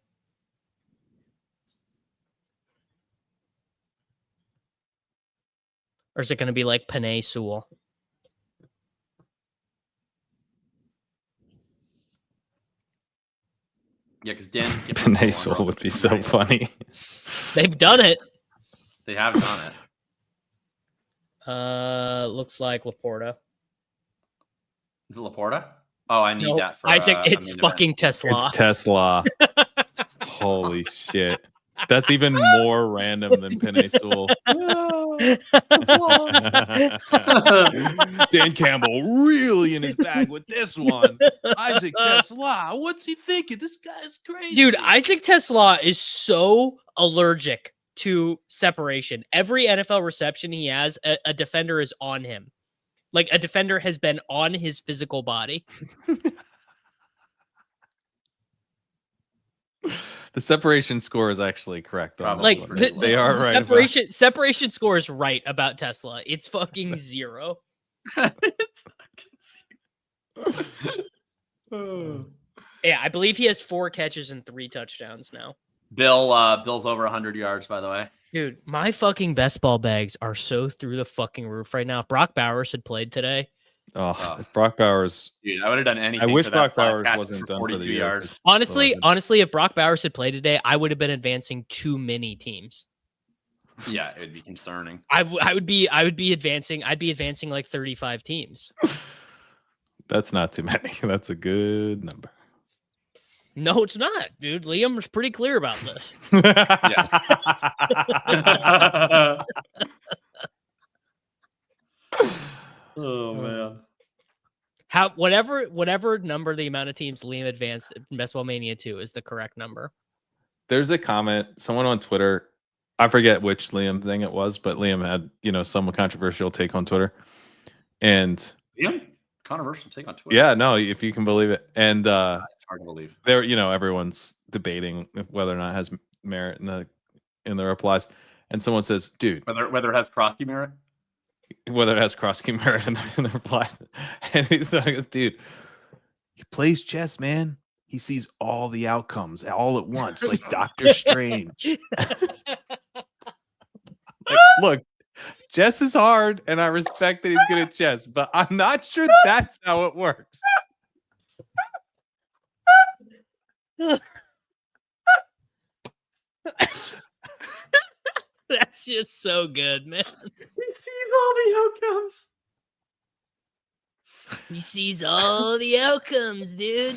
Or is it going to be like Penei Sewell? Yeah, because Dan Penei Sewell would be so funny. They've done it. They have done it. Looks like Laporta. Is it Laporta? Oh, I need that for Isaac. It's fucking Tesla. It's Tesla. Holy shit. That's even more random than Penei Sewell. Dan Campbell really in his bag with this one. Isaac Tesla, what's he thinking? This guy's crazy. Dude, Isaac Tesla is so allergic to separation. Every NFL reception he has, a defender is on him. Like a defender has been on his physical body. The separation score is actually correct. On like they are right. Separation score is right about Tesla. It's fucking 0. Yeah, I believe he has 4 catches and 3 touchdowns now. Bill's over 100 yards, by the way. Dude, my fucking best ball bags are so through the fucking roof right now. If Brock Bowers had played today. Oh, if Brock Bowers. Dude, I would have done anything. I wish for that Brock Bowers catch wasn't for done for 42 the year. yards. Honestly, if Brock Bowers had played today, I would have been advancing too many teams. Yeah, it would be concerning. I would be advancing. I'd be advancing like 35 teams. That's not too many. That's a good number. No, it's not, dude. Liam was pretty clear about this. Oh man. Whatever number the amount of teams Liam advanced in Best Ball Mania 2 is the correct number. There's a comment, someone on Twitter, I forget which Liam thing it was, but Liam had, some controversial take on Twitter. And Liam? Controversial take on Twitter. Yeah, no, if you can believe it. And it's hard to believe. There, everyone's debating whether or not it has merit in the replies. And someone says, dude, whether it has Croskey-Merritt? Whether it has Croskey-Merritt in the replies. And he goes, dude, he plays chess, man. He sees all the outcomes all at once, like Doctor Strange. Look, chess is hard, and I respect that he's good at chess, but I'm not sure that's how it works. That's just so good, man. He sees all the outcomes. He sees all the outcomes, dude.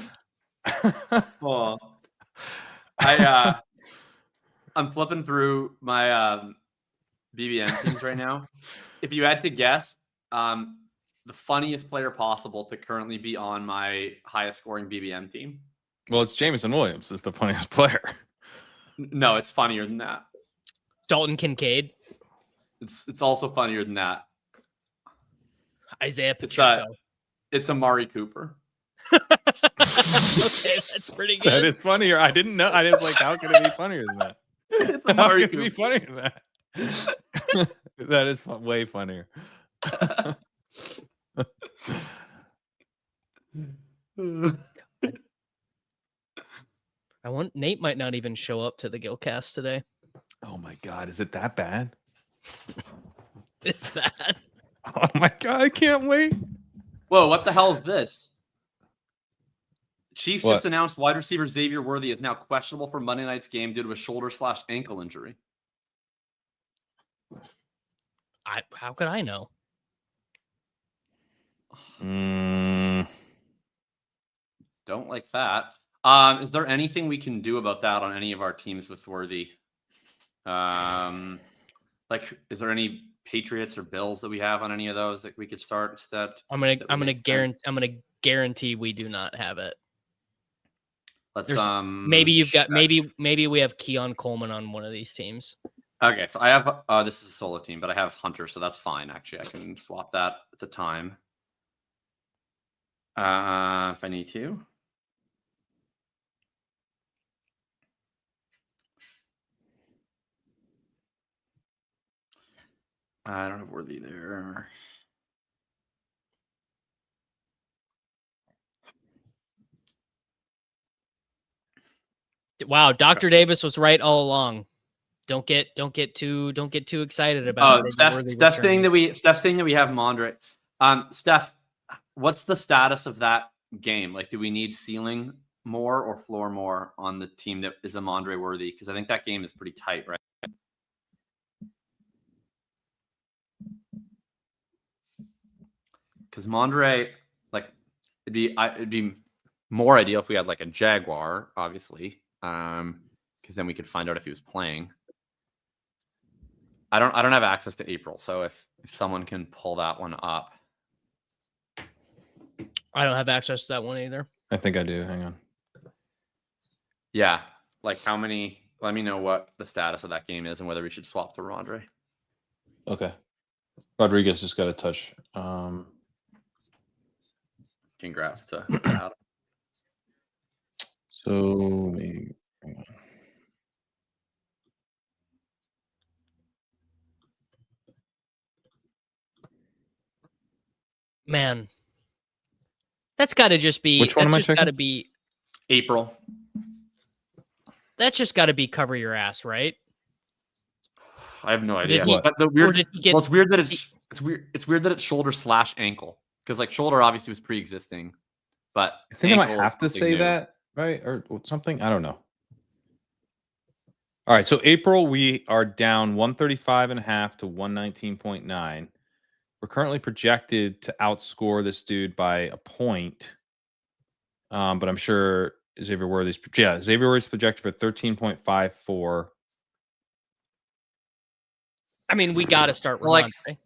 Oh, I'm flipping through my BBM teams right now. If you had to guess, the funniest player possible to currently be on my highest scoring BBM team. Well, it's Jameson Williams is the funniest player. No, it's funnier than that. Dalton Kincaid. It's also funnier than that. Isaiah Pacheco. It's Amari Cooper. Okay, that's pretty good. That is funnier. I didn't know. I was like, how can it be funnier than that? It's Amari How can Cooper. it be funnier than that? That is way funnier. Nate might not even show up to the Gillcast today. Oh my God, is it that bad? It's bad. Oh my God, I can't wait. Whoa, what the hell is this? Chiefs What? just announced wide receiver Xavier Worthy is now questionable for Monday night's game due to a shoulder/ankle injury. How could I know? Don't like that. Is there anything we can do about that on any of our teams with Worthy? Is there any Patriots or Bills that we have on any of those that we could start instead? I'm gonna guarantee we do not have it. Let's maybe we have Keon Coleman on one of these teams. Okay, so I have this is a solo team, but I have Hunter, so that's fine. Actually, I can swap that at the time. If I need to. I don't have Worthy there. Wow, Dr. Davis was right all along. Don't get too excited about Steph's thing that we have Mondre. Steph, what's the status of that game? Like, do we need ceiling more or floor more on the team that is Mondre Worthy? Because I think that game is pretty tight, right? Because Mondre, like, it'd be more ideal if we had like a Jaguar, obviously, because then we could find out if he was playing. I don't have access to April, so if someone can pull that one up. I don't have access to that one either. I think I do. Hang on. Yeah, like how many? Let me know what the status of that game is and whether we should swap to Rondre. Okay. Rodriguez just got a touch. Congrats to Adam. So hang on. Man, that's got to just be. Which one am I checking? Got to be April. That's just got to be cover your ass, right? I have no idea. he- But the weird, did he get- well, it's weird that it's weird. It's weird that it's shoulder / ankle, because like shoulder obviously was pre-existing, but I think I might ankle is have to something say new. that, right? Or something. I don't know. All right. So April, we are down 135.5 to 119.9. We're currently projected to outscore this dude by a point. But I'm sure Xavier Worthy's projected for 13.54. I mean, we got to start Well, like, Ramondre.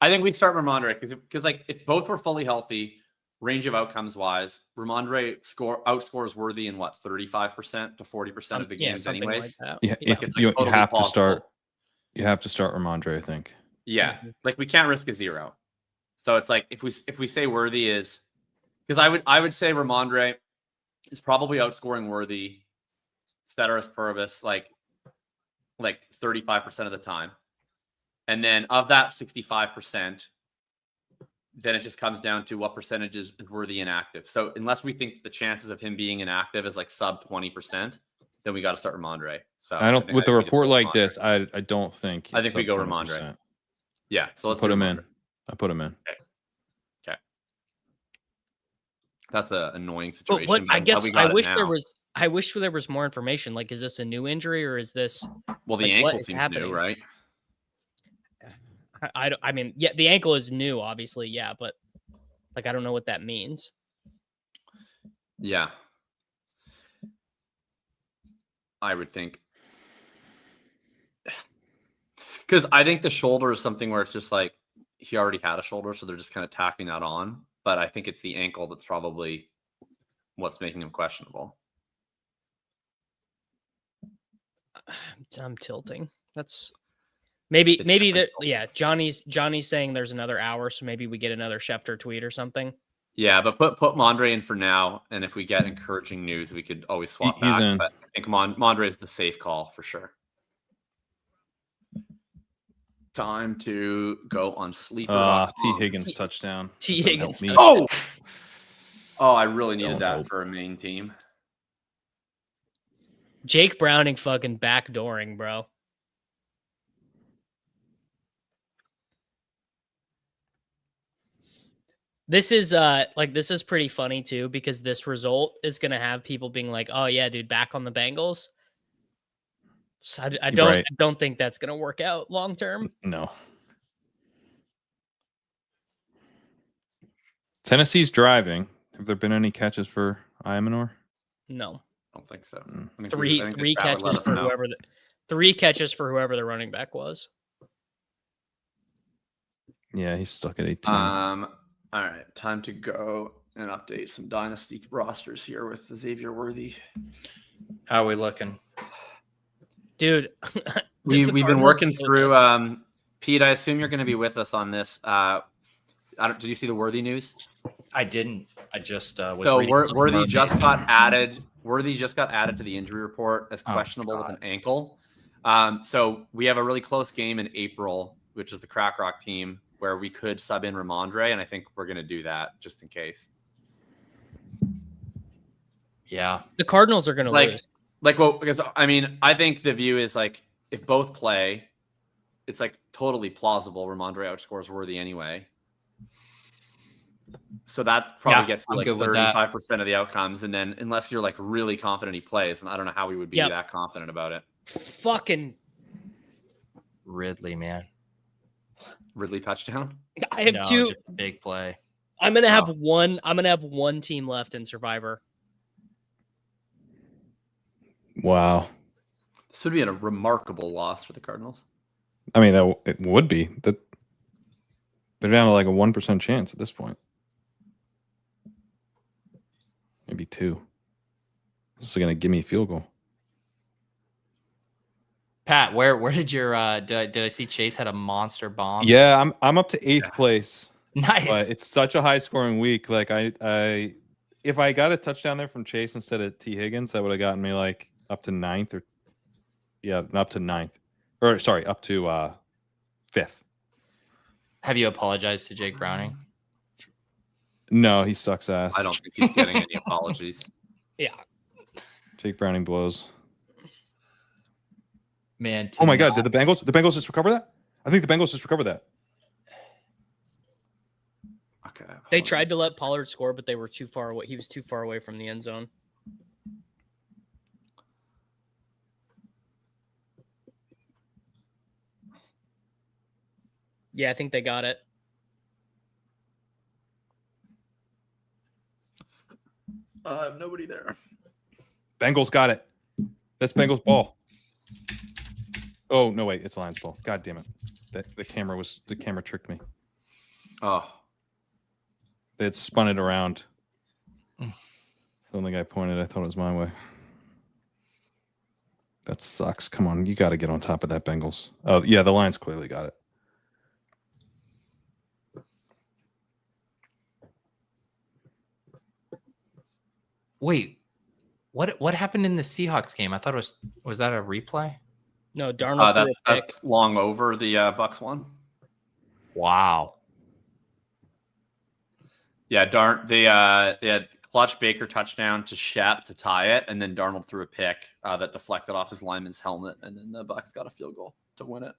I think we start Ramondre because like if both were fully healthy, range of outcomes wise, Ramondre outscores Worthy in what 35% to 40% of the games something anyways. like that. Yeah, Like, it's, like, you totally have to plausible. start. You have to start Ramondre, I think. Yeah, Mhm. like we can't risk a 0. So it's like if we say Worthy is, because I would say Ramondre is probably outscoring Worthy, ceteris paribus, like 35% of the time, and then of that 65%, then it just comes down to what percentage is Worthy inactive. So unless we think the chances of him being inactive is like sub 20%, then we got to start Ramondre. So I don't. think- With I a think we just report go like Ramondre. this, I don't think. I it's think we sub go 20%. Ramondre. Yeah, so let's put do him Ramondre. in. I put him in. Okay. That's an annoying But situation. what I I'm glad guess we got I it wish now. there was. I wish there was more information. Like, is this a new injury or is this? Well, the like, what ankle is seems happening? new, right? I mean, yeah, the ankle is new, obviously, yeah, but like I don't know what that means. Yeah. I would think. Because I think the shoulder is something where it's just like he already had a shoulder, so they're just kind of tacking that on. But I think it's the ankle that's probably what's making him questionable. I'm tilting. That's maybe It's that. definitely Yeah, Johnny's saying there's another hour, so maybe we get another Schefter tweet or something. Yeah, but put Mondre in for now, and if we get encouraging news, we could always swap He's back. in. But I think Mondre is the safe call for sure. Time to go on sleeper. T. Higgins touchdown. T. Doesn't Higgins help me. Oh, I really needed Don't that hope. for a main team. Jake Browning fucking backdooring, bro. This is this is pretty funny too, because this result is gonna have people being like, "Oh yeah, dude, back on the Bengals." So I don't think that's gonna work out long term. No. Tennessee's driving. Have there been any catches for Imanor? No, I don't think so. Mm. I think three I think the chat would let catches us for know. whoever the running back was. Yeah, he's stuck at 18. All right, time to go and update some dynasty rosters here with Xavier Worthy. How are we looking? Dude, We've been working through. Pete, I assume you're going to be with us on this. Did you see the Worthy news? I didn't. I just was So reading Worthy about just it. got added. Worthy just got added to the injury report as questionable with an ankle. So we have a really close game in April, which is the Crack Rock team, where we could sub in Ramondre, and I think we're going to do that just in case. Yeah. The Cardinals are going to lose. Because I mean, I think the view is like if both play, it's like totally plausible. Ramondre outscores Worthy anyway. So that probably gets you like 35% of the outcomes. And then unless you're like really confident he plays, and I don't know how we would be that confident about it. Fucking Ridley, man. Ridley touchdown. I have two. Just big play. I'm gonna have one. I'm gonna have one team left in Survivor. Wow. This would be a remarkable loss for the Cardinals. I mean, it would be. That they're down to like a 1% chance at this point. Maybe 2. This is gonna give me a field goal. Pat, where did your did I see Chase had a monster bomb? Yeah, I'm up to 8th place. Nice. But it's such a high scoring week. Like I if I got a touchdown there from Chase instead of T. Higgins, that would have gotten me like up to 9th up to 9th. Or sorry, up to 5th. Have you apologized to Jake Browning? No, he sucks ass. I don't think he's getting any apologies. Yeah. Jake Browning blows. Man, Oh my God! Did the Bengals just recover that? I think the Bengals just recovered that. Okay. They tried to let Pollard score, but they were too far away. He was too far away from the end zone. Yeah, I think they got it. I have nobody there. Bengals got it. That's Bengals ball. Oh no, wait, it's Lions ball. God damn it! The camera tricked me. Oh, They had spun it around. So the guy pointed. I thought it was my way. That sucks. Come on, you got to get on top of that, Bengals. Oh yeah, the Lions clearly got it. Wait, what happened in the Seahawks game? I thought it was that a replay? No, Darnold threw a pick. That's long over the Bucks one. Wow. Yeah, they had clutch Baker touchdown to Shep to tie it, and then Darnold threw a pick that deflected off his lineman's helmet, and then the Bucks got a field goal to win it.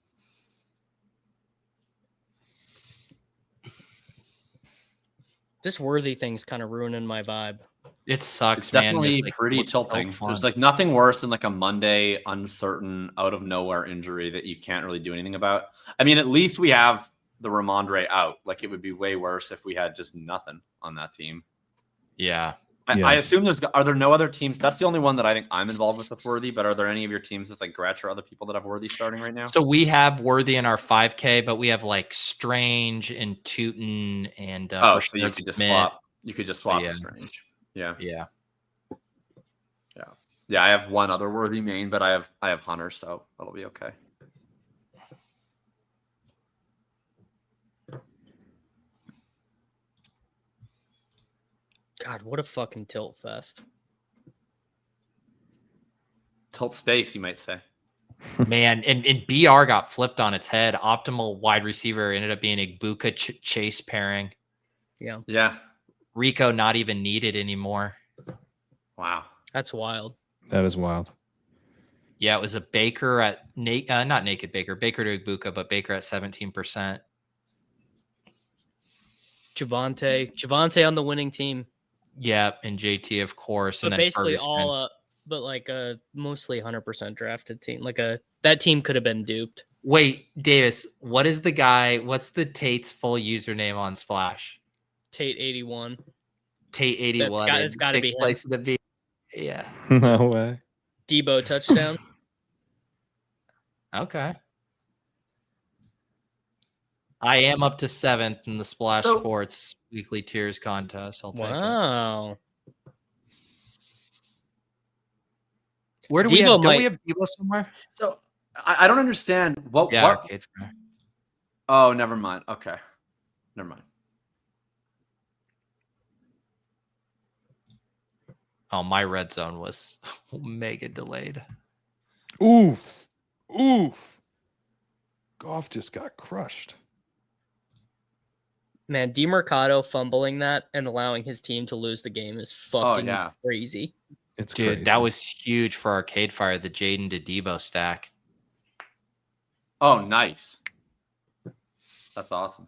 This Worthy thing's kind of ruining my vibe. It sucks, It's man. definitely Just, pretty looks tilting. so There's fun. like nothing worse than like a Monday uncertain out of nowhere injury that you can't really do anything about. I mean, at least we have the Ramondre out. Like it would be way worse if we had just nothing on that team. Yeah. I assume are there no other teams? That's the only one that I think I'm involved with Worthy, but are there any of your teams with like Gretsch or other people that have Worthy starting right now? So we have Worthy in our 5K, but we have like Strange and Tootin and so you could just Smith. swap. You could just swap Yeah. the Strange. Yeah. Yeah. Yeah, I have one other Worthy main, but I have Hunter, so that'll be okay. God, what a fucking tilt fest. Tilt space, you might say. Man, and BR got flipped on its head. Optimal wide receiver ended up being Egbuka Chase pairing. Yeah. Yeah. Rico not even needed anymore. Wow. That's wild. That is wild. Yeah, it was a Baker at not naked Baker to Egbuka, but Baker at 17%. Javante on the winning team. Yeah, and JT of course, But and then basically Ferguson. but like a mostly 100% drafted team. That team could have been duped. Wait, Davis, what's the Tate's full username on Splash? Tate 81. Tate 81. It's got to be him. Place to be. Yeah. No way. Debo touchdown. Okay. I am up to 7th in the Splash Sports weekly tiers contest. I'll take it. Wow. Where do we have? Don't we have Debo somewhere? So I don't understand what. Yeah. What? Arcade Fair. Oh, never mind. Okay, never mind. Oh, my red zone was mega delayed. Oof. Goff just got crushed. Man, Demercado fumbling that and allowing his team to lose the game is fucking crazy. It's Dude, crazy. that was huge for Arcade Fire, the Jaden to Debo stack. Oh, nice. That's awesome.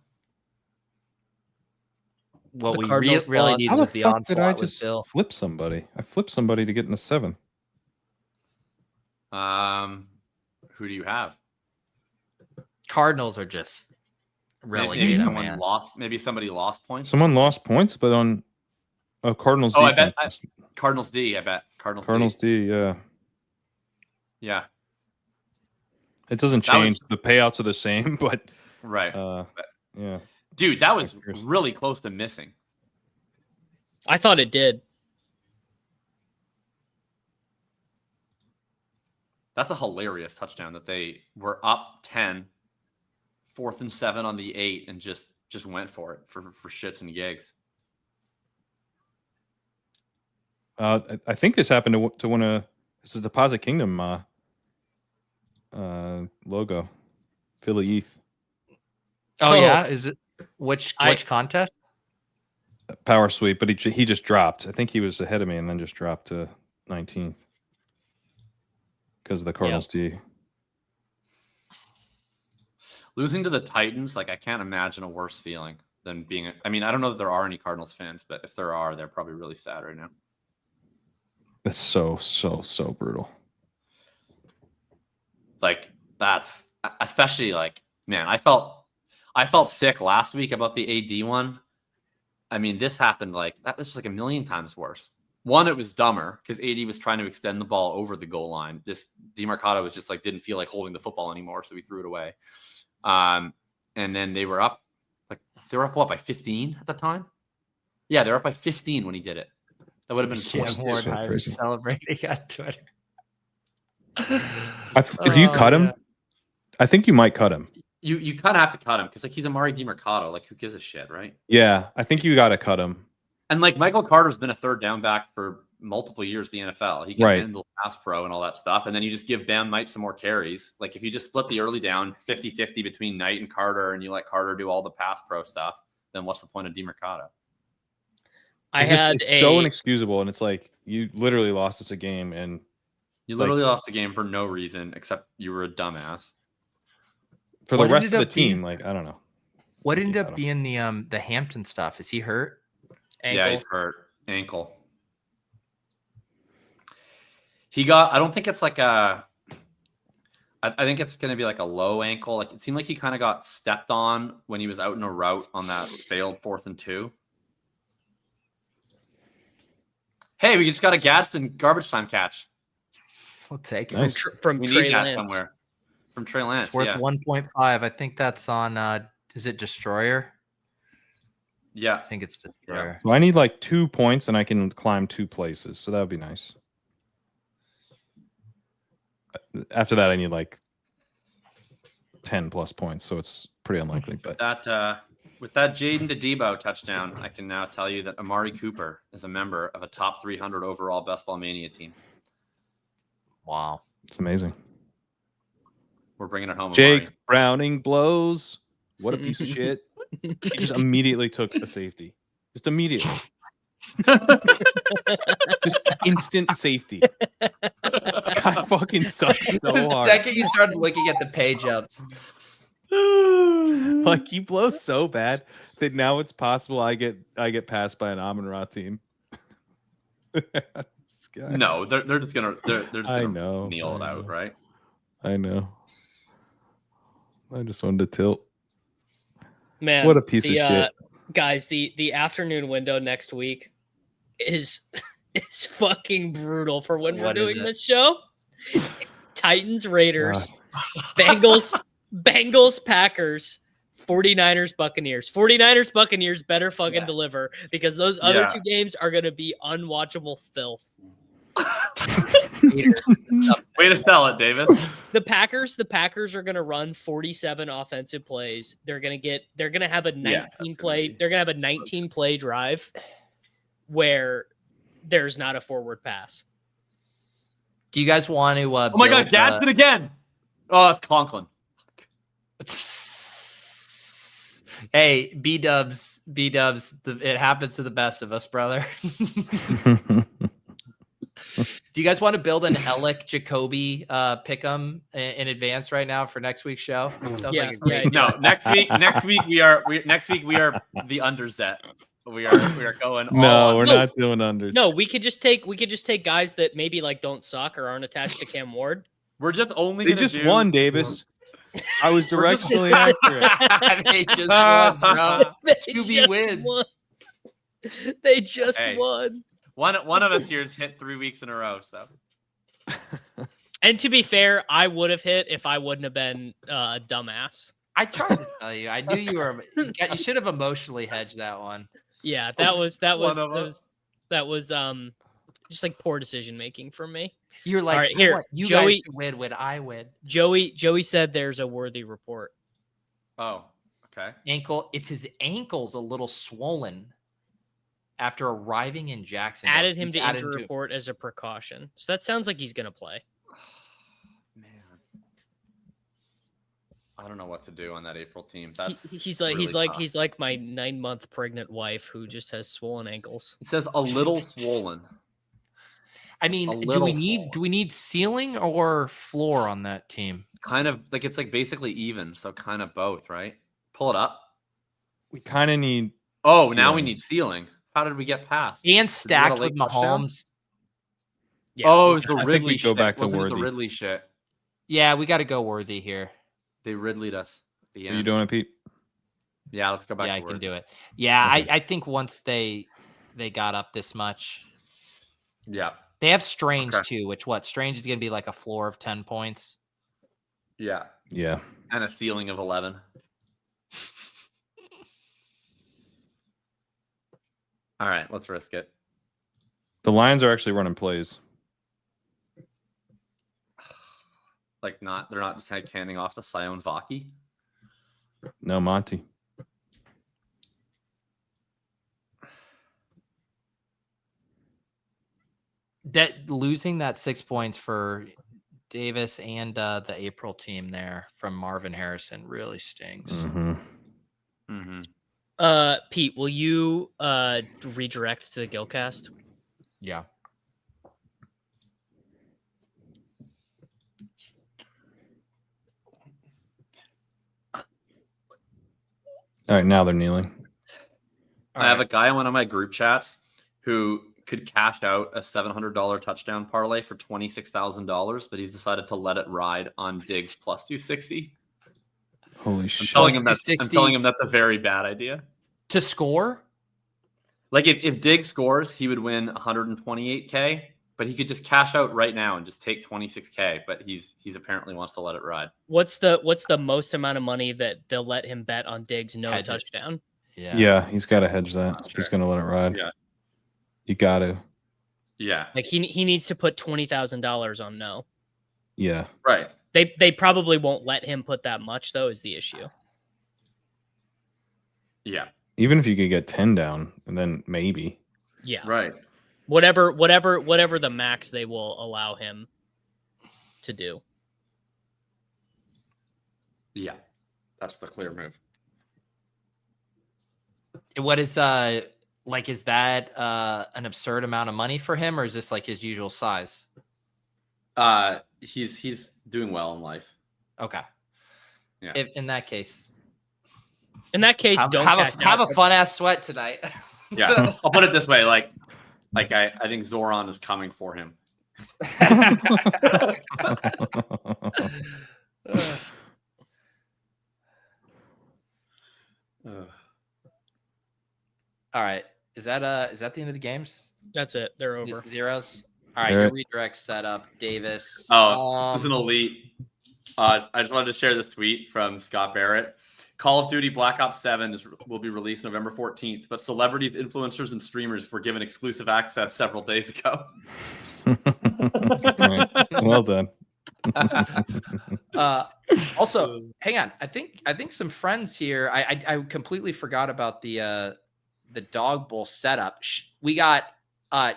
What The we Cardinals really bought- need How the was the fuck did I onslaught with just Bill. flip somebody? I flipped somebody to get in a 7. Who do you have? Cardinals are just Maybe relegated, someone man. lost. Maybe somebody lost points. Someone lost points, but on Cardinals Oh, defense. I bet Cardinals D. I bet Cardinals D, yeah. Yeah. It doesn't That was- change. The payouts are the same, but Right. yeah. Dude, that was Fingers. really close to missing. I thought it did. That's a hilarious touchdown that they were up 10, 4th and 7 on the 8, and just went for it for shits and gigs. I think this happened to one of this is Deposit Kingdom logo, Philly ETH Oh, yeah, is it which contest? power sweep, but he just dropped. I think he was ahead of me and then just dropped to 19th because of the Cardinals D. Losing to the Titans, like I can't imagine a worse feeling than being. I mean, I don't know that there are any Cardinals fans, but if there are, they're probably really sad right now. It's so brutal. Like that's especially like, man, I felt sick last week about the AD one. I mean, this happened like that. This was like a million times worse. One, it was dumber because AD was trying to extend the ball over the goal line. This Demercado was just like didn't feel like holding the football anymore, so he threw it away. And then they were up what, by 15 at the time? Yeah, they were up by 15 when he did it. That would have been celebrating on Twitter. Do you cut him? I think you might cut him. You kind of have to cut him because like he's Emari Demercado. Like who gives a shit, right? Yeah, I think you got to cut him. And like Michael Carter's been a third down back for multiple years in the NFL. He can handle pass pro and all that stuff. And then you just give Bam Knight some more carries. Like if you just split the early down 50-50 between Knight and Carter and you let Carter do all the pass pro stuff, then what's the point of Demercado? It's so inexcusable. And it's like you literally lost us a game and you literally lost a game for no reason except you were a dumbass. For the rest of the team, like I don't know. What ended up being the Hampton stuff? Is he hurt? Ankle. Yeah, he's hurt. Ankle. He got, I don't think it's like I think it's going to be like a low ankle. Like it seemed like he kind of got stepped on when he was out in a route on that failed 4th and 2. Hey, we just got a Gadsden garbage time catch. We'll take it. Nice. From We Trey need that Lance. somewhere. From Trey Lance. It's worth Yeah. 1.5. I think that's on, is it Destroyer? Yeah. I think it's Destroyer. So I need like 2 points and I can climb 2 places. So that would be nice. After that, I need like 10 plus points. So it's pretty unlikely. But With that Jaden DeDebo touchdown, I can now tell you that Amari Cooper is a member of a top 300 overall Best Ball Mania team. Wow. it's amazing. We're bringing it home. Jake Amari. Browning blows. What a piece of shit. He just immediately took a safety. Just immediately. Just instant safety. This guy fucking sucks so The hard. second you started looking at the page ups. Like he blows so bad that now it's possible I get passed by an Amon-Ra team. This guy. No, they're just gonna know, kneel it I out, know. right? I know. I just wanted to tilt. Man, What a piece of shit. Guys, the afternoon window next week is fucking brutal for when What we're is doing it? this show. Titans, Raiders, Bengals, Packers, 49ers, Buccaneers. 49ers, Buccaneers better fucking deliver because those other two games are going to be unwatchable filth. Way to sell it, David. The Packers are going to run 47 offensive plays. They're going to have a 19 play drive where there's not a forward pass. Do you guys want to? Oh my God, Gadsden again! Oh, it's Conklin. Hey, B-dubs. It happens to the best of us, brother. Do you guys want to build an Alec Jakobi pick'em in advance right now for next week's show? Sounds like a great. No, next week we are the underset. We are going. No, we're not doing unders. No, we could just take guys that maybe like don't suck or aren't attached to Cam Ward. We're just only. They just won, Davis. I was directionally accurate. They just won, bro. They QB just wins. won. They just won. One of us here has hit 3 weeks in a row. So, and to be fair, I would have hit if I wouldn't have been a dumbass. I tried to tell you. I knew you were. You should have emotionally hedged that one. Yeah, that was just like poor decision making from me. You're like, all right, here, you Joey, guys can win when I win. Joey said there's a Worthy report. oh, okay. It's his ankle's a little swollen after arriving in Jacksonville. Added him to Added injury report as a precaution. So that sounds like he's gonna play. Man, I don't know what to do on that April team. He's like my 9-month pregnant wife who just has swollen ankles. It says a little swollen. I mean, do we need ceiling or floor on that team? Kind of like it's like basically even, so kind of both, right? Pull it up. We kind of need. Oh, now we need ceiling. How did we get past? And stacked with Mahomes. Yeah, oh, it was the I think Ridley we go shit. back to Wasn't it the Worthy. Ridley shit? Yeah, we got to go Worthy here. They Ridleyed us at the Are end. you doing it, Pete? Yeah, let's go back Yeah, to I Worthy. can do it. Yeah, Okay. I think once they got up this much, Yeah. they have Strange Okay. too. Which Strange is going to be like a floor of 10 points. Yeah. Yeah. And a ceiling of 11. All right, let's risk it. The Lions are actually running plays. Like they're not just handing off to Sion Vaki. No, Monty. That losing that 6 points for Davis and the April team there from Marvin Harrison really stings. Mm-hmm. Mm-hmm. Pete, will you redirect to the Gillcast? Yeah. All right, now they're kneeling. I have a guy in one of my group chats who could cash out a $700 touchdown parlay for $26,000, but he's decided to let it ride on Diggs plus 260. Holy I'm shit! telling him that's 260 a very bad idea. to score. Like if Diggs scores, he would win 128K, but he could just cash out right now and just take 26K. But he's apparently wants to let it ride. What's the most amount of money that they'll let him bet on Diggs no Hedge it. touchdown? Yeah, he's got to hedge that. Sure. He's going to let it ride. Yeah. You got to. Yeah. Like he needs to put $20,000 on no. Yeah. Right. They probably won't let him put that much though. Is the issue? Yeah. Even if you could get 10 down, and then maybe. Yeah. Right. Whatever the max they will allow him to do. Yeah. That's the clear move. What is like? Is that an absurd amount of money for him, or is this like his usual size? He's doing well in life. Okay. Yeah. In that case, Don't have a fun ass sweat tonight. Yeah. I'll put it this way. Like I think Zoran is coming for him. All right. Is that the end of the games? That's it. They're over. Zeros. All right. All Your right. redirect setup, Davis. Oh, this is an elite. I just wanted to share this tweet from Scott Barrett. Call of Duty Black Ops 7 will be released November 14th, but celebrities, influencers, and streamers were given exclusive access several days ago. Right. Well done. Also, hang on. I think some friends here. I completely forgot about the dog bowl setup. We got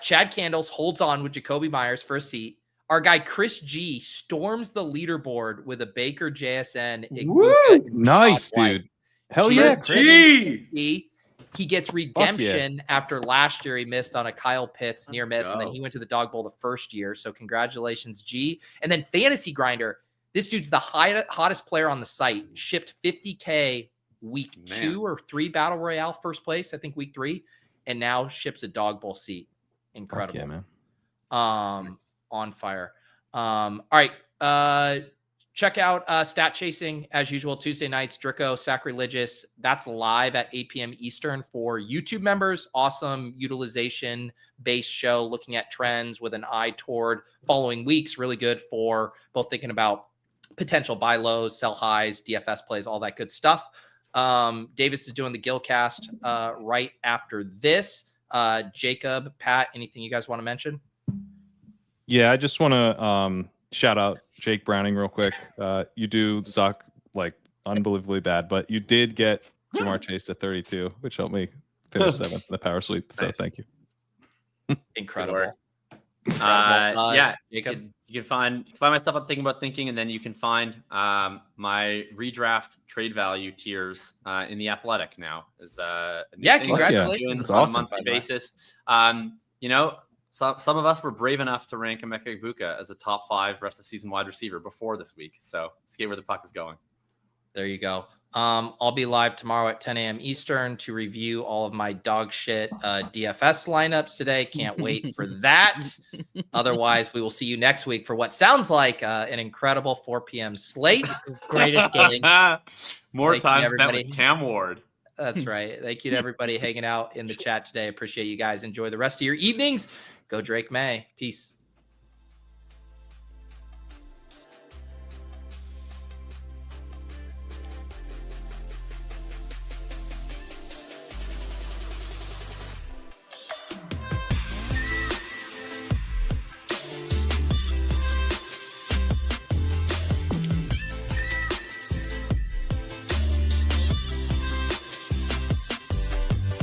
Chad Candles holds on with Jakobi Meyers for a seat. Our guy Chris G storms the leaderboard with a Baker JSN. Woo! Egbuka, and Nice, Rashad White. dude. Hell Cheers, yeah. Chris G. He gets redemption after last year he missed on a Kyle Pitts near miss, and then he went to the dog bowl the first year. So congratulations, G. And then Fantasy Grinder. This dude's the hottest player on the site. Shipped 50K week 2 or 3 Battle Royale first place, I think week 3, and now ships a dog bowl seat. Incredible. Yeah, man. On fire. All right. Check out Stat Chasing as usual Tuesday nights. Drico Sacrilegious. That's live at 8 p.m. Eastern for YouTube members. Awesome utilization based show looking at trends with an eye toward following weeks. Really good for both thinking about potential buy lows, sell highs, DFS plays, all that good stuff. Davis is doing the Gillcast right after this. Jacob, Pat, anything you guys want to mention? Yeah, I just want to shout out Jake Browning real quick. You do suck like unbelievably bad, but you did get Jamar Chase to 32, which helped me finish 7th in the power sweep. So thank you. Incredible. Yeah, Jacob. you can find my stuff on Thinking About Thinking, and then you can find my redraft trade value tiers in the Athletic now. Is congratulations. on That's a awesome. monthly basis. You know, some of us were brave enough to rank Emeka Egbuka as a top 5 rest of season wide receiver before this week. So see where the puck is going. There you go. I'll be live tomorrow at 10 a.m. Eastern to review all of my dog shit DFS lineups today. Can't wait for that. Otherwise, we will see you next week for what sounds like an incredible 4 p.m. slate. Greatest game. More Thank time you, spent everybody. with Cam Ward. That's right. Thank you to everybody hanging out in the chat today. Appreciate you guys. Enjoy the rest of your evenings. Go Drake May. Peace.